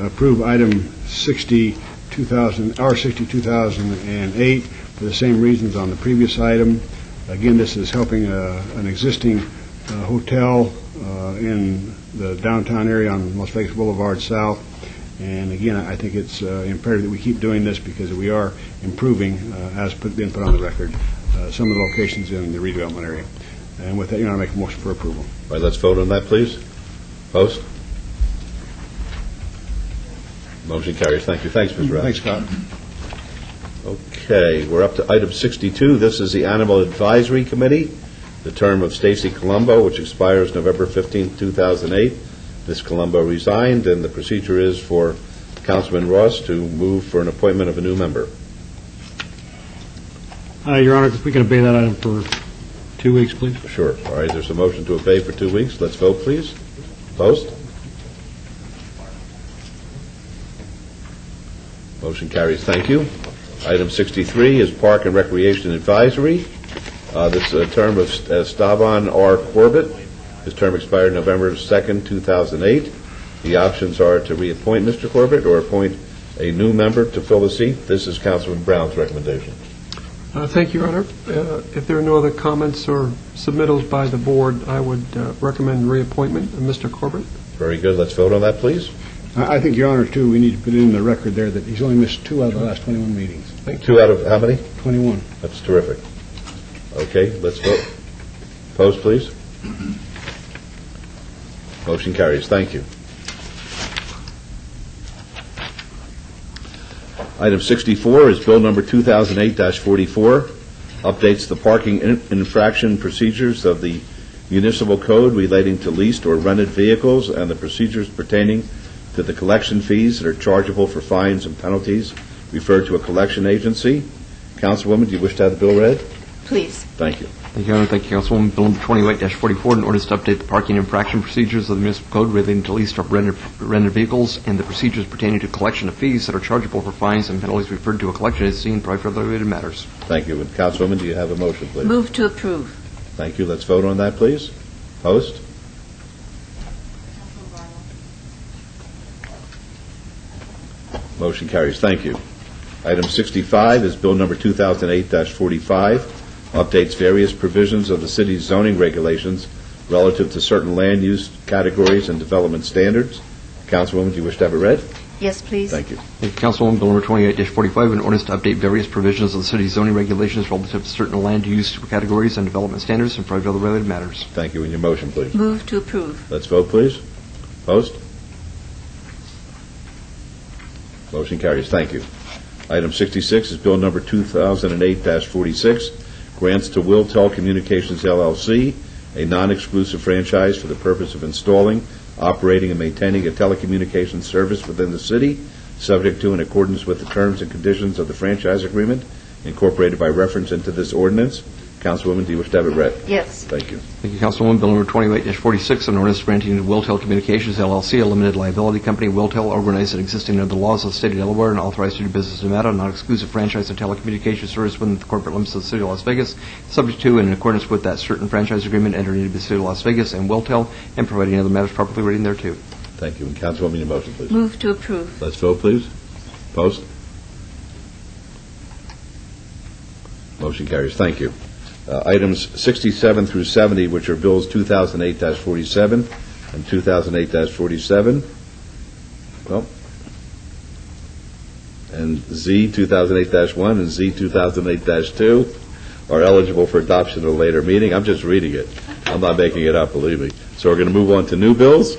approve item 60, 2008, for the same reasons on the previous item. Again, this is helping an existing hotel in the downtown area on Las Vegas Boulevard South. And again, I think it's imperative that we keep doing this because we are improving, as been put on the record, some of the locations in the redevelopment area. And with that, I make a motion for approval. All right, let's vote on that, please. Post. Motion carries. Thank you. Thanks, Ms. Rath. Thanks, Scott. Okay, we're up to item 62. This is the Animal Advisory Committee, the term of Stacy Colombo, which expires November 15, 2008. Ms. Colombo resigned, and the procedure is for Councilman Ross to move for an appointment of a new member. Your Honor, if we can obey that item for 2 weeks, please. Sure. All right, there's a motion to obey for 2 weeks. Let's vote, please. Post. Motion carries. Thank you. Item 63 is Park and Recreation Advisory. This is a term of Stavon R. Corbett. His term expired November 2nd, 2008. The options are to reappoint Mr. Corbett or appoint a new member to fill the seat. This is Councilman Brown's recommendation. Thank you, Your Honor. If there are no other comments or submittals by the board, I would recommend reappointment of Mr. Corbett. Very good. Let's vote on that, please. I think, Your Honor, too, we need to put it in the record there that he's only missed 2 out of the last 21 meetings. 2 out of how many? 21. That's terrific. Okay, let's vote. Post, please. Motion carries. Thank you. Item 64 is Bill number 2008-44, updates the parking infraction procedures of the municipal code relating to leased or rented vehicles and the procedures pertaining to the collection fees that are chargeable for fines and penalties referred to a collection agency. Councilwoman, do you wish to have the bill read? Please. Thank you. Thank you, Your Honor. Thank you, Councilwoman. Bill number 28-44, an ordinance to update the parking infraction procedures of the municipal code relating to leased or rented vehicles and the procedures pertaining to collection of fees that are chargeable for fines and penalties referred to a collection agency and probably for other related matters. Thank you. And Councilwoman, do you have a motion, please? Move to approve. Thank you. Let's vote on that, please. Post. Motion carries. Thank you. Item 65 is Bill number 2008-45, updates various provisions of the city's zoning regulations relative to certain land use categories and development standards. Councilwoman, do you wish to have it read? Yes, please. Thank you. Thank you, Councilwoman. Bill number 28-45, an ordinance to update various provisions of the city's zoning regulations relative to certain land use categories and development standards and provide other related matters. Thank you. And your motion, please. Move to approve. Let's vote, please. Opposed? Motion carries. Thank you. Item 66 is Bill number 2008-46, grants to Wiltel Communications LLC, a non-exclusive franchise for the purpose of installing, operating, and maintaining a telecommunications service within the city, subject to and in accordance with the terms and conditions of the franchise agreement incorporated by reference into this ordinance. Councilwoman, do you wish to have it read? Yes. Thank you. Thank you, Councilwoman. Bill number 28-46, an ordinance granting to Wiltel Communications LLC, a limited liability company, Wiltel, organized and existing under the laws of the state of Delaware and authorized to do business in Nevada, non-exclusive franchise and telecommunications service within the corporate limits of the city of Las Vegas, subject to and in accordance with that certain franchise agreement entered into the city of Las Vegas and Wiltel, and providing other matters properly written thereto. Thank you. And Councilwoman, your motion, please. Move to approve. Let's vote, please. Opposed? Motion carries. Thank you. Items 67 through 70, which are bills 2008-47 and 2008-47. Well, and Z 2008-1 and Z 2008-2 are eligible for adoption at a later meeting. I'm just reading it. I'm not making it up, believe me. So we're going to move on to new bills.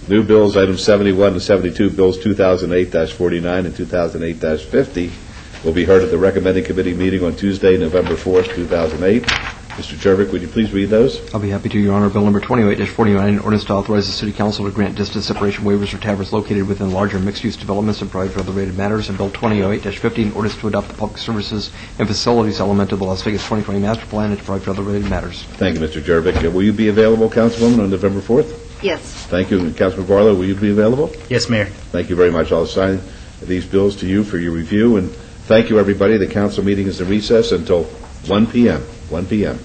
New bills, items 71 and 72, bills 2008-49 and 2008-50 will be heard at the recommending committee meeting on Tuesday, November 4th, 2008. Mr. Jervik, would you please read those? I'll be happy to, Your Honor. Bill number 28-49, an ordinance to authorize the City Council to grant distance separation waivers for taverns located within larger mixed-use developments and provide for other related matters. And Bill 28-50, an ordinance to adopt the public services and facilities element of the Las Vegas 2020 master plan and to provide for other related matters. Thank you, Mr. Jervik. Will you be available, Councilwoman, on November 4th? Yes. Thank you. And Councilman Barlow, will you be available? Yes, Mayor. Thank you very much. I'll assign these bills to you for your review. And thank you, everybody. The council meeting is in recess until 1 p.m. 1 p.m.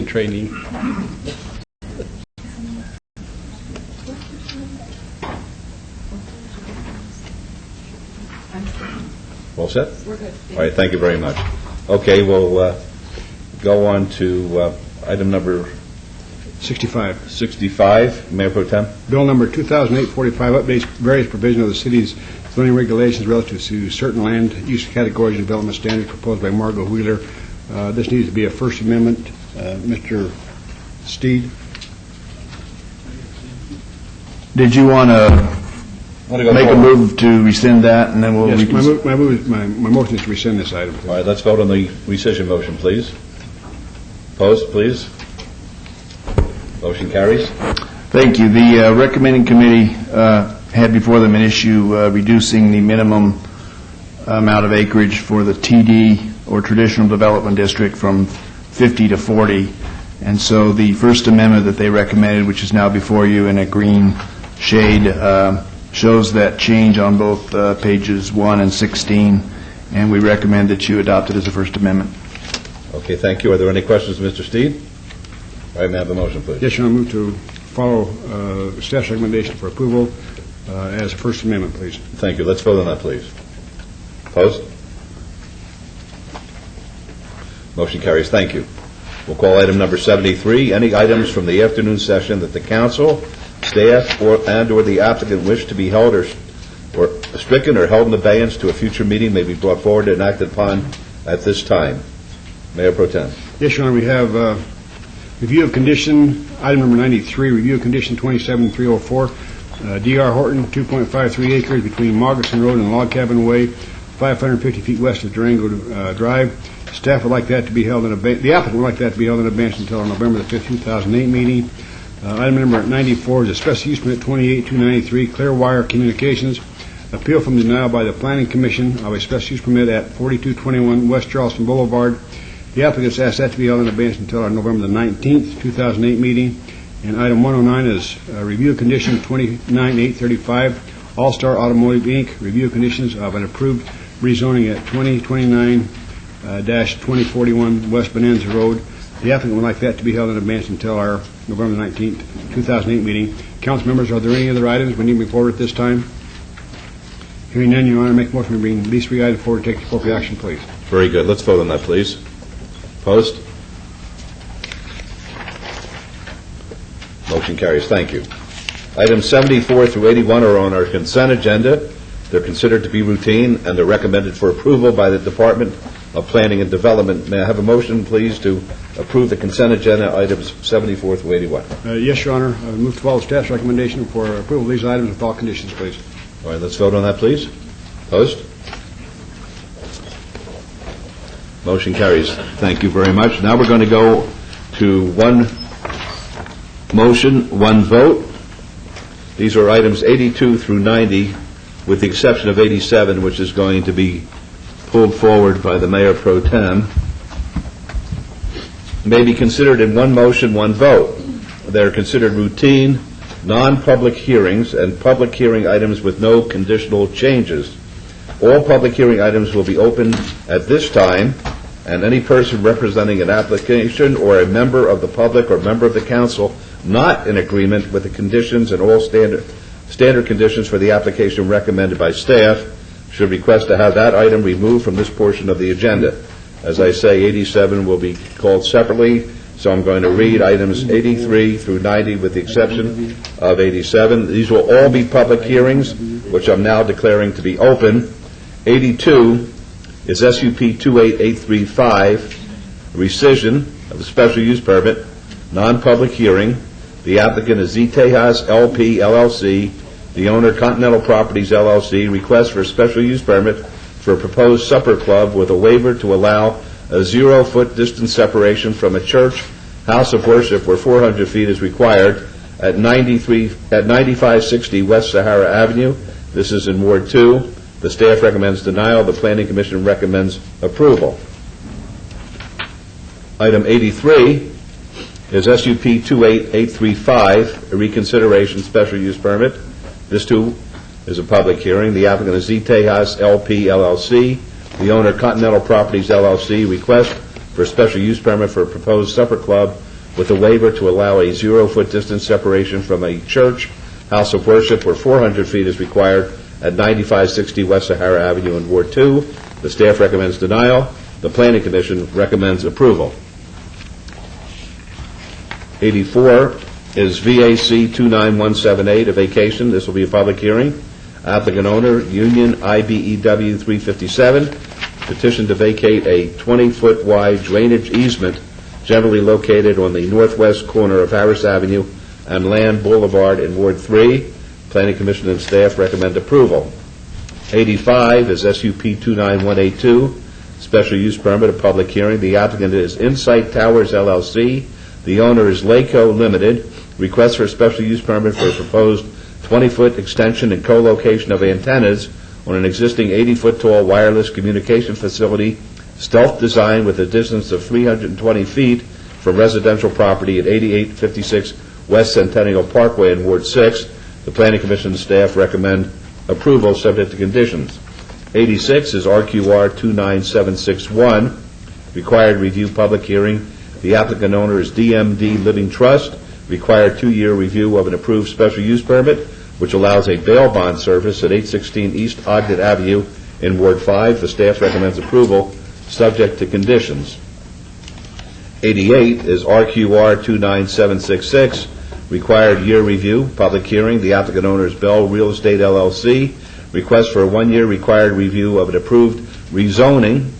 Training. All set? We're good. All right, thank you very much. Okay, we'll go on to item number 65. 65, Mayor Pro Tem. Bill number 2008-45 updates various provisions of the city's zoning regulations relative to certain land use categories and development standards proposed by Margot Wheeler. This needs to be a First Amendment. Mr. Steed? Did you want to make a move to rescind that, and then we'll... Yes, my motion is to rescind this item. All right, let's vote on the rescission motion, please. Opposed, please. Motion carries. Thank you. The recommending committee had before them an issue reducing the minimum amount of acreage for the TD, or Traditional Development District, from 50 to 40. And so the First Amendment that they recommended, which is now before you in a green shade, shows that change on both pages 1 and 16, and we recommend that you adopt it as a First Amendment. Okay, thank you. Are there any questions, Mr. Steed? All right, may I have a motion, please? Yes, Your Honor, I move to follow staff's recommendation for approval as a First Amendment, please. Thank you. Let's vote on that, please. Opposed? Motion carries. Thank you. We'll call item number 73. Any items from the afternoon session that the council, staff, or the applicant wish to be held or stricken or held in abeyance to a future meeting may be brought forward and acted upon at this time. Mayor Pro Tem. Yes, Your Honor, we have review of condition, item number 93, review of condition 27304, D.R. Horton, 2.53 acres between Moccasin Road and Log Cabin Way, 550 feet west of Durango Drive. Staff would like that to be held in abeyance. The applicant would like that to be held in abeyance until our November the 5th, 2008 meeting. Item number 94 is a special use permit 28293, Clearwire Communications. Appeal from denial by the Planning Commission of a special use permit at 4221 West Charleston Boulevard. The applicants asked that to be held in abeyance until our November the 19th, 2008 meeting. And item 109 is review condition 29835, All-Star Automotive, Inc., review conditions of an approved rezoning at 2029-2041 West Bonanza Road. The applicant would like that to be held in advance until our November 19th, 2008 meeting. Council members, are there any other items we need to bring forward at this time? Hearing none, Your Honor, make a motion to bring these three items forward and take appropriate action, please. Very good. Let's vote on that, please. Opposed? Motion carries. Thank you. Items 74 through 81 are on our consent agenda. They're considered to be routine, and they're recommended for approval by the Department of Planning and Development. May I have a motion, please, to approve the consent agenda items 74 through 81? Yes, Your Honor. I move to follow staff's recommendation for approval of these items with all conditions, please. All right, let's vote on that, please. Opposed? Motion carries. Thank you very much. Now we're going to go to one motion, one vote. These are items 82 through 90, with the exception of 87, which is going to be pulled forward by the Mayor Pro Tem. May be considered in one motion, one vote. They're considered routine, non-public hearings, and public hearing items with no conditional changes. All public hearing items will be open at this time, and any person representing an application or a member of the public or member of the council not in agreement with the conditions and all standard conditions for the application recommended by staff should request to have that item removed from this portion of the agenda. As I say, 87 will be called separately, so I'm going to read items 83 through 90 with the exception of 87. These will all be public hearings, which I'm now declaring to be open. 82 is SUP 28835, rescission of the special use permit, non-public hearing. The applicant is Z Tejas LP LLC. The owner, Continental Properties LLC, requests for a special use permit for a proposed supper club with a waiver to allow a 0-foot distance separation from a church, house of worship where 400 feet is required at 9560 West Sahara Avenue. This is in Ward 2. The staff recommends denial. The Planning Commission recommends approval. Item 83 is SUP 28835, a reconsideration special use permit. This, too, is a public hearing. The applicant is Z Tejas LP LLC. The owner, Continental Properties LLC, requests for a special use permit for a proposed supper club with a waiver to allow a 0-foot distance separation from a church, house of worship where 400 feet is required at 9560 West Sahara Avenue in Ward 2. The staff recommends denial. The Planning Commission recommends approval. 84 is VAC 29178, a vacation. This will be a public hearing. Applicant owner, Union IBEW 357, petition to vacate a 20-foot wide drainage easement generally located on the northwest corner of Harris Avenue and Land Boulevard in Ward 3. Planning Commission and staff recommend approval. 85 is SUP 29182, special use permit, a public hearing. The applicant is Insight Towers LLC. The owner is Laco Limited. Request for a special use permit for a proposed 20-foot extension and co-location of antennas on an existing 80-foot tall wireless communication facility, stealth design with a distance of 320 feet from residential property at 8856 West Centennial Parkway in Ward 6. The Planning Commission and staff recommend approval subject to conditions. 86 is RQR 29761, required review public hearing. The applicant owner is DMD Living Trust. Required 2-year review of an approved special use permit, which allows a bail bond service at 816 East Ogden Avenue in Ward 5. The staff recommends approval, subject to conditions. 88 is RQR 29766, required year review, public hearing. The applicant owner is Bell Real Estate LLC. Request for a 1-year required review of an approved rezoning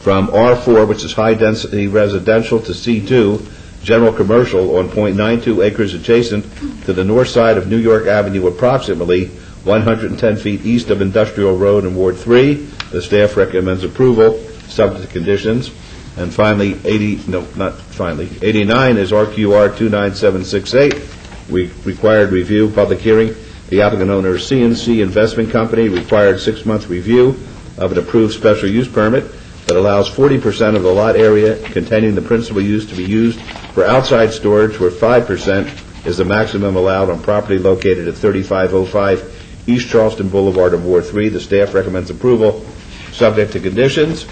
from R4, which is high-density residential, to C2, general commercial, on .92 acres adjacent to the north side of New York Avenue, approximately 110 feet east of Industrial Road in Ward 3. The staff recommends approval, subject to conditions. And finally, 89 is RQR 29768, required review, public hearing. The applicant owner is CNC Investment Company, required 6-month review of an approved special use permit that allows 40% of the lot area containing the principal use to be used for outside storage, where 5% is the maximum allowed on property located at 3505 East Charleston Boulevard in Ward 3. The staff recommends approval, subject to conditions.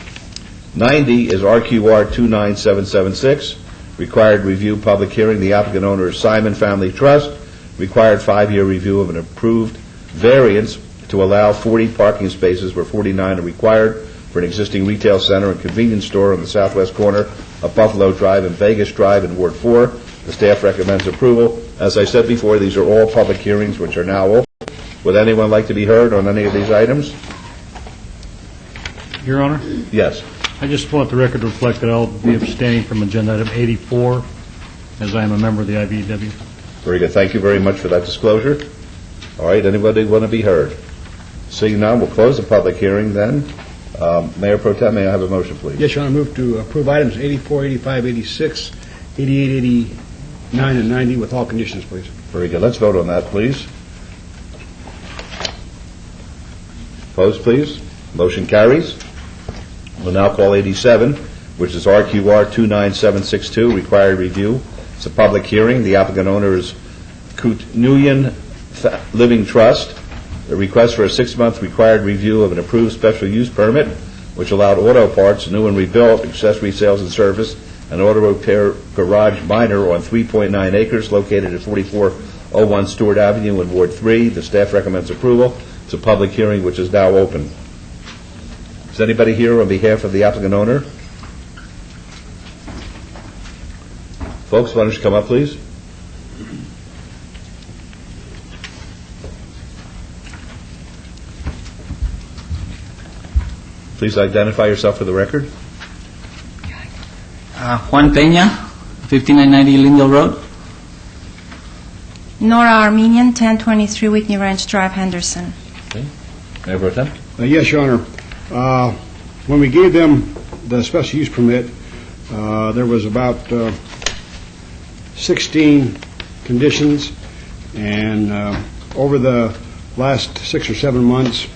90 is RQR 29776, required review, public hearing. The applicant owner is Simon Family Trust, required 5-year review of an approved variance to allow 40 parking spaces where 49 are required for an existing retail center and convenience store on the southwest corner of Buffalo Drive and Vegas Drive in Ward 4. The staff recommends approval. As I said before, these are all public hearings which are now open. Would anyone like to be heard on any of these items? Your Honor? Yes. I just want the record to reflect that I'll be abstaining from agenda item 84, as I am a member of the IBEW. Very good. Thank you very much for that disclosure. All right, anybody want to be heard? Seeing none, we'll close the public hearing then. Mayor Pro Tem, may I have a motion, please? Yes, Your Honor, move to approve items 84, 85, 86, 88, 89, and 90 with all conditions, please. Very good. Let's vote on that, please. Opposed, please. Motion carries. We'll now call 87, which is RQR 29762, required review. It's a public hearing. The applicant owner is Kutnuyan Living Trust. The request for a 6-month required review of an approved special use permit, which allowed auto parts, new and rebuilt, accessory sales and service, and auto repair garage minor on 3.9 acres located at 4401 Stewart Avenue in Ward 3. The staff recommends approval. It's a public hearing which is now open. Is anybody here on behalf of the applicant owner? Folks, why don't you come up, please? Please identify yourself for the record. Juan Peña, 5990 Lindell Road. Nora Armenian, 1023 Whitney Ranch Drive, Henderson. Okay. Mayor Pro Tem? Yes, Your Honor. When we gave them the special use permit, there was about 16 conditions, and over the last 6 or 7 months,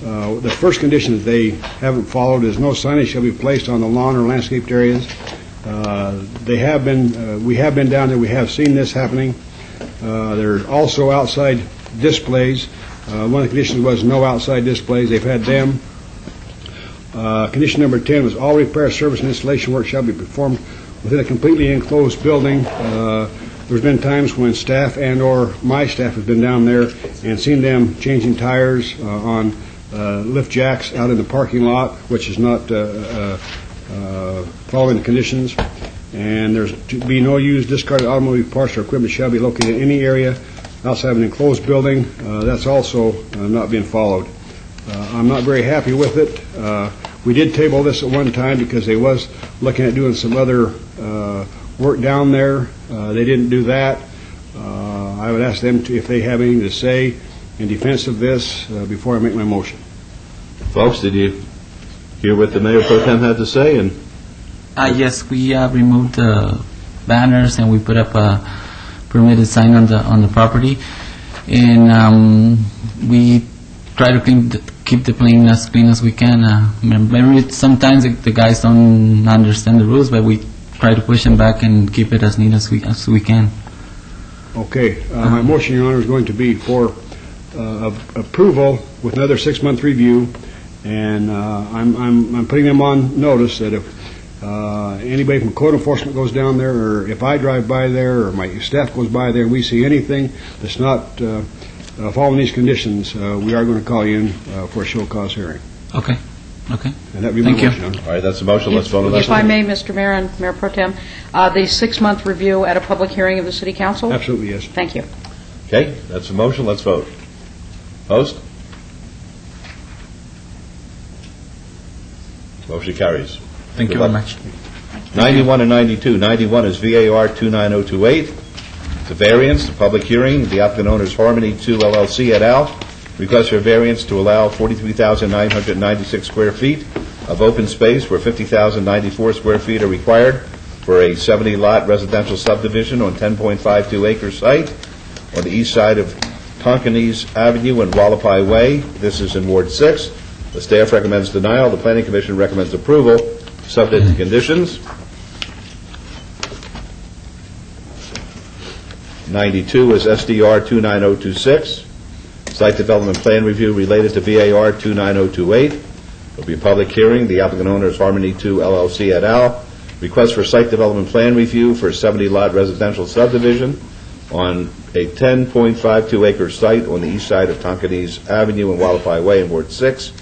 the first condition that they haven't followed is no signage shall be placed on the lawn or landscaped areas. We have been down there, we have seen this happening. There are also outside displays. One of the conditions was no outside displays. They've had them. Condition number 10 was all repair, service, and installation work shall be performed within a completely enclosed building. There's been times when staff and or my staff have been down there and seen them changing tires on lift jacks out in the parking lot, which is not following the conditions. And there's to be no used discarded automobile parts or equipment shall be located in any area outside of an enclosed building. That's also not being followed. I'm not very happy with it. We did table this at one time because they was looking at doing some other work down there. They didn't do that. I would ask them if they have anything to say in defense of this before I make my motion. Folks, did you hear what the Mayor Pro Tem had to say? And Yes, we removed the banners and we put up a permitted sign on the property, and we try to keep the plane as clean as we can. Maybe sometimes the guys don't understand the rules, but we try to push them back and keep it as neat as we can. Okay, my motion, Your Honor, is going to be for approval with another 6-month review, and I'm putting them on notice that if anybody from code enforcement goes down there, or if I drive by there, or my staff goes by there, and we see anything that's not following these conditions, we are going to call you in for a show cause hearing. Okay. Okay. And that would be my motion, Your Honor. all right, that's the motion. Let's vote on that. If I may, Mr. Mayor and Mayor Pro Tem, the 6-month review at a public hearing of the City Council? Absolutely, yes. Thank you. Okay, that's the motion. Let's vote. Opposed? Motion carries. Thank you very much. 91 and 92. 91 is VAR 29028. It's a variance, a public hearing. The applicant owner is Harmony 2 LLC et al. Request for a variance to allow 43,996 square feet of open space where 50,094 square feet are required for a 70-lot residential subdivision on 10.52 acre site on the east side of Tonkinese Avenue and Wallapai Way. This is in Ward 6. The staff recommends denial. The Planning Commission recommends approval, subject to conditions. 92 is SDR 29026. Site development plan review related to VAR 29028. There'll be a public hearing. The applicant owner is Harmony 2 LLC et al. Request for site development plan review for a 70-lot residential subdivision on a 10.52-acre site on the east side of Tonkinese Avenue and Wallapai Way in Ward 6.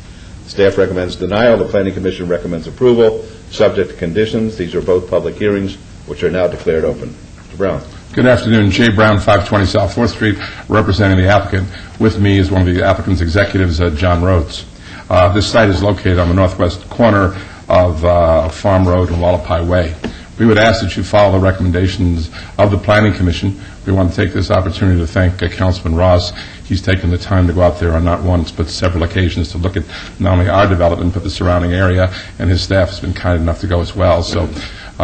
Staff recommends denial. The Planning Commission recommends approval, subject to conditions. These are both public hearings, which are now declared open. Mr. Brown. Good afternoon. Jay Brown, 520 South 4th Street, representing the applicant. With me is one of the applicant's executives, John Rhodes. This site is located on the northwest corner of Farm Road and Wallapai Way. We would ask that you follow the recommendations of the Planning Commission. We want to take this opportunity to thank Councilman Ross. He's taken the time to go out there on not once but several occasions to look at not only our development but the surrounding area, and his staff has been kind enough to go as well. So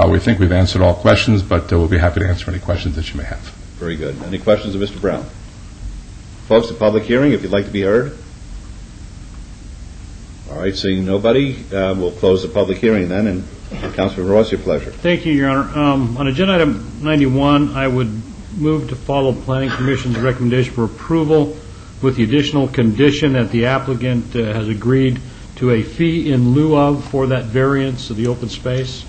we think we've answered all questions, but we'll be happy to answer any questions that you may have. Very good. Any questions of Mr. Brown? Folks, the public hearing, if you'd like to be heard. All right, seeing nobody, we'll close the public hearing then, and Councilman Ross, your pleasure. Thank you, Your Honor. On agenda item 91, I would move to follow Planning Commission's recommendation for approval with the additional condition that the applicant has agreed to a fee in lieu of for that variance of the open space.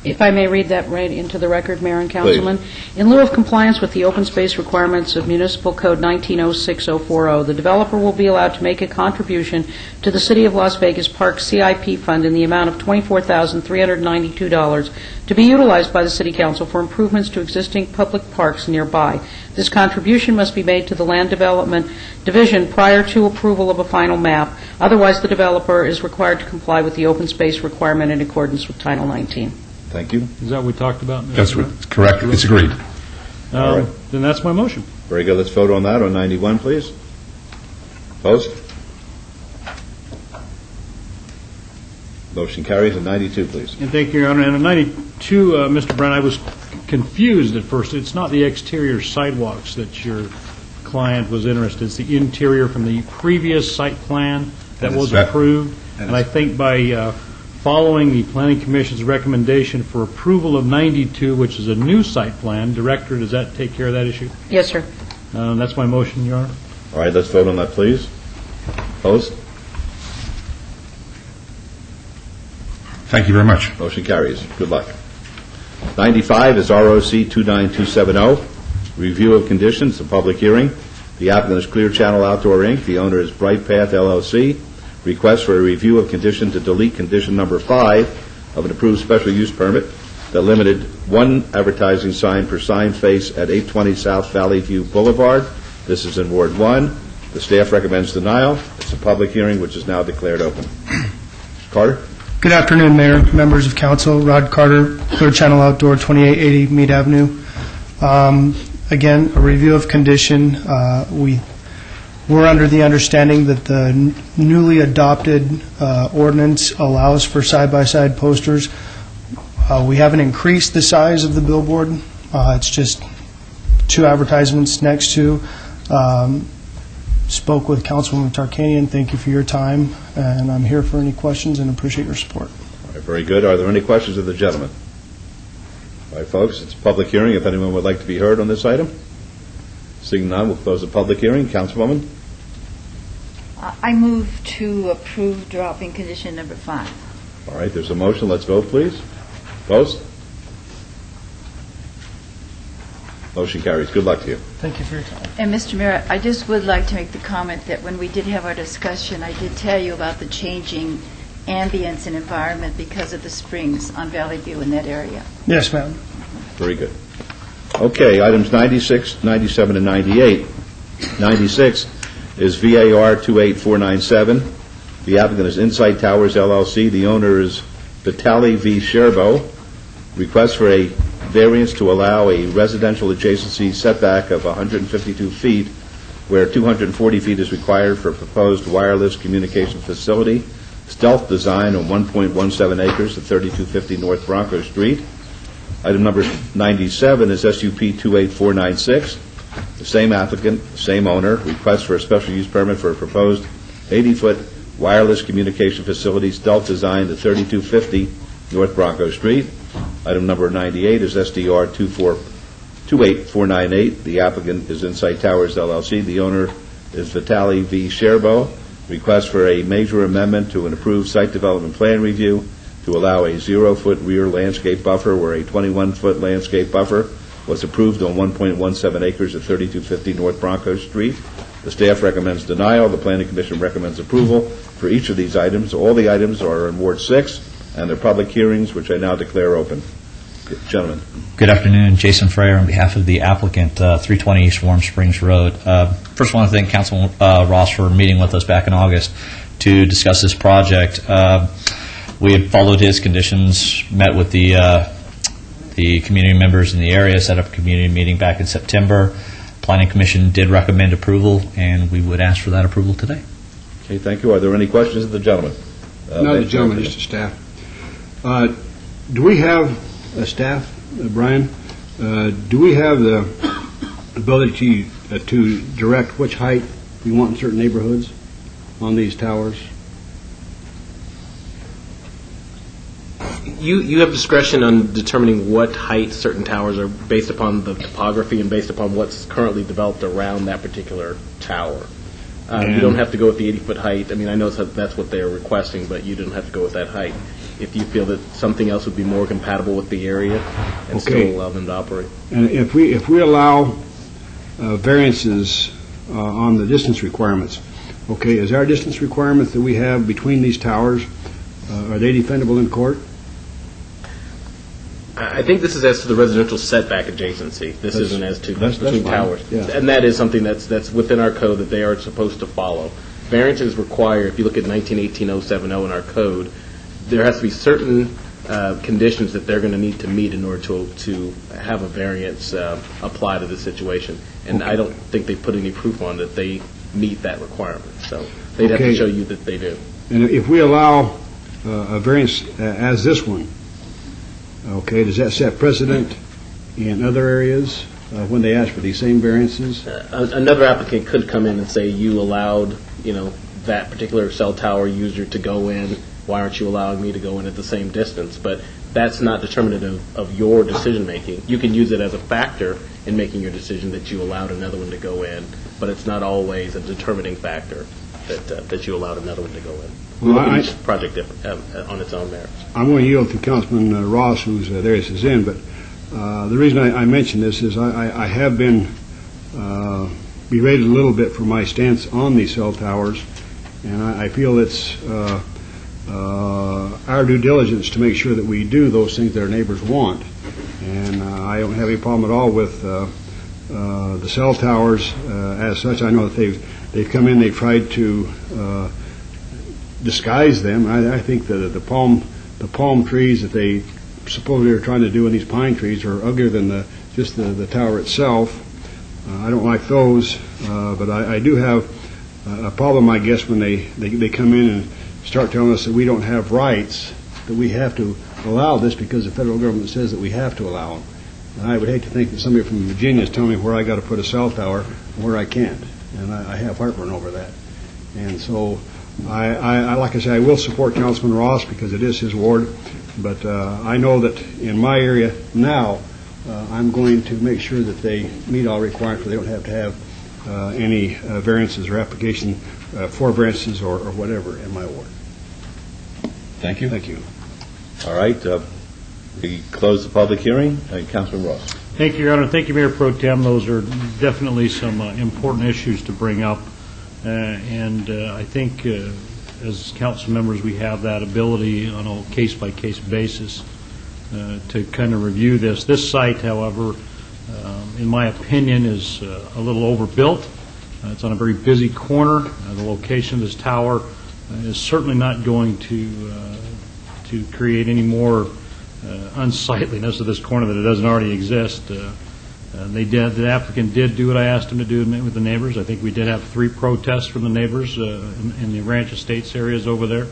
If I may read that right into the record, Mayor and Councilman. In lieu of compliance with the open space requirements of Municipal Code 1906-040, the developer will be allowed to make a contribution to the City of Las Vegas Park CIP Fund in the amount of $24,392 to be utilized by the City Council for improvements to existing public parks nearby. This contribution must be made to the Land Development Division prior to approval of a final map. Otherwise, the developer is required to comply with the open space requirement in accordance with Title 19. Thank you. Is that what we talked about? That's correct. It's agreed. All right. Then that's my motion. Very good. Let's vote on that on 91, please. Opposed? Motion carries. On 92, please. And thank you, Your Honor. And on 92, Mr. Brown, I was confused at first. It's not the exterior sidewalks that your client was interested in. It's the interior from the previous site plan that was approved. And I think by following the Planning Commission's recommendation for approval of 92, which is a new site plan, Director, does that take care of that issue? Yes, sir. That's my motion, Your Honor. All right, let's vote on that, please. Opposed? Thank you very much. Motion carries. Good luck. 95 is ROC 29270, review of conditions, a public hearing. The applicant is Clear Channel Outdoor, Inc. The owner is Bright Path, LLC. Request for a review of condition to delete condition number 5 of an approved special use permit that limited one advertising sign per sign face at 820 South Valley View Boulevard. This is in Ward 1. The staff recommends denial. It's a public hearing which is now declared open. Carter? Good afternoon, Mayor, members of council. Rod Carter, Clear Channel Outdoor, 2880 Mead Avenue. Again, a review of condition. We're under the understanding that the newly adopted ordinance allows for side-by-side posters. We haven't increased the size of the billboard. It's just 2 advertisements next to. Spoke with Councilwoman Tarkanian. Thank you for your time, and I'm here for any questions and appreciate your support. All right, very good. Are there any questions of the gentleman? All right, folks, it's a public hearing. If anyone would like to be heard on this item. Seeing none, we'll close the public hearing. Councilwoman? I move to approve dropping condition number 5. All right, there's a motion. Let's vote, please. Opposed? Motion carries. Good luck to you. Thank you for your time. And Mr. Mayor, I just would like to make the comment that when we did have our discussion, I did tell you about the changing ambience and environment because of the springs on Valley View in that area. Yes, ma'am. Very good. Okay, items 96, 97, and 98. 96 is VAR 28497. The applicant is Insight Towers, LLC. The owner is Vitali V. Sherbo. Request for a variance to allow a residential adjacency setback of 152 feet where 240 feet is required for a proposed wireless communication facility, stealth design on 1.17 acres at 3250 North Bronco Street. Item number 97 is SUP 28496. The same applicant, same owner, requests for a special use permit for a proposed 80-foot wireless communication facility, stealth design at 3250 North Bronco Street. Item number 98 is SDR 28498. The applicant is Insight Towers, LLC. The owner is Vitale V. Sherbo, request for a major amendment to an approved site development plan review to allow a 0-foot rear landscape buffer where a 21-foot landscape buffer was approved on 1.17 acres at 3250 North Bronco Street. The staff recommends denial. The Planning Commission recommends approval for each of these items. All the items are in Ward 6, and they're public hearings, which I now declare open. Gentlemen. Good afternoon. Jason Freyer on behalf of the applicant, 320 East Warm Springs Road. First, I want to thank Councilman Ross for meeting with us back in August to discuss this project. We had followed his conditions, met with the community members in the area, set up a community meeting back in September. Planning Commission did recommend approval, and we would ask for that approval today. Okay, thank you. Are there any questions of the gentleman? No, the gentleman, just the staff. Do we have a staff, Brian? Do we have the ability to direct which height we want in certain neighborhoods on these towers? You have discretion on determining what height certain towers are based upon the topography and based upon what's currently developed around that particular tower. You don't have to go with the 80-foot height. I mean, I know that's what they're requesting, but you don't have to go with that height if you feel that something else would be more compatible with the area and still allow them to operate. And if we allow variances on the distance requirements, okay, is our distance requirements that we have between these towers, are they defendable in court? I think this is as to the residential setback adjacency. This isn't as to between towers. Yeah. And that is something that's within our code that they are supposed to follow. Variances require, if you look at 1918-070 in our code, there has to be certain conditions that they're going to need to meet in order to have a variance apply to the situation. And I don't think they put any proof on that they meet that requirement. So they'd have to show you that they do. And if we allow a variance as this one, okay, does that set precedent in other areas when they ask for these same variances? Another applicant could come in and say, you allowed, that particular cell tower user to go in. Why aren't you allowing me to go in at the same distance? But that's not determinative of your decision making. You can use it as a factor in making your decision that you allowed another one to go in, but it's not always a determining factor that you allowed another one to go in. We look at each project on its own merits. I'm going to yield to Councilman Ross, who's there, is in, but the reason I mention this is I have been berated a little bit for my stance on these cell towers, and I feel it's our due diligence to make sure that we do those things that our neighbors want. And I don't have any problem at all with the cell towers as such. I know that they've come in, they've tried to disguise them. I think that the palm trees that they supposedly are trying to do in these pine trees are uglier than just the tower itself. I don't like those, but I do have a problem, I guess, when they come in and start telling us that we don't have rights, that we have to allow this because the federal government says that we have to allow them. And I would hate to think that somebody from Virginia is telling me where I got to put a cell tower and where I can't. And I have heartburn over that. And so I like I say, I will support Councilman Ross because it is his ward, but I know that in my area now, I'm going to make sure that they meet all requirements, so they don't have to have any variances or application for variances or whatever in my ward. Thank you. Thank you. All right. We close the public hearing. Councilman Ross. Thank you, Your Honor. Thank you, Mayor Pro Tem. Those are definitely some important issues to bring up. And I think as council members, we have that ability on a case-by-case basis to kind of review this. This site, however, in my opinion, is a little overbuilt. It's on a very busy corner. The location of this tower is certainly not going to create any more unsightliness of this corner that it doesn't already exist. The applicant did do what I asked him to do with the neighbors. I think we did have 3 protests from the neighbors in the Ranch Estates areas over there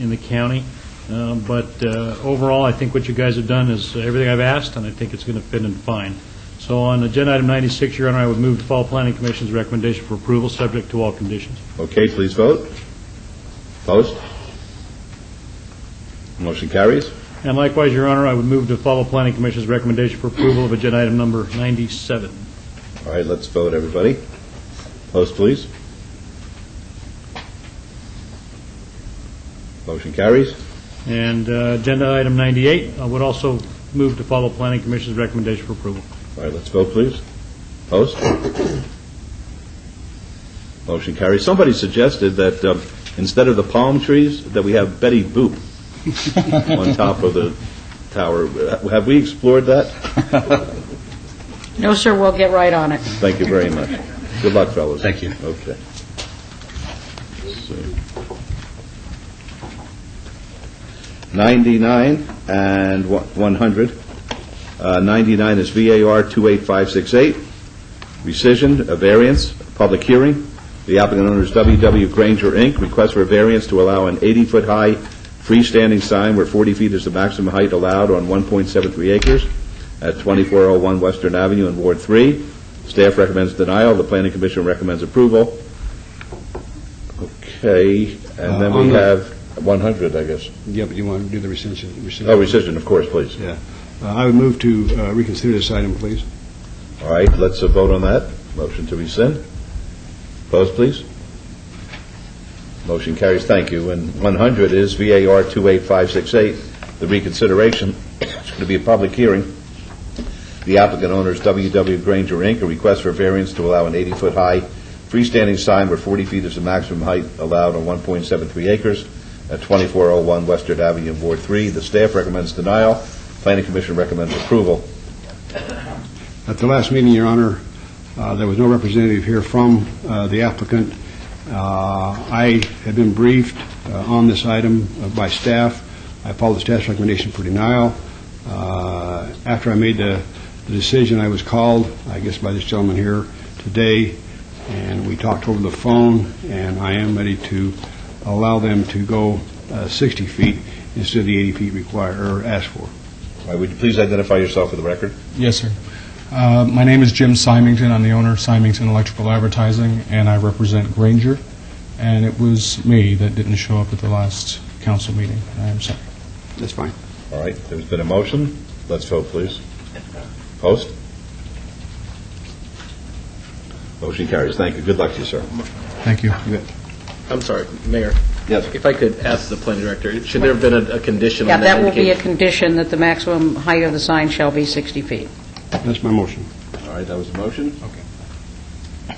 in the county. But overall, I think what you guys have done is everything I've asked, and I think it's going to fit in fine. So on agenda item 96, Your Honor, I would move to follow Planning Commission's recommendation for approval, subject to all conditions. Okay, please vote. Opposed? Motion carries. And likewise, Your Honor, I would move to follow Planning Commission's recommendation for approval of agenda item number 97. All right, let's vote, everybody. Post, please. Motion carries. And agenda item 98, I would also move to follow Planning Commission's recommendation for approval. All right, let's vote, please. Post. Motion carries. Somebody suggested that instead of the palm trees, that we have Betty Boop on top of the tower. Have we explored that? No, sir, we'll get right on it. Thank you very much. Good luck, fellows. Thank you. Okay. Let's see. 99 and 100. 99 is VAR 28568. Rescission, a variance, public hearing. The applicant owner is W.W. Granger, Inc., request for a variance to allow an 80-foot-high freestanding sign where 40 feet is the maximum height allowed on 1.73 acres at 2401 Western Avenue in Ward 3. Staff recommends denial. The Planning Commission recommends approval. Okay, and then we have 100, I guess. Yeah, but you want to do the rescission? Oh, rescission, of course, please. Yeah. I would move to reconsider this item, please. All right, let's vote on that. Motion to rescind. Opposed, please. Motion carries. Thank you. And 100 is VAR 28568, the reconsideration. It's going to be a public hearing. The applicant owner is W.W. Granger, Inc., a request for variance to allow an 80-foot-high freestanding sign where 40 feet is the maximum height allowed on 1.73 acres at 2401 Western Avenue in Ward 3. The staff recommends denial. Planning Commission recommends approval. At the last meeting, Your Honor, there was no representative here from the applicant. I had been briefed on this item by staff. I followed the staff's recommendation for denial. After I made the decision, I was called, I guess, by this gentleman here today, and we talked over the phone, and I am ready to allow them to go 60 feet instead of the 80 feet required or asked for. All right, would you please identify yourself for the record? Yes, sir. My name is Jim Symington. I'm the owner of Symington Electrical Advertising, and I represent Granger. And it was me that didn't show up at the last council meeting. I am sorry. That's fine. All right, there's been a motion. Let's vote, please. Post. Motion carries. Thank you. Good luck to you, sir. Thank you. I'm sorry, Mayor. Yes. If I could ask the planning director, should there have been a condition Yeah, on that? that will be a indicating- condition that the maximum height of the sign shall be 60 feet. That's my motion. All right, that was the motion? Okay.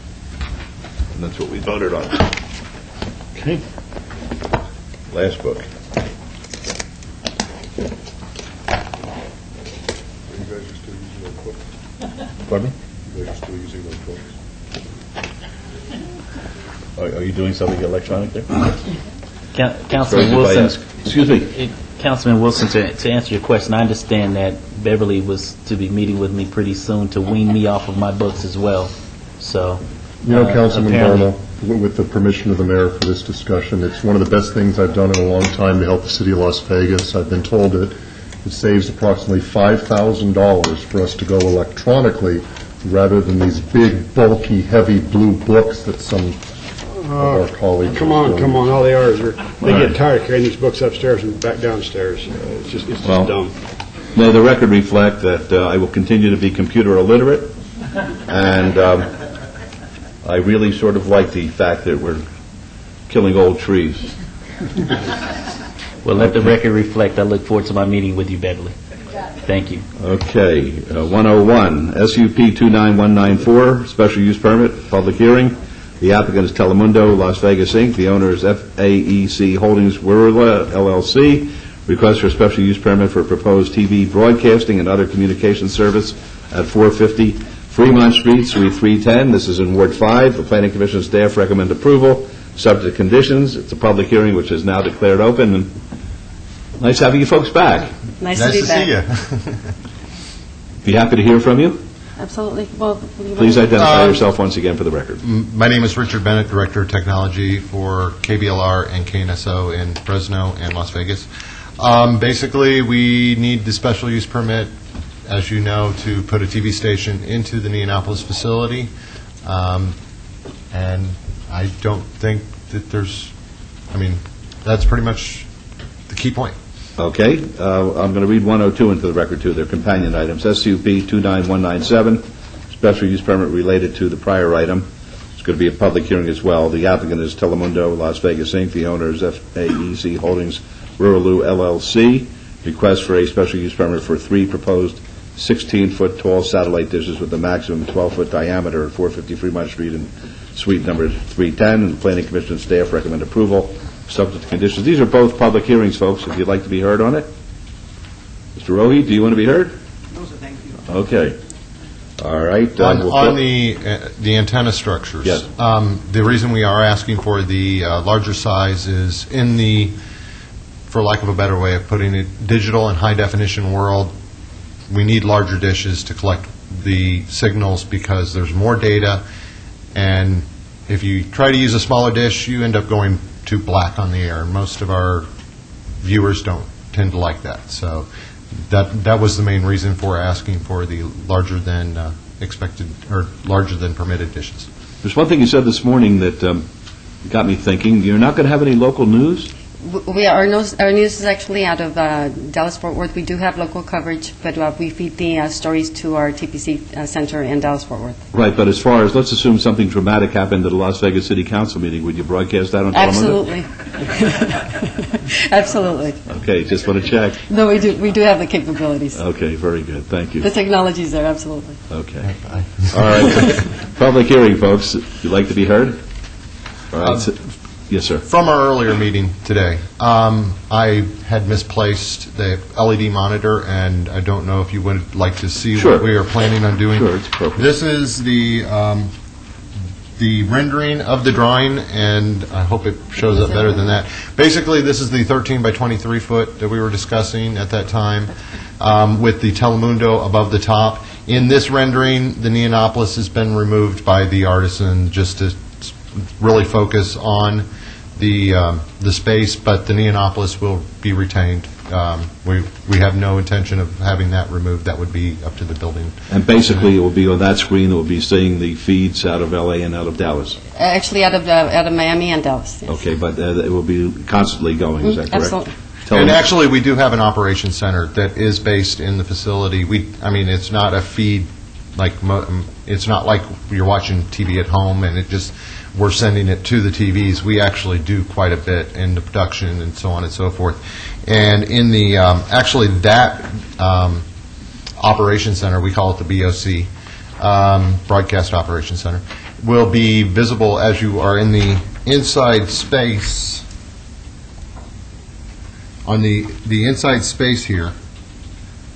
And that's what we voted on. Okay. Last book. Pardon me? You guys are still using those books? Are you doing something electronic there? Councilman Sorry, Wilson. if I ask. Excuse me. Councilman Wilson, to answer your question, I understand that Beverly was to be meeting with me pretty soon to wean me off of my books as well. So, You know, Councilman apparently- Barlow, with the permission of the mayor for this discussion, it's one of the best things I've done in a long time to help the city of Las Vegas. I've been told that it saves approximately $5,000 for us to go electronically rather than these big, bulky, heavy blue books that some of our colleagues Come are on, doing. come on. All they are is they get tired of carrying these books upstairs and back downstairs. It's just Well, dumb. May the record reflect that I will continue to be computer illiterate, and I really sort of like the fact that we're killing old trees. Well, let the record reflect. I look forward to my meeting with you, Beverly. Thank you. Okay, 101, SUP 29194, special use permit, public hearing. The applicant is Telemundo Las Vegas, Inc. The owner is FAEC Holdings Werla, LLC. Request for special use permit for proposed TV broadcasting and other communication service at 450 Fremont Street, Suite 310. This is in Ward 5. The Planning Commission staff recommend approval, subject to conditions. It's a public hearing which is now declared open. And nice having you folks back. Nice to be back. see you. Be happy to hear from you. Absolutely. Well, Please identify yourself once again for the record. My name is Richard Bennett, Director of Technology for KBLR and KNSO in Fresno and Las Vegas. Basically, we need the special use permit, as you know, to put a TV station into the Neonopolis facility. And I don't think that that's pretty much the key point. Okay, I'm going to read 102 into the record, too. They're companion items. SUP 29197, special use permit related to the prior item. It's going to be a public hearing as well. The applicant is Telemundo Las Vegas, Inc., the owner is FAEC Holdings Ruraloo LLC. Request for a special use permit for 3 proposed 16-foot tall satellite dishes with a maximum 12-foot diameter at 450 Fremont Street and suite number 310. And the Planning Commission staff recommend approval, subject to conditions. These are both public hearings, folks, if you'd like to be heard on it. Mr. Rohi, do you want to be heard? No, sir, thank you. Okay. All right. On the antenna structures. Yes. The reason we are asking for the larger size is in the, for lack of a better way of putting it, digital and high-definition world, we need larger dishes to collect the signals because there's more data, and if you try to use a smaller dish, you end up going to black on the air, and most of our viewers don't tend to like that. So that was the main reason for asking for the larger than expected, or larger than permitted dishes. There's one thing you said this morning that got me thinking. You're not going to have any local news? Our news is actually out of Dallas-Fort Worth. We do have local coverage, but we feed the stories to our TPC center in Dallas-Fort Worth. Right, but as far as, let's assume something dramatic happened at the Las Vegas City Council meeting, would you broadcast that on Telemundo? Absolutely. Absolutely. Okay, just want to check. No, we do have the capabilities. Okay, very good. Thank you. The technology's there, absolutely. Okay. All right. Public hearing, folks. You'd like to be heard? All right. Yes, sir. From our earlier meeting today, I had misplaced the LED monitor, and I don't know if you would like to see what we are planning on doing. Sure, it's appropriate. This is the rendering of the drawing, and I hope it shows up better than that. Basically, this is the 13 by 23 foot that we were discussing at that time, with the Telemundo above the top. In this rendering, the Neonopolis has been removed by the artisan just to really focus on the space, but the Neonopolis will be retained. We have no intention of having that removed. That would be up to the building. And basically, it will be on that screen that will be seeing the feeds out of L.A. and out of Dallas. Actually, out of Miami and Dallas. Yes. Okay, but it will be constantly going. Is that correct? Absolutely. And actually, we do have an operations center that is based in the facility. It's not a feed it's not like you're watching TV at home and we're sending it to the TVs. We actually do quite a bit in the production and so on and so forth. And in the that operations center, we call it the BOC, Broadcast Operations Center, will be visible as you are in the inside space. On the inside space here,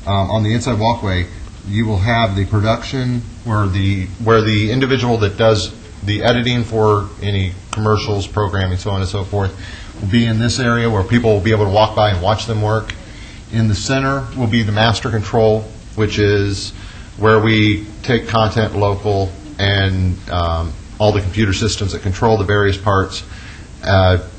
on the inside walkway, you will have the production where the individual that does the editing for any commercials, programming, so on and so forth, will be in this area where people will be able to walk by and watch them work. In the center will be the master control, which is where we take content local and all the computer systems that control the various parts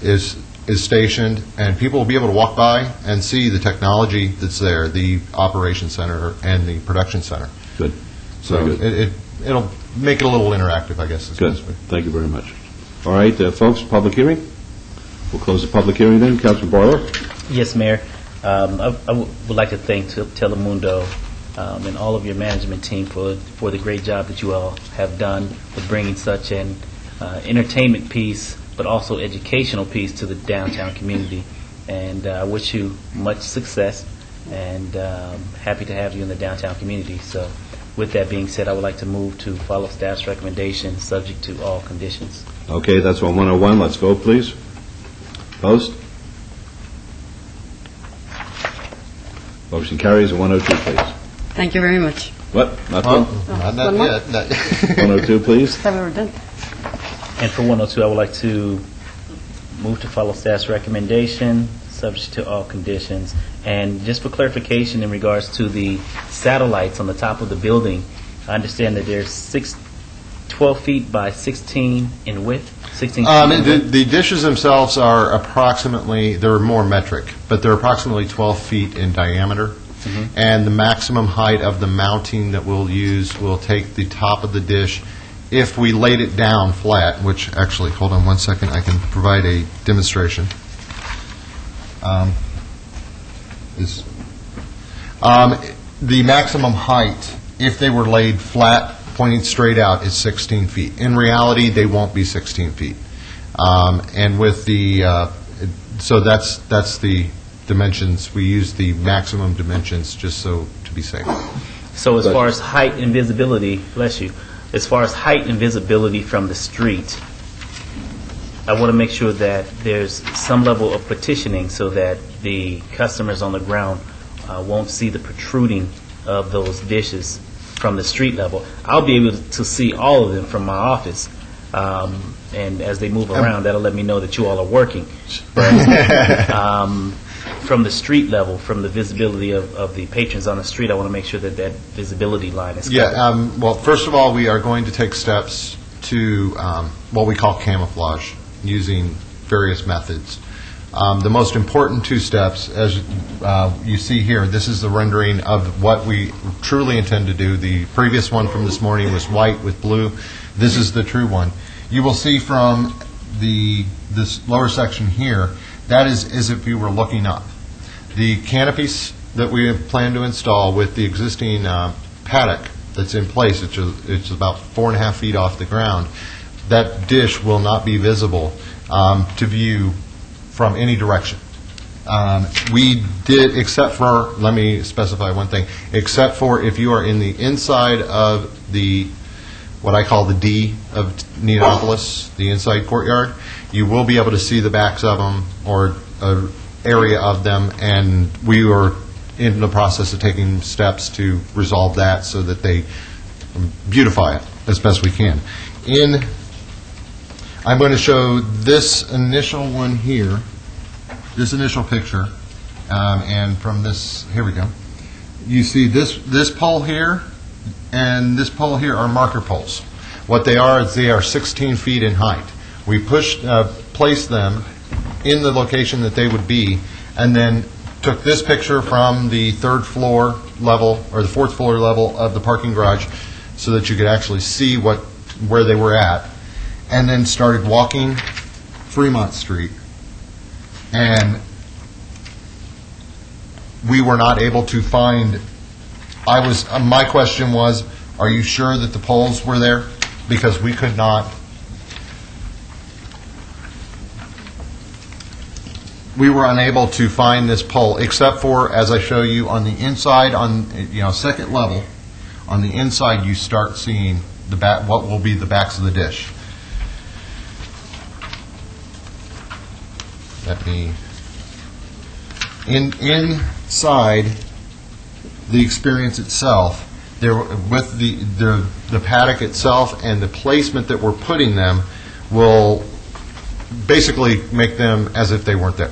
is stationed, and people will be able to walk by and see the technology that's there, the operations center and the production center. Good. So it'll make it a little interactive, I guess. Good. Thank you very much. All right, folks, public hearing. We'll close the public hearing then. Councilman Barlow? Yes, Mayor. I would like to thank Telemundo and all of your management team for the great job that you all have done with bringing such an entertainment piece, but also educational piece to the downtown community. And I wish you much success, and happy to have you in the downtown community. So with that being said, I would like to move to follow staff's recommendation, subject to all conditions. Okay, that's on 101. Let's vote, please. Post. Motion carries. 102, please. Thank you very much. What? Not yet. 102, please. I thought we were done. And for 102, I would like to move to follow staff's recommendation, subject to all conditions. And just for clarification in regards to the satellites on the top of the building, I understand that there's 12 feet by 16 in width? 16 feet in width? The dishes themselves are approximately, they're more metric, but they're approximately 12 feet in diameter. Mm-hmm. And the maximum height of the mounting that we'll use will take the top of the dish. If we laid it down flat, which actually, hold on one second, I can provide a demonstration. The maximum height, if they were laid flat pointing straight out is 16 feet. In reality, they won't be 16 feet. And with the, so that's the dimensions. We use the maximum dimensions just so to be safe. So as far as height and visibility, bless you, as far as height and visibility from the street, I want to make sure that there's some level of partitioning so that the customers on the ground won't see the protruding of those dishes from the street level. I'll be able to see all of them from my office, and as they move around, that'll let me know that you all are working. But from the street level, from the visibility of the patrons on the street, I want to make sure that that visibility line is covered. Yeah, well, first of all, we are going to take steps to what we call camouflage, using various methods. The most important two steps, as you see here, this is the rendering of what we truly intend to do. The previous one from this morning was white with blue. This is the true one. You will see from this lower section here, that is as if you were looking up. The canopies that we plan to install with the existing paddock that's in place, it's about 4.5 feet off the ground, that dish will not be visible to view from any direction. We did, except for, let me specify one thing, except for if you are in the inside of the, what I call the D of Neopolis, the inside courtyard, you will be able to see the backs of them or an area of them, and we are in the process of taking steps to resolve that so that they beautify it as best we can. I'm going to show this initial one here, this initial picture, and from this, here we go. You see this pole here and this pole here are marker poles. What they are is they are 16 feet in height. We placed them in the location that they would be, and then took this picture from the third floor level, or the fourth floor level of the parking garage, so that you could actually see where they were at, and then started walking Fremont Street. And we were not able to find, my question was, are you sure that the poles were there? Because we could not, we were unable to find this pole, except for, as I show you, on the inside, on second level, on the inside you start seeing what will be the backs of the dish. Inside the experience itself, with the paddock itself and the placement that we're putting them will basically make them as if they weren't there.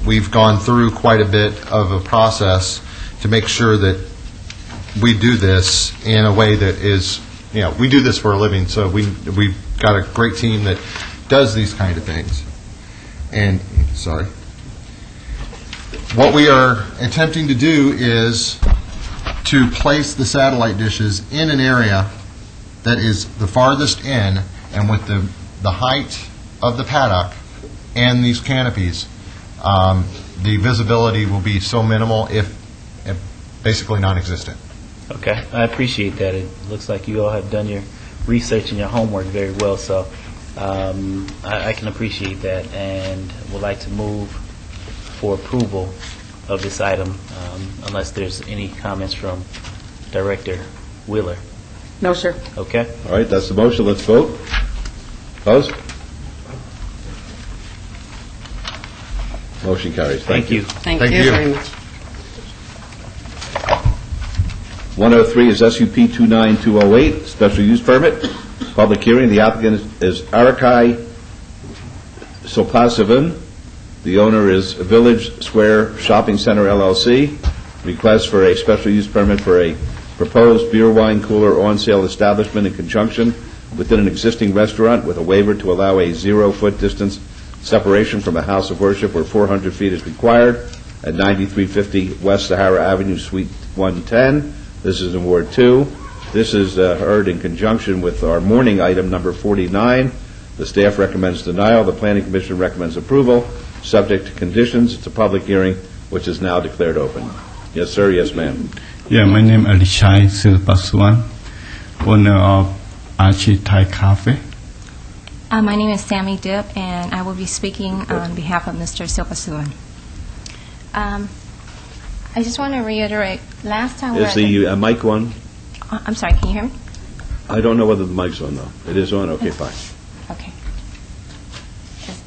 We've gone through quite a bit of a process to make sure that we do this in a way that is, we do this for a living, so we've got a great team that does these kind of things. And, sorry. What we are attempting to do is to place the satellite dishes in an area that is the farthest in, and with the height of the paddock and these canopies, the visibility will be so minimal, if basically non-existent. Okay, I appreciate that. It looks like you all have done your research and your homework very well, so I can appreciate that, and would like to move for approval of this item, unless there's any comments from Director Wheeler. No, sir. Okay. All right, that's the motion. Let's vote. Opposed? Motion carries. Thank you. Thank you very much. 103 is SUP 29208, special use permit. Public hearing. The applicant is Arakai Sopasavan. The owner is Village Square Shopping Center, LLC. Request for a special use permit for a proposed beer, wine cooler on-sale establishment in conjunction within an existing restaurant with a waiver to allow a 0-foot distance separation from a house of worship where 400 feet is required at 9350 West Sahara Avenue, Suite 110. This is in Ward 2. This is heard in conjunction with our morning item number 49. The staff recommends denial. The Planning Commission recommends approval, subject to conditions. It's a public hearing, which is now declared open. Yes, sir. Yes, ma'am. Yeah, my name is Alishai Silpaswan. owner of Archie Thai Cafe. My name is Sammy Dip, and I will be speaking on behalf of Mr. Silpasuan. I just want to reiterate, last time we were Is at the mic on? I'm sorry, can you hear me? I don't know whether the mic's on, though. It is on? Okay, fine. Okay.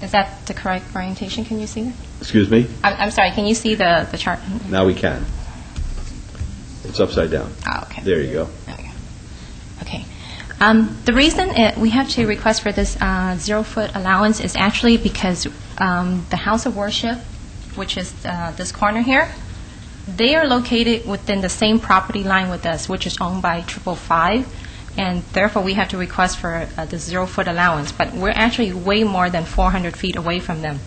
Is that the correct orientation? Can you see that? Excuse me? I'm sorry, can you see the chart? Now we can. It's upside down. Oh, okay. There you go. Okay. The reason we have to request for this 0-foot allowance is actually because the House of Worship, which is this corner here, they are located within the same property line with us, which is owned by 555, and therefore we have to request for the 0-foot allowance. But we're actually way more than 400 feet away from them.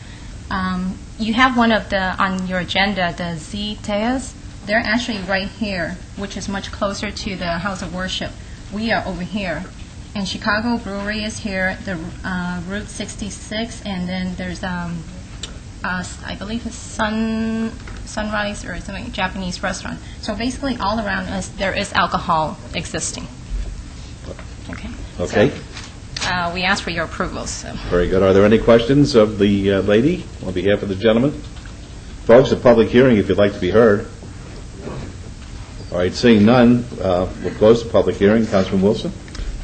You have one of the, on your agenda, the Z-Teas. They're actually right here, which is much closer to the House of Worship. We are over here. And Chicago Brewery is here, the Route 66, and then there's, I believe it's Sunrise or something, Japanese restaurant. So basically all around us, there is alcohol existing. Okay. Okay. So, we ask for your approval. So. Very good. Are there any questions of the lady on behalf of the gentleman? Folks, a public hearing if you'd like to be heard. All right, seeing none, we'll close the public hearing. Councilman Wilson?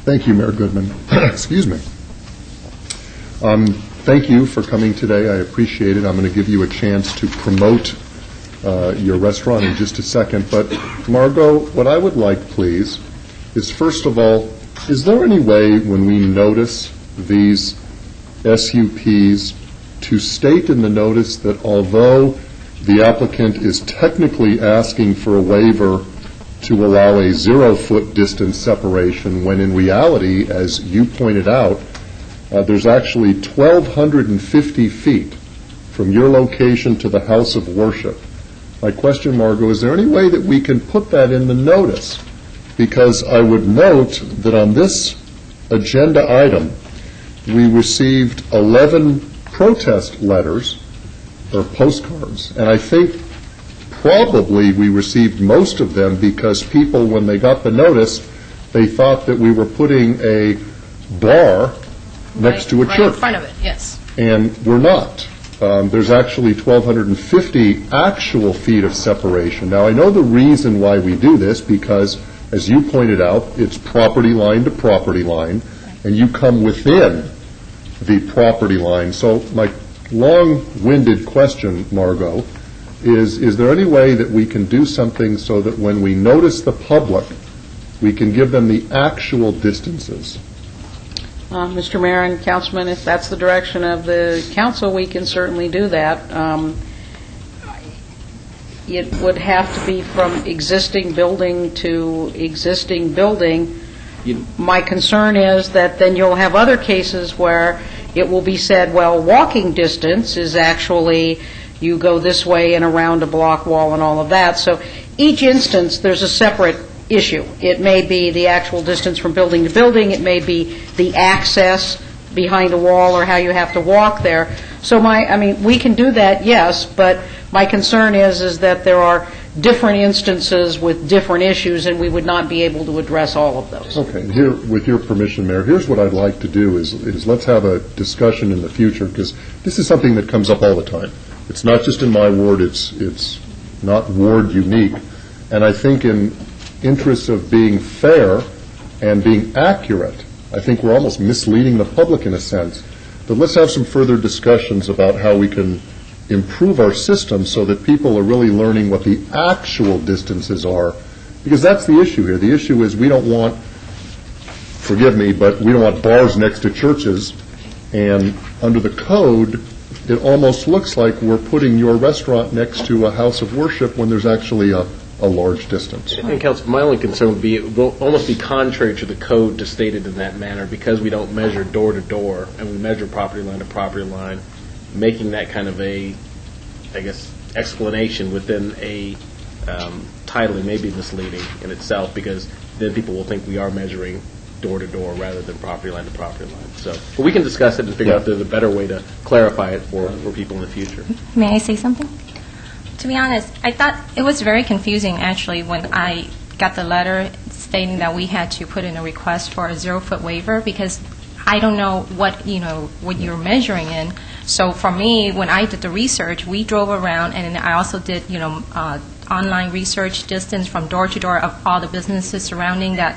Thank you, Mayor Goodman. Excuse me. Thank you for coming today. I appreciate it. I'm going to give you a chance to promote your restaurant in just a second. But, Margot, what I would like, please, is first of all, is there any way when we notice these SUPs to state in the notice that although the applicant is technically asking for a waiver to allow a 0-foot distance separation, when in reality, as you pointed out, there's actually 1,250 feet from your location to the House of Worship. My question, Margot, is there any way that we can put that in the notice? Because I would note that on this agenda item, we received 11 protest letters or postcards, and I think probably we received most of them because people, when they got the notice, they thought that we were putting a bar next to a right church. in front of it, yes. And we're not. There's actually 1,250 actual feet of separation. Now, I know the reason why we do this because, as you pointed out, it's property line to property line, and you come within the property line. So my long-winded question, Margot, is there any way that we can do something so that when we notice the public, we can give them the actual distances? Mr. Mayor and Councilman, if that's the direction of the council, we can certainly do that. It would have to be from existing building to existing building. My concern is that then you'll have other cases where it will be said, well, walking distance is actually, you go this way and around a block wall and all of that. So each instance, there's a separate issue. It may be the actual distance from building to building. It may be the access behind a wall or how you have to walk there. So we can do that, yes, but my concern is that there are different instances with different issues, and we would not be able to address all of those. Okay. Here, with your permission, Mayor, here's what I'd like to do is let's have a discussion in the future, because this is something that comes up all the time. It's not just in my ward, it's not ward unique. And I think in interests of being fair and being accurate, I think we're almost misleading the public in a sense. But let's have some further discussions about how we can improve our system so that people are really learning what the actual distances are. Because that's the issue here. The issue is we don't want, forgive me, but we don't want bars next to churches. And under the code, it almost looks like we're putting your restaurant next to a house of worship when there's actually a large distance. And Council, my only concern would be it will almost be contrary to the code to state it in that manner because we don't measure door to door and we measure property line to property line, making that kind of a, I guess, explanation within a title may be misleading in itself because then people will think we are measuring door to door rather than property line to property line. So, but we can discuss it and figure out there's a better way to clarify it for people in the future. May I say something? To be honest, I thought it was very confusing, actually, when I got the letter stating that we had to put in a request for a 0-foot waiver because I don't know what you're measuring in. So for me, when I did the research, we drove around, and then I also did, online research distance from door to door of all the businesses surrounding that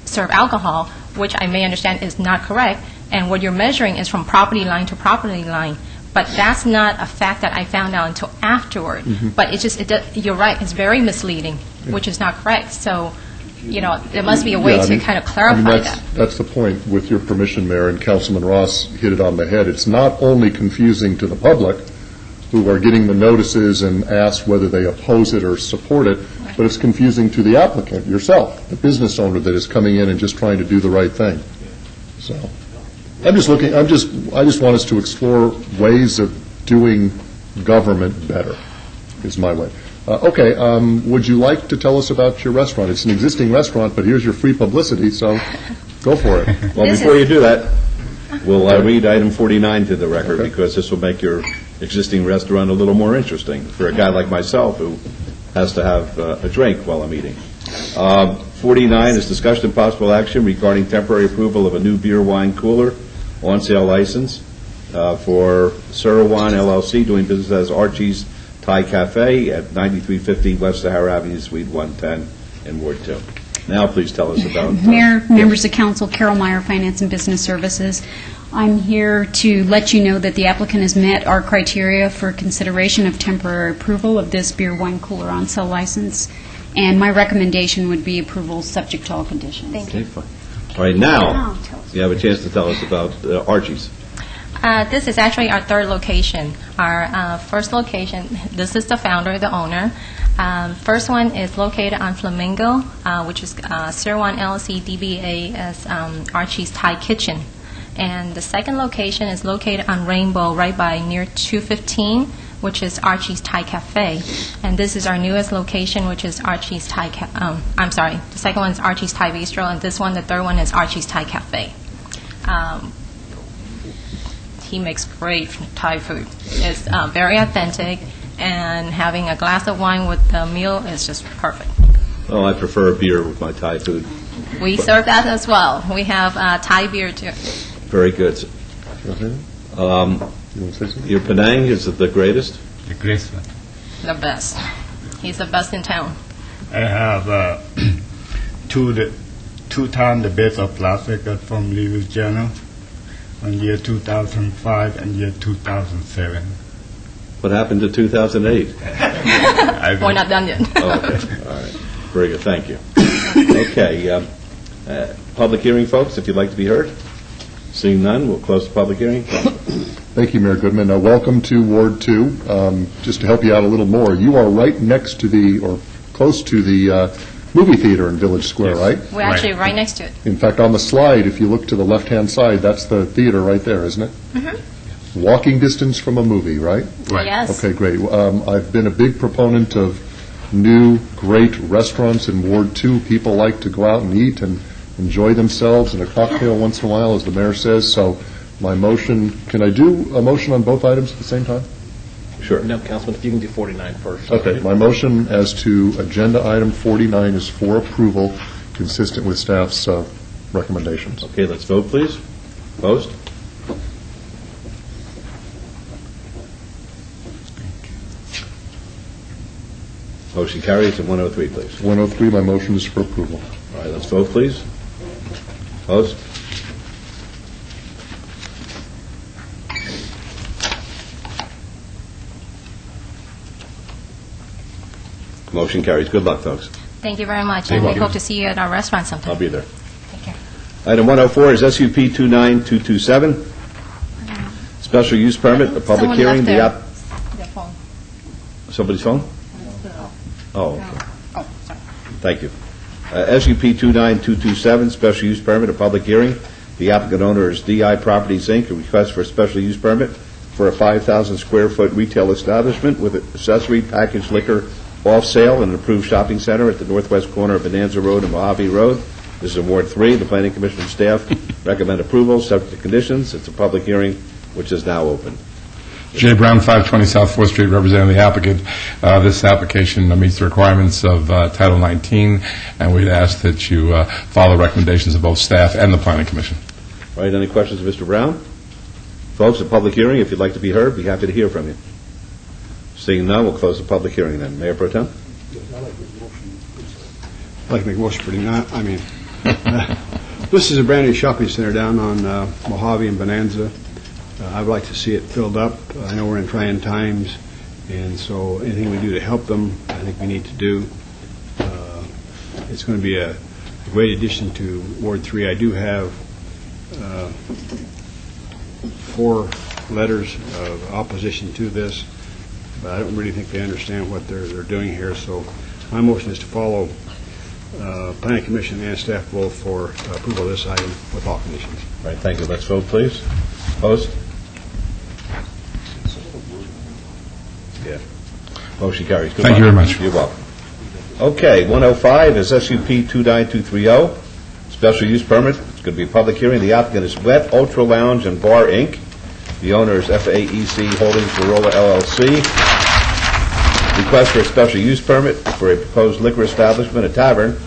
serve alcohol, which I may understand is not correct. And what you're measuring is from property line to property line. But that's not a fact that I found out until afterward. But you're right, it's very misleading, which is not correct. So, there must be a way to kind of clarify that. That's the point. With your permission, Mayor, and Councilman Ross hit it on the head. It's not only confusing to the public, who are getting the notices and ask whether they oppose it or support it, but it's confusing to the applicant, yourself, the business owner that is coming in and just trying to do the right thing. So, I just want us to explore ways of doing government better, is my way. Would you like to tell us about your restaurant? It's an existing restaurant, but here's your free publicity, so go for it. Well, before you do that, we'll read item 49 to the record, because this will make your existing restaurant a little more interesting for a guy like myself who has to have a drink while I'm eating. 49 is discussion and possible action regarding temporary approval of a new beer wine cooler on sale license for Sirwan LLC, doing business as Archie's Thai Cafe at 9350 West Sahara Avenue, Suite 110 in Ward 2. Now, please tell us about... Mayor, members of council, Carol Meyer, Finance and Business Services. I'm here to let you know that the applicant has met our criteria for consideration of temporary approval of this beer wine cooler on sale license, and my recommendation would be approval subject to all conditions. Thank you. Fine. All right, now, you have a chance to tell us about Archie's. This is actually our third location. Our first location, this is the founder, the owner. First one is located on Flamingo, which is Sirwan LLC DBA as Archie's Thai Kitchen. And the second location is located on Rainbow, right by near 215, which is Archie's Thai Cafe. And this is our newest location, which is Archie's Thai the second one is Archie's Thai Bistro, and this one, the third one, is Archie's Thai Cafe. He makes great Thai food. It's very authentic, and having a glass of wine with the meal is just perfect. Oh, I prefer a beer with my Thai food. We serve that as well. We have Thai beer too. Very good. Your Penang, is it the greatest? The greatest one. The best. He's the best in town. I have two times the best of class record from Reviews Journal on year 2005 and year 2007. What happened to 2008? We're not done yet. Oh, okay. All right. Very good. Thank you. Okay. Public hearing, folks, if you'd like to be heard. Seeing none, we'll close the public hearing. Thank you, Mayor Goodman. Welcome to Ward 2. Just to help you out a little more, you are right next to or close to the movie theater in Village Square, right? We're actually right next to it. In fact, on the slide, if you look to the left-hand side, that's the theater right there, isn't it? Mm-hmm. Walking distance from a movie, right? Right. Yes. Okay, great. I've been a big proponent of new, great restaurants in Ward 2. People like to go out and eat and enjoy themselves and a cocktail once in a while, as the mayor says. So my motion, can I do a motion on both items at the same time? Sure. No, Councilman, if you can do 49 first. Okay. My motion as to agenda item 49 is for approval, consistent with staff's recommendations. Okay, let's vote, please. Opposed? Motion carries. And 103, please. 103, my motion is for approval. All right, let's vote, please. Opposed? Motion carries. Good luck, folks. Thank you very much, Thank and we you. hope to see you at our restaurant sometime. I'll be there. Take care. Item 104 is SUP 29227, special use permit, a public Someone hearing. left their phone. Somebody's phone? Oh, okay. Oh, sorry. Thank you. SUP 29227, special use permit, a public hearing. The applicant owner is DI Properties, Inc., a request for a special use permit for a 5,000 square foot retail establishment with accessory packaged liquor off sale in an approved shopping center at the northwest corner of Bonanza Road and Mojave Road. This is in Ward 3. The Planning Commission staff recommend approval, subject to conditions. It's a public hearing, which is now open. J. Brown, 520 South 4th Street, representing the applicant. This application meets the requirements of Title 19, and we'd ask that you follow recommendations of both staff and the Planning Commission. All right, any questions of Mr. Brown? Folks, a public hearing, if you'd like to be heard, be happy to hear from you. Seeing none, we'll close the public hearing then. Mayor Pro Tem? I'd like to make a motion for this is a brand-new shopping center down on Mojave and Bonanza. I'd like to see it filled up. I know we're in trying times, and so anything we do to help them, I think we need to do. It's going to be a great addition to Ward 3. I do have 4 letters of opposition to this, but I don't really think they understand what they're doing here. So my motion is to follow Planning Commission and staff both for approval of this item with all conditions. All right, thank you. Let's vote, please. Opposed? Yeah. Motion carries. Good Thank you luck. very much. You're welcome. Okay, 105 is SUP 29230, special use permit. It's going to be a public hearing. The applicant is Wet Ultra Lounge and Bar, Inc. The owner is FAEC Holdings Barola, LLC. Request for a special use permit for a proposed liquor establishment, a tavern,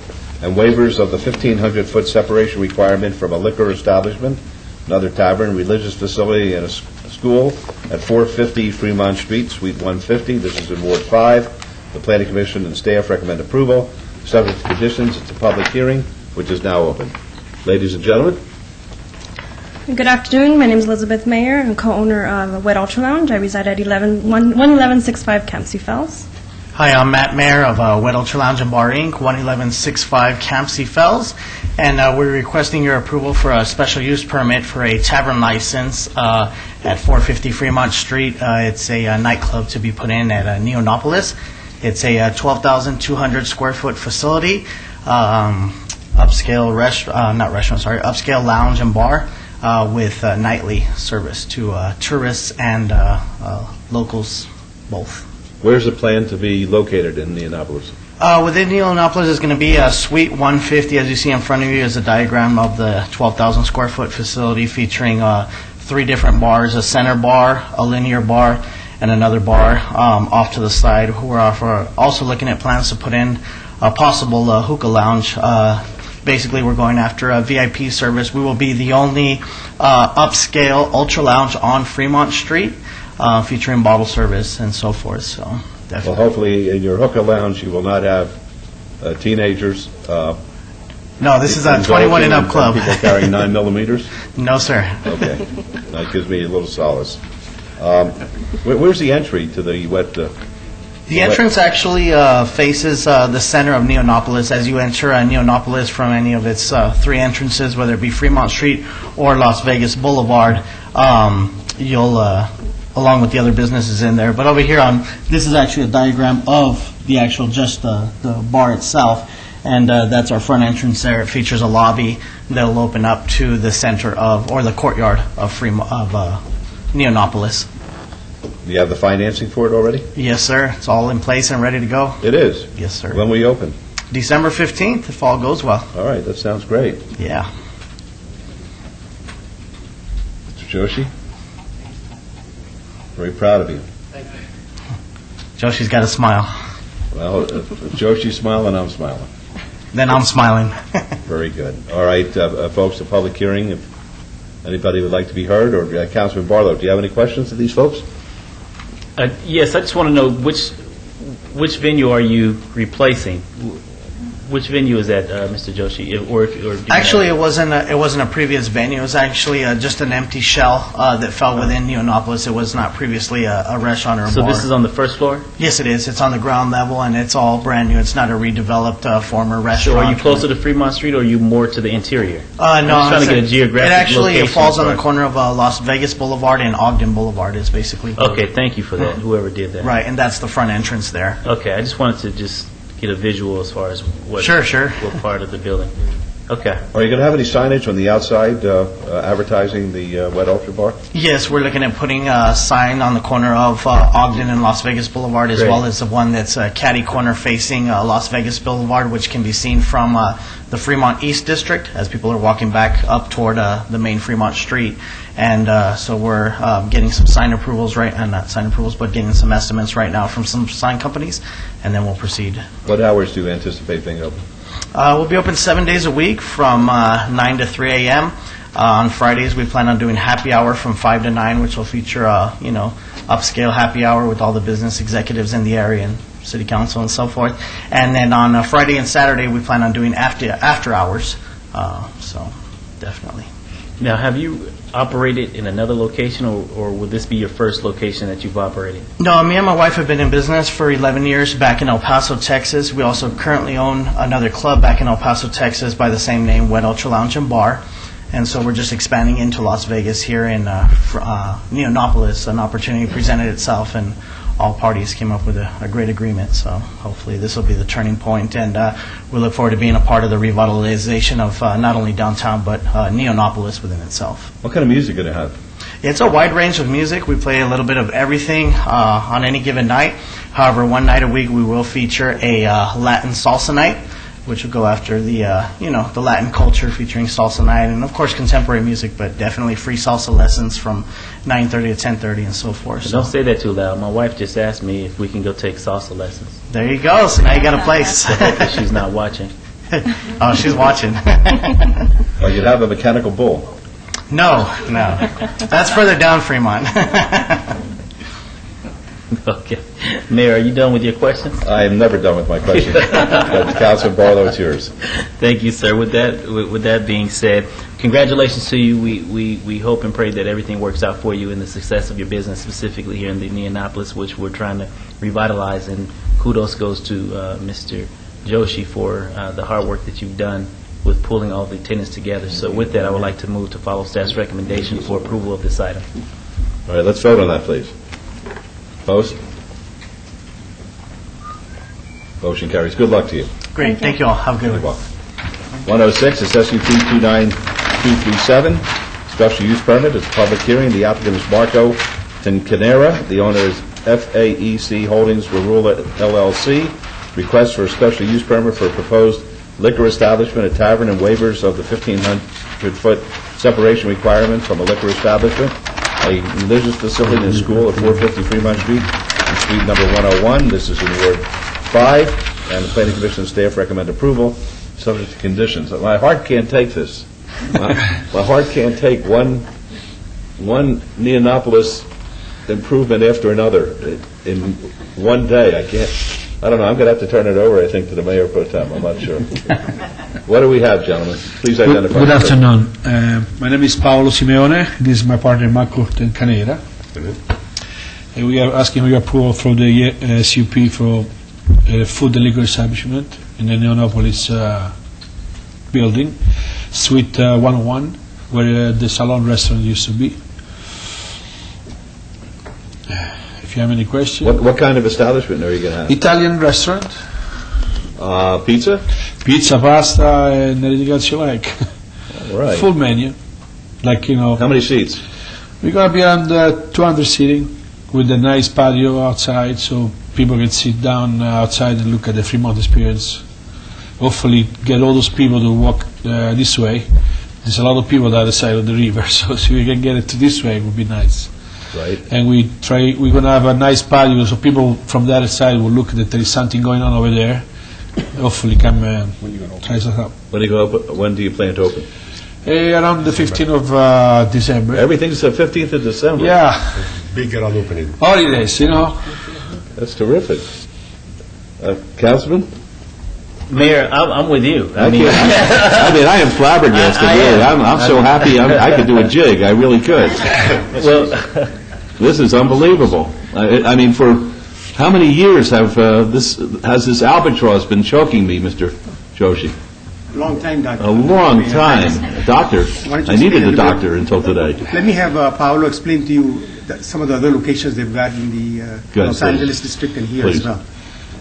and waivers of the 1,500-foot separation requirement from a liquor establishment, another tavern, religious facility, and a school at 450 Fremont Street, Suite 150. This is in Ward 5. The Planning Commission and staff recommend approval. Subject to conditions, it's a public hearing, which is now open. Ladies and gentlemen. Good afternoon. My name is Elizabeth Mayer. I'm co-owner of Wet Ultra Lounge. I reside at 11165 Campsie Fells. Hi, I'm Matt Mayer of Wet Ultra Lounge and Bar, Inc., 11165 Campsie Fells, and we're requesting your approval for a special use permit for a tavern license at 450 Fremont Street. It's a nightclub to be put in at Neonopolis. It's a 12,200 square foot facility, upscale upscale lounge and bar with nightly service to tourists and locals both. Where's the plan to be located in Neonopolis? Within Neonopolis is going to be a Suite 150. As you see in front of you is a diagram of the 12,000 square foot facility featuring 3 different bars, a center bar, a linear bar, and another bar off to the side. We're also looking at plans to put in a possible hookah lounge. Basically, we're going after a VIP service. We will be the only upscale ultra lounge on Fremont Street, featuring bottle service and so forth. So, definitely. Well, hopefully, in your hookah lounge, you will not have teenagers. No, this is a 21 and up club. People carrying 9 millimeters? No, sir. Okay, that gives me a little solace. Where's the entry to the wet? The entrance actually faces the center of Neonopolis. As you enter Neonopolis from any of its 3 entrances, whether it be Fremont Street or Las Vegas Boulevard, you'll, along with the other businesses in there. But over here, this is actually a diagram of the actual, just the bar itself, and that's our front entrance there. It features a lobby that'll open up to the center of, or the courtyard of Neonopolis. Do you have the financing for it already? Yes, sir. It's all in place and ready to go. It is? Yes, sir. When will you open? December 15th, if all goes well. All right, that sounds great. Yeah. Mr. Joshi? Very proud of you. Joshi's got a smile. Well, if Joshi's smiling, I'm smiling. Then I'm smiling. Very good. All right, folks, the public hearing, if anybody would like to be heard, or Councilman Barlow, do you have any questions of these folks? Yes, I just want to know which venue are you replacing? Which venue is that, Mr. Joshi? Actually, it wasn't a previous venue. It was actually just an empty shell that fell within Neonopolis. It was not previously a restaurant or a bar. So this is on the first floor? Yes, it is. It's on the ground level, and it's all brand new. It's not a redeveloped former restaurant. So are you closer to Fremont Street, or are you more to the interior? No, I'm just trying to get a geographic location. It falls on the corner of Las Vegas Boulevard and Ogden Boulevard is basically. Okay, thank you for that, whoever did that. Right, and that's the front entrance there. Okay, I just wanted to get a visual as far as what part of the building. Okay. Are you going to have any signage on the outside advertising the Wet Ultra Bar? Yes, we're looking at putting a sign on the corner of Ogden and Las Vegas Boulevard, as Great. well as the one that's catty corner facing Las Vegas Boulevard, which can be seen from the Fremont East District as people are walking back up toward the main Fremont Street. And so we're getting some sign approvals not sign approvals, but getting some estimates right now from some sign companies, and then we'll proceed. What hours do you anticipate being open? We'll be open 7 days a week from 9 to 3 a.m. On Fridays, we plan on doing happy hour from 5 to 9, which will feature upscale happy hour with all the business executives in the area and city council and so forth. And then on Friday and Saturday, we plan on doing after hours. So definitely. Now, have you operated in another location, or will this be your first location that you've operated? No, me and my wife have been in business for 11 years back in El Paso, Texas. We also currently own another club back in El Paso, Texas by the same name, Wet Ultra Lounge and Bar. And so we're just expanding into Las Vegas here in Neonopolis. An opportunity presented itself, and all parties came up with a great agreement. So hopefully this will be the turning point, and we look forward to being a part of the revitalization of not only downtown but Neonopolis within itself. What kind of music are you going to have? It's a wide range of music. We play a little bit of everything on any given night. However, one night a week we will feature a Latin salsa night, which will go after the the Latin culture, featuring salsa night and of course contemporary music, but definitely free salsa lessons from 9:30 to 10:30 and so forth. Don't say that too loud. My wife just asked me if we can go take salsa lessons. There you go. So now you got a place. So hopefully she's not watching. Oh, she's watching. Or you'd have a mechanical bull. No. That's further down Fremont. Okay. Mayor, are you done with your questions? I am never done with my questions. Councilman Barlow, it's yours. Thank you, sir. With that being said, congratulations to you. We hope and pray that everything works out for you and the success of your business, specifically here in the Neonopolis, which we're trying to revitalize. And kudos goes to Mr. Joshi for the hard work that you've done with pulling all the tenants together. So with that, I would like to move to follow staff's recommendation for approval of this item. All right, let's vote on that, please. Opposed? Motion carries. Good luck to you. Great. Thank you all. Have a good one. 106 is SUP 29237, special use permit. It's a public hearing. The applicant is Marco Tincanera. The owner is FAEC Holdings Rurula LLC. Request for a special use permit for a proposed liquor establishment, a tavern, and waivers of the 1,500-foot separation requirement from a liquor establishment, a religious facility and a school at 450 Fremont Street, in Suite number 101. This is in Ward 5, and the Planning Commission and staff recommend approval, subject to conditions. My heart can't take this. My heart can't take one Neonopolis improvement after another in one day. I don't know. I'm going to have to turn it over, I think, to the Mayor Pro Tem. I'm not sure. What do we have, gentlemen? Please identify. Good afternoon. My name is Paolo Simeone. This is my partner, Marco Tincanera. We are asking your approval for the SUP for food and liquor establishment in the Neonopolis building, Suite 101, where the Salon restaurant used to be. If you have any questions. What kind of establishment are you going to have? Italian restaurant. Pizza? Pizza, pasta, and anything else you like. All right. Full menu. How many seats? We're going to be on 200 seating with a nice patio outside so people can sit down outside and look at the Fremont experience. Hopefully get all those people to walk this way. There's a lot of people on the other side of the river, so if we can get it to this way, it would be nice. Right. And we're going to have a nice patio so people from the other side will look that there is something going on over there. Hopefully come try us out. When do you plan to open? Around the 15th of December. Everything's the 15th of December? Yeah. Big grand opening. Holidays, That's terrific. Councilman? Mayor, I'm with you. I am flabbergasted, really. I'm so happy I could do a jig. I really could. Well, this is unbelievable. I mean, for how many years has this albatross been choking me, Mr. Joshi? Long time, Doctor. A long time. Doctor. I needed a doctor until today. Let me have Paolo explain to you some of the other locations they've got in the Los Angeles district and here as well.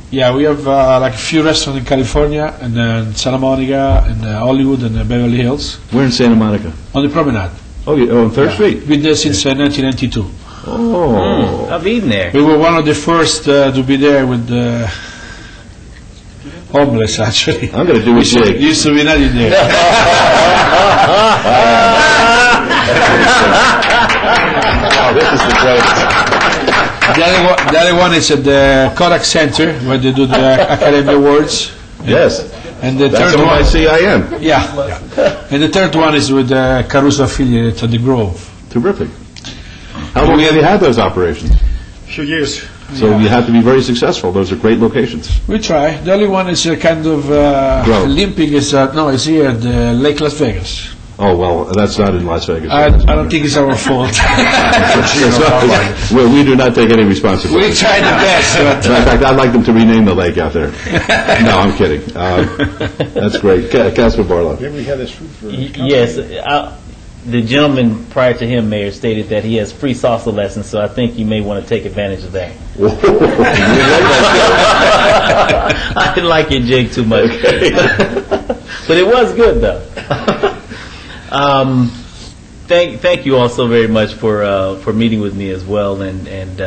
Yeah, we have like a few restaurants in California, and then Santa Monica, and Hollywood, and Beverly Hills. We're in Santa Monica. On the promenade. Oh, on 3rd Street? Been there since 1992. Oh. I've eaten there. We were one of the first to be there with the homeless, actually. I'm going to do a jig. Used to be not in there. Oh, this is the greatest. The other one is at the Kodak Center, where they do the Academy Awards. Yes. And the That's third one, CIM. yeah. And the third one is with the Caruso affiliate at the Grove. Terrific. How long have you had those operations? Few years. So you have to be very successful. Those are great locations. We try. The only one is kind of Grove. limping is it's here at Lake Las Vegas. Oh, well, that's not in Las Vegas. I don't think it's our fault. Well, we do not take any responsibility. We tried the best. But, In fact, I'd like them to rename the lake out there. No, I'm kidding. That's great. Councilman Barlow. Maybe we have this food for... Yes, the gentleman prior to him, Mayor, stated that he has free salsa lessons, so I think you may want to take advantage of that. I didn't like your jig too much. But it was good, though. Thank you all so very much for meeting with me as well, and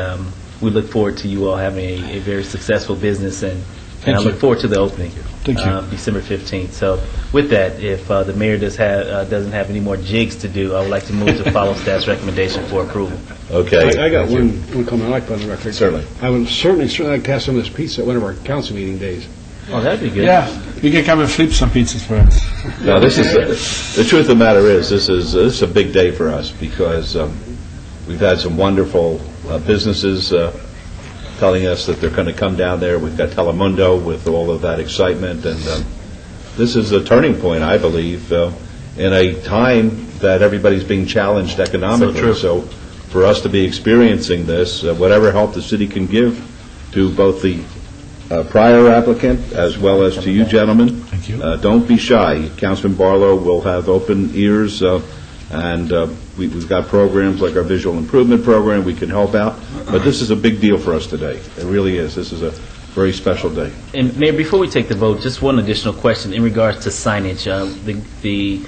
we look forward to you all having a very successful business, and I look forward to the opening. Thank you. December 15th. So with that, if the mayor doesn't have any more jigs to do, I would like to move to follow staff's recommendation for approval. Okay. I got one comment I'd like to put on the record. Certainly. I would certainly like to have some of this pizza at one of our council meeting days. Oh, that'd be good. yeah, you can come and flip some pizzas for us. No, this is the truth of the matter is this is a big day for us because we've had some wonderful businesses telling us that they're going to come down there. We've got Telemundo with all of that excitement, and this is a turning point, I believe, in a time that everybody's being challenged economically. So true. So for us to be experiencing this, whatever help the city can give to both the prior applicant as well as to you gentlemen. Thank you. Don't be shy. Councilman Barlow will have open ears, and we've got programs like our visual improvement program. We can help out. But this is a big deal for us today. It really is. This is a very special day. And Mayor, before we take the vote, just one additional question in regards to signage. The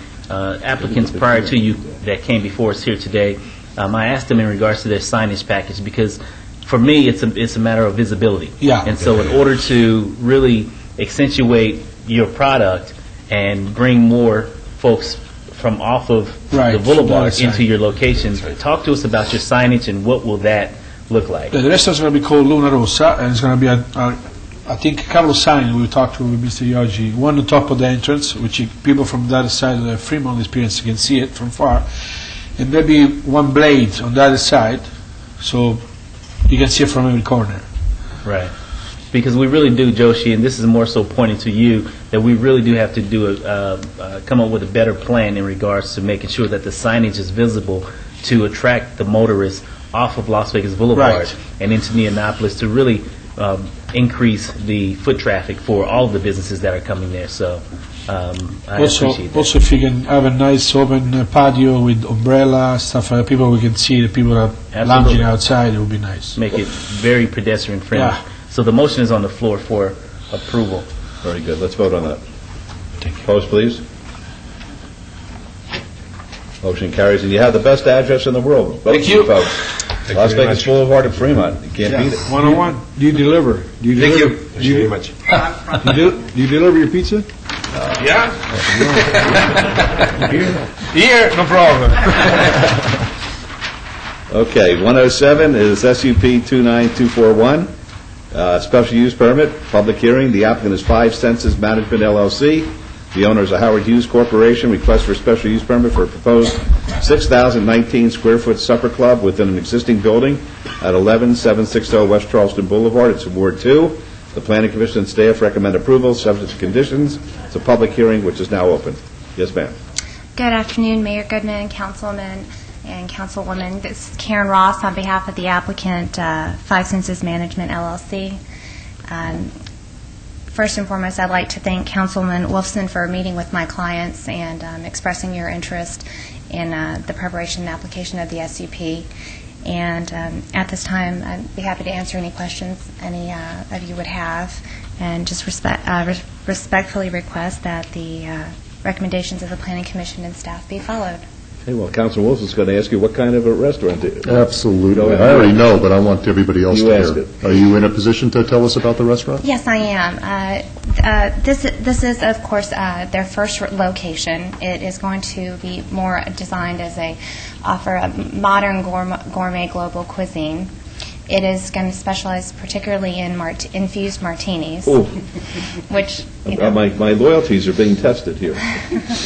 applicants prior to you that came before us here today, I asked them in regards to their signage package because for me, it's a matter of visibility. Yeah. And so in order to really accentuate your product and bring more folks from off of Right, the boulevard from the other into side. your location, talk to us about your signage and what will that look like? The restaurant's going to be called Luna Rossa, and it's going to be, I think, a couple of signs we talked to with Mr. Yogi. One on top of the entrance, which people from the other side of the Fremont experience can see it from far, and maybe one blade on the other side, so you can see it from every corner. Right. Because we really do, Joshi, and this is more so pointing to you, that we really do have to do come up with a better plan in regards to making sure that the signage is visible to attract the motorists off of Las Vegas Boulevard Right. and into Neonopolis to really increase the foot traffic for all of the businesses that are coming there. So I appreciate that. Also, if you can have a nice open patio with umbrella, stuff like that, we can see the people are lounging outside, it would be nice. Make it very pedestrian friendly. Yeah. So the motion is on the floor for approval. Very good. Let's vote on that. Opposed, please. Motion carries. And you have the best address in the world. Vote, Thank you. folks. Las Vegas Boulevard at Fremont. You can't beat it. 101. Do you deliver? Do you Thank deliver? you. Thank you very much. Do you deliver your pizza? Yeah? Here, no problem. Okay, 107 is SUP 29241, special use permit, public hearing. The applicant is 5 Senses Management LLC. The owner is a Howard Hughes Corporation. Request for special use permit for a proposed 6,019 square foot supper club within an existing building at 11760 West Charleston Boulevard. It's in Ward 2. The Planning Commission and staff recommend approval, subject to conditions. It's a public hearing which is now open. Yes, ma'am. Good afternoon, Mayor Goodman, Councilman, and Councilwoman. This is Karen Ross on behalf of the applicant, 5 Senses Management LLC. First and foremost, I'd like to thank Councilman Wolfson for meeting with my clients and expressing your interest in the preparation and application of the SUP. And at this time, I'd be happy to answer any questions any of you would have, and just respectfully request that the recommendations of the Planning Commission and staff be followed. Okay, well, Councilman Wilson's going to ask you what kind of a restaurant it is. Absolutely. I already know, but I want everybody else You to ask hear. it. Are you in a position to tell us about the restaurant? Yes, I am. This is, of course, their first location. It is going to be more designed as offer a modern gourmet global cuisine. It is going to specialize particularly in infused martinis, Ooh. which, My loyalties are being tested here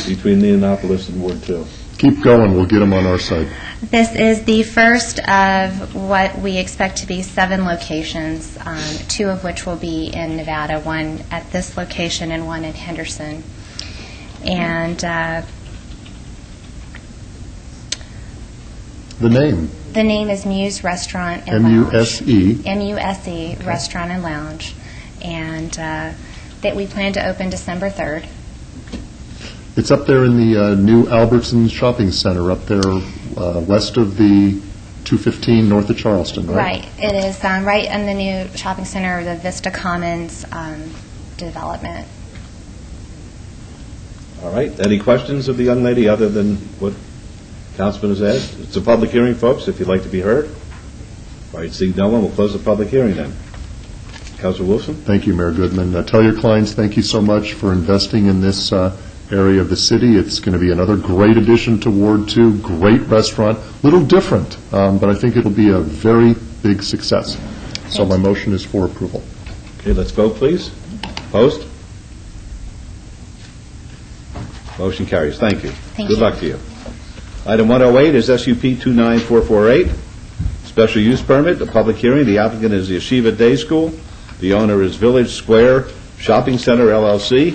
between Indianapolis and Ward 2. Keep going, we'll get them on our side. This is the first of what we expect to be 7 locations, 2 of which will be in Nevada, one at this location and one in Henderson. And The name? the name is Muse Restaurant and Lounge. M-U-S-E. M-U-S-E, Restaurant and Lounge. And that we plan to open December 3rd. It's up there in the new Albertsons Shopping Center, up there west of the 215 north of Charleston, right? Right. It is right in the new shopping center, the Vista Commons development. All right, any questions of the young lady other than what Councilman has asked? It's a public hearing, folks, if you'd like to be heard. All right, seeing no one, we'll close the public hearing then. Councilor Wilson? Thank you, Mayor Goodman. Tell your clients thank you so much for investing in this area of the city. It's going to be another great addition to Ward 2, great restaurant, little different, but I think it'll be a very big success. So my motion is for approval. Okay, let's vote, please. Opposed? Motion carries. Thank you. Thank Good you. luck to you. Item 108 is SUP 29448, special use permit, a public hearing. The applicant is the Yeshiva Day School. The owner is Village Square Shopping Center, LLC.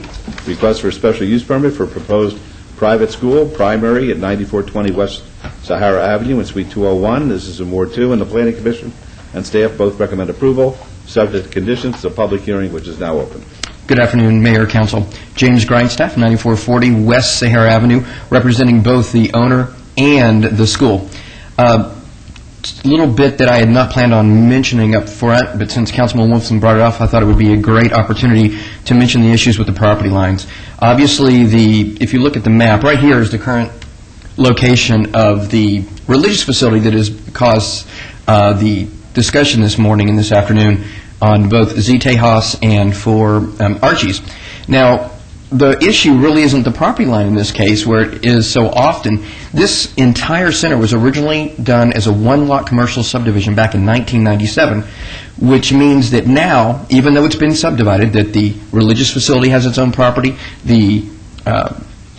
Request for a special use permit for proposed private school, primary, at 9420 West Sahara Avenue in Suite 201. This is in Ward 2, and the Planning Commission and staff both recommend approval, subject to conditions. It's a public hearing which is now open. Good afternoon, Mayor, Council. James Grindstaff, 9440 West Sahara Avenue, representing both the owner and the school. A little bit that I had not planned on mentioning up front, but since Councilman Wilson brought it up, I thought it would be a great opportunity to mention the issues with the property lines. Obviously, if you look at the map, right here is the current location of the religious facility that has caused the discussion this morning and this afternoon on both Z Tejas and for Archie's. Now, the issue really isn't the property line in this case, where it is so often. This entire center was originally done as a one-lot commercial subdivision back in 1997, which means that now, even though it's been subdivided, that the religious facility has its own property, the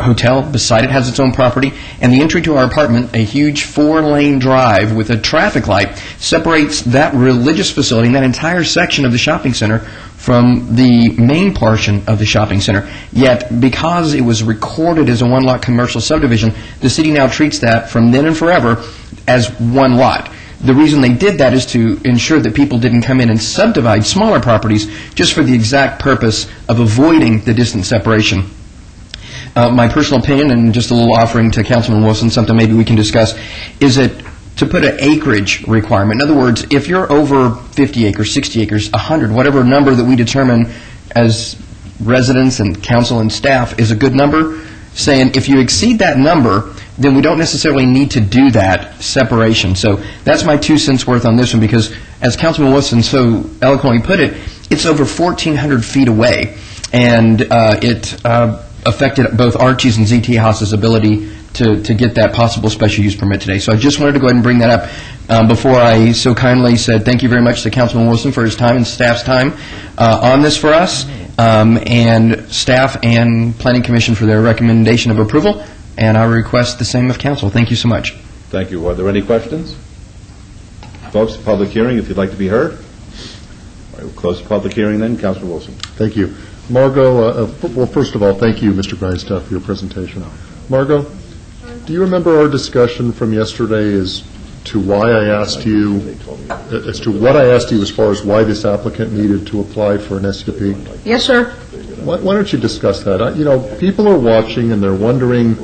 hotel beside it has its own property, and the entry to our apartment, a huge 4-lane drive with a traffic light, separates that religious facility and that entire section of the shopping center from the main portion of the shopping center. Yet, because it was recorded as a one-lot commercial subdivision, the city now treats that from then and forever as one lot. The reason they did that is to ensure that people didn't come in and subdivide smaller properties just for the exact purpose of avoiding the distance separation. My personal opinion, and just a little offering to Councilman Wilson, something maybe we can discuss, is that to put an acreage requirement. In other words, if you're over 50 acres, 60 acres, 100, whatever number that we determine as residents and council and staff is a good number, saying if you exceed that number, then we don't necessarily need to do that separation. So that's my 2 cents worth on this one, because as Councilman Wilson so eloquently put it, it's over 1,400 feet away, and it affected both Archie's and Z Tejas's ability to get that possible special use permit today. So I just wanted to go ahead and bring that up before I so kindly said thank you very much to Councilman Wilson for his time and staff's time on this for us, and staff and Planning Commission for their recommendation of approval, and I request the same of council. Thank you so much. Thank you. Are there any questions? Folks, public hearing, if you'd like to be heard. All right, we'll close the public hearing then. Councilman Wilson. Thank you. Margot, well, first of all, thank you, Mr. Grindstaff, for your presentation. Margot, do you remember our discussion from yesterday as to why I asked you, as to what I asked you as far as why this applicant needed to apply for an SUP? Yes, sir. Why don't you discuss that? You know, people are watching and they're wondering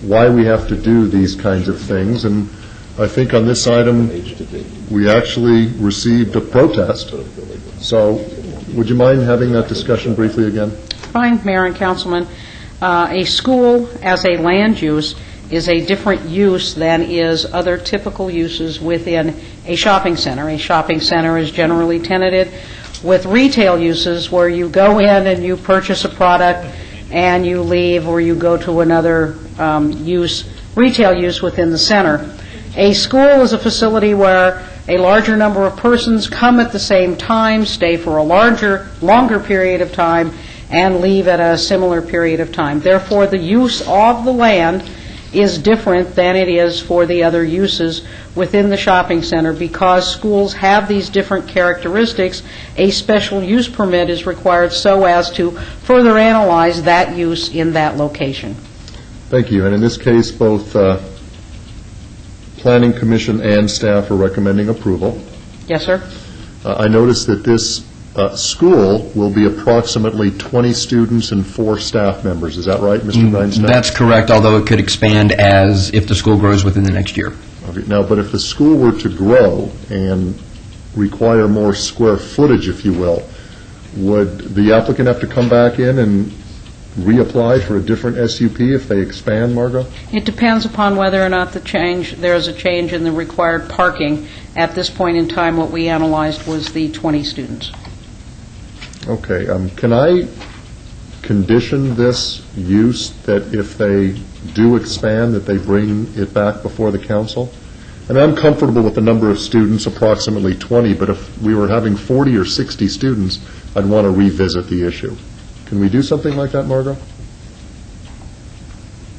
why we have to do these kinds of things, and I think on this item, we actually received a protest. So would you mind having that discussion briefly again? Fine, Mayor and Councilman. A school as a land use is a different use than is other typical uses within a shopping center. A shopping center is generally tenanted with retail uses where you go in and you purchase a product and you leave, or you go to another retail use within the center. A school is a facility where a larger number of persons come at the same time, stay for a longer period of time, and leave at a similar period of time. Therefore, the use of the land is different than it is for the other uses within the shopping center. Because schools have these different characteristics, a special use permit is required so as to further analyze that use in that location. Thank you. And in this case, both Planning Commission and staff are recommending approval. Yes, sir. I noticed that this school will be approximately 20 students and 4 staff members. Is that right, Mr. Grindstaff? That's correct, although it could expand as if the school grows within the next year. Okay. Now, but if the school were to grow and require more square footage, if you will, would the applicant have to come back in and reapply for a different SUP if they expand, Margot? It depends upon whether or not there is a change in the required parking. At this point in time, what we analyzed was the 20 students. Okay. Can I condition this use that if they do expand, that they bring it back before the council? And I'm comfortable with the number of students, approximately 20, but if we were having 40 or 60 students, I'd want to revisit the issue. Can we do something like that, Margot?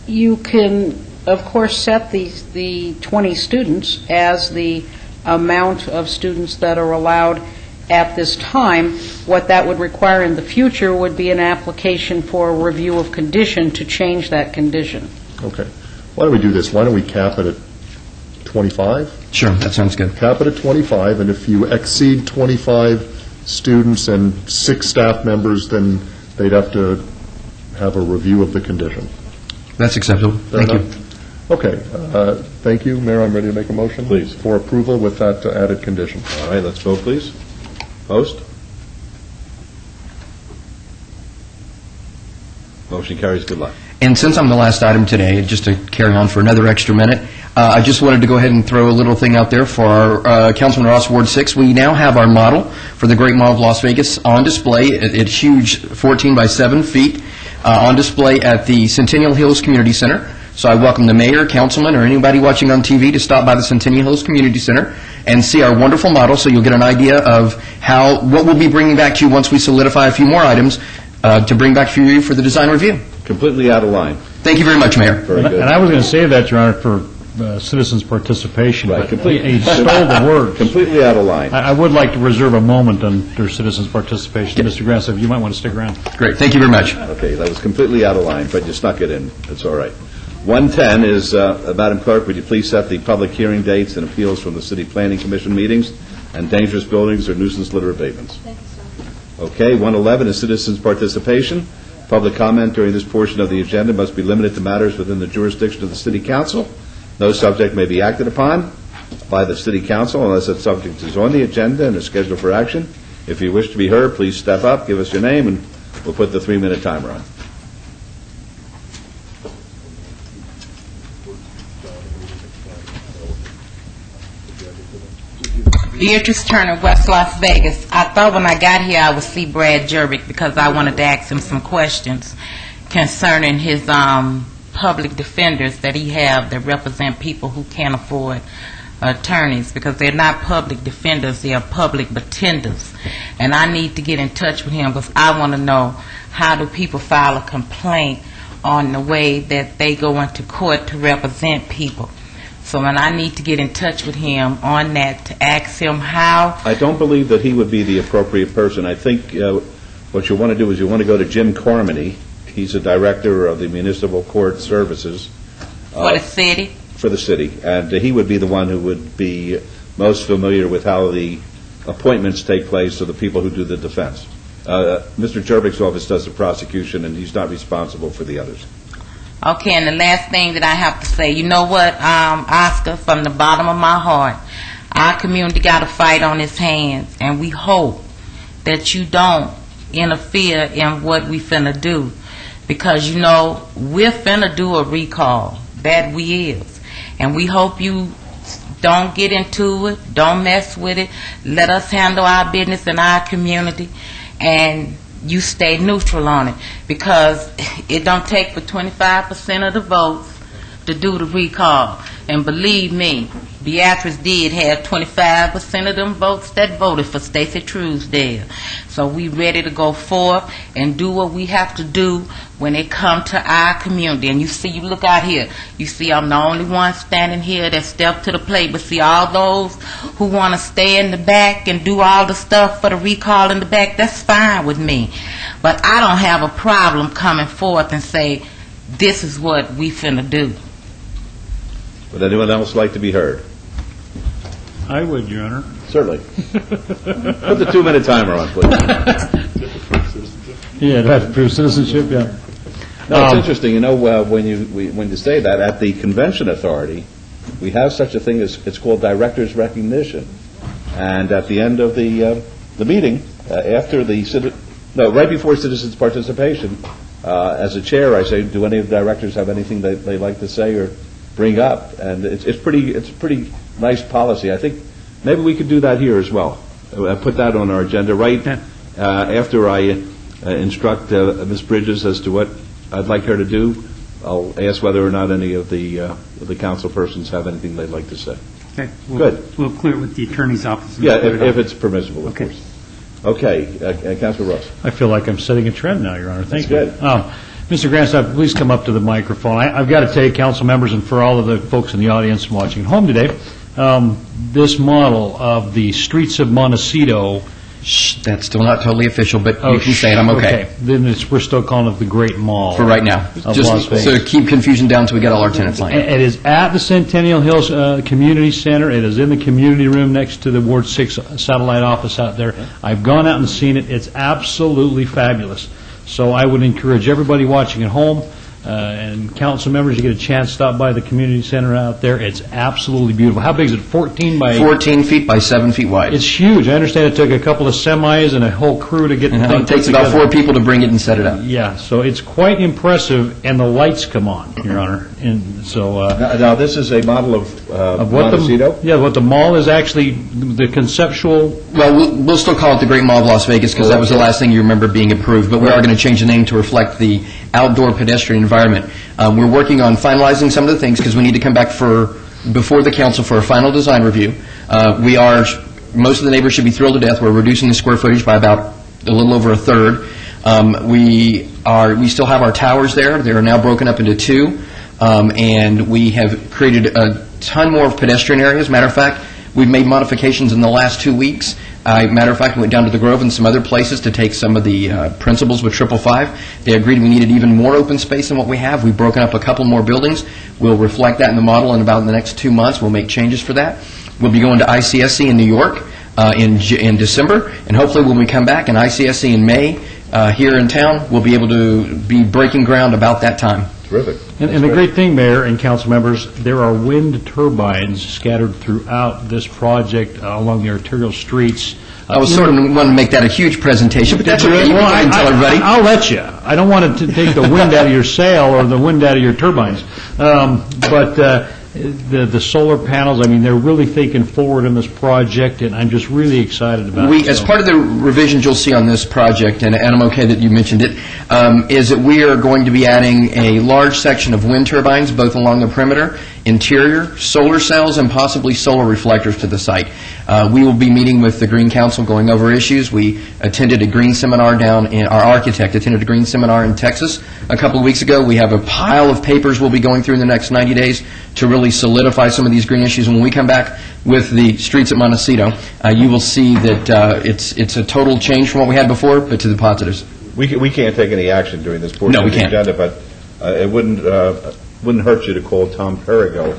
You can, of course, set the 20 students as the amount of students that are allowed at this time. What that would require in the future would be an application for a review of condition to change that condition. Okay. Why don't we do this? Why don't we cap it at 25? Sure, that sounds good. Cap it at 25, and if you exceed 25 students and 6 staff members, then they'd have to have a review of the condition. That's acceptable. Thank you. Okay. Thank you. Mayor, I'm ready to make a motion. Please. For approval with that added condition. All right, let's vote, please. Post. Motion carries. Good luck. And since I'm the last item today, just to carry on for another extra minute, I just wanted to go ahead and throw a little thing out there for our Councilman Ross, Ward 6. We now have our model for the Great Mall of Las Vegas on display. It's huge, 14 by 7 feet, on display at the Centennial Hills Community Center. So I welcome the mayor, councilman, or anybody watching on TV to stop by the Centennial Hills Community Center and see our wonderful model, so you'll get an idea of what we'll be bringing back to you once we solidify a few more items to bring back for you for the design review. Completely out of line. Thank you very much, Mayor. Very good. And I was going to say that, Your Honor, for citizens' participation, Right, but he stole the words. Completely out of line. I would like to reserve a moment under citizens' participation. Mr. Grandstaff, you might want to stick around. Great. Thank you very much. Okay, that was completely out of line, but you snuck it in. It's all right. 110 is, Madam Clerk, would you please set the public hearing dates and appeals from the City Planning Commission meetings and dangerous buildings or nuisance litter abatements? Thank you, sir. Okay, 111 is citizens' participation. Public comment during this portion of the agenda must be limited to matters within the jurisdiction of the City Council. No subject may be acted upon by the City Council unless that subject is on the agenda and is scheduled for action. If you wish to be heard, please step up, give us your name, and we'll put the 3-minute timer on. Beatrice Turner, West Las Vegas. I thought when I got here I would see Brad Jervik because I wanted to ask him some questions concerning his public defenders that he have that represent people who can't afford attorneys, because they're not public defenders, they are public pretenders. And I need to get in touch with him because I want to know, how do people file a complaint on the way that they go into court to represent people? So then I need to get in touch with him on that to ask him how. I don't believe that he would be the appropriate person. I think what you want to do is you want to go to Jim Cormany. He's a director of the Municipal Court Services. For the city? For the city. And he would be the one who would be most familiar with how the appointments take place of the people who do the defense. Mr. Jervik's office does the prosecution, and he's not responsible for the others. Okay, and the last thing that I have to say, you know what, Oscar, from the bottom of my heart, our community got a fight on its hands, and we hope that you don't interfere in what we finna do, because you know we're finna do a recall, that we is, and we hope you don't get into it, don't mess with it, let us handle our business in our community, and you stay neutral on it, because it don't take but 25% of the votes to do the recall. And believe me, Beatrice did have 25% of them votes that voted for Stacey Truesdale. So we ready to go forth and do what we have to do when it come to our community. And you see, you look out here, you see I'm the only one standing here that stepped to the plate. But see, all those who want to stay in the back and do all the stuff for the recall in the back, that's fine with me. But I don't have a problem coming forth and say, this is what we finna do. Would anyone else like to be heard? I would, Your Honor. Certainly. Put the 2-minute timer on, please. Yeah, to have to prove citizenship, yeah. No, it's interesting, you know, when you say that, at the Convention Authority, we have such a thing as, it's called director's recognition. And at the end of the meeting, after right before citizens' participation, as a chair, I say, do any of the directors have anything they'd like to say or bring up? And it's a pretty nice policy. I think maybe we could do that here as well. Put that on our agenda right after I instruct Ms. Bridges as to what I'd like her to do. I'll ask whether or not any of the council persons have anything they'd like to say. Okay. Good. We'll clear it with the attorney's office. Yeah, if it's permissible, of course. Okay, Councilor Ross. I feel like I'm setting a trend now, Your Honor. Thank you. That's good. Mr. Grandstaff, please come up to the microphone. I've got to tell you, council members, and for all of the folks in the audience watching at home today, this model of the streets of Montecito. That's still not totally official, but you can say it. I'm okay. Then we're still calling it the Great Mall. For right now. Of Just Las Vegas. so to keep confusion down until we get all our tenants lined up. It is at the Centennial Hills Community Center. It is in the community room next to the Ward 6 satellite office out there. I've gone out and seen it. It's absolutely fabulous. So I would encourage everybody watching at home and council members, you get a chance to stop by the community center out there. It's absolutely beautiful. How big is it? 14 feet by 7 feet wide. It's huge. I understand it took a couple of semis and a whole crew to get the thing It takes put about together. 4 people to bring it and set it up. Yeah, so it's quite impressive, and the lights come on, Your Honor. And so now this is a model of what Montecito? what the mall is actually, the conceptual. Well, we'll still call it the Great Mall of Las Vegas because that was the last thing you remember being approved, but we are going to change the name to reflect the outdoor pedestrian environment. We're working on finalizing some of the things because we need to come back before the council for a final design review. Most of the neighbors should be thrilled to death. We're reducing the square footage by about a little over a third. We still have our towers there. They are now broken up into 2, and we have created a ton more pedestrian areas. Matter of fact, we've made modifications in the last 2 weeks. Matter of fact, we went down to the Grove and some other places to take some of the principals with 555. They agreed we needed even more open space than what we have. We've broken up a couple more buildings. We'll reflect that in the model, and about in the next 2 months, we'll make changes for that. We'll be going to ICSC in New York in December, and hopefully when we come back in ICSC in May here in town, we'll be able to be breaking ground about that time. Terrific. And the great thing, Mayor and council members, there are wind turbines scattered throughout this project along the arterial streets. I was sort of wanting to make that a huge presentation, but that's okay. You can go ahead and tell everybody. I'll let you. I don't want to take the wind out of your sail or the wind out of your turbines. But the solar panels, I mean, they're really thinking forward in this project, and I'm just really excited about it. As part of the revisions you'll see on this project, and I'm okay that you mentioned it, is that we are going to be adding a large section of wind turbines, both along the perimeter, interior, solar cells, and possibly solar reflectors to the site. We will be meeting with the Green Council going over issues. We attended a green seminar our architect attended a green seminar in Texas a couple of weeks ago. We have a pile of papers we'll be going through in the next 90 days to really solidify some of these green issues. And when we come back with the streets at Montecito, you will see that it's a total change from what we had before, but to the positives. We can't take any action during this portion of the agenda, but it wouldn't hurt you to call Tom Perigo,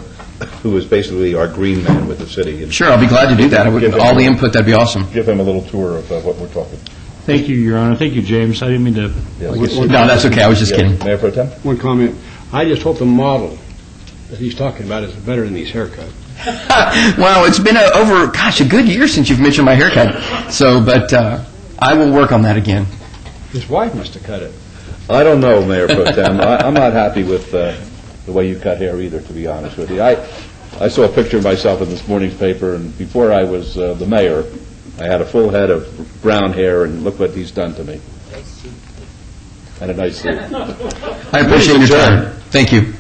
who is basically our green man with the city. And sure, I'll be glad to do that. All the input, that'd be awesome. Give him a little tour of what we're talking. Thank you, Your Honor. Thank you, James. I didn't mean to... No, that's okay. I was just kidding. Mayor Pro Tem? One comment. I just hope the model that he's talking about is better than these haircuts. Well, it's been a good year since you've mentioned my haircut. So, but I will work on that again. His wife must have cut it. I don't know, Mayor Pro Tem. I'm not happy with the way you cut hair either, to be honest with you. I saw a picture of myself in this morning's paper, and before I was the mayor, I had a full head of brown hair, and look what he's done to me. And a nice suit. I appreciate your time. Thank you.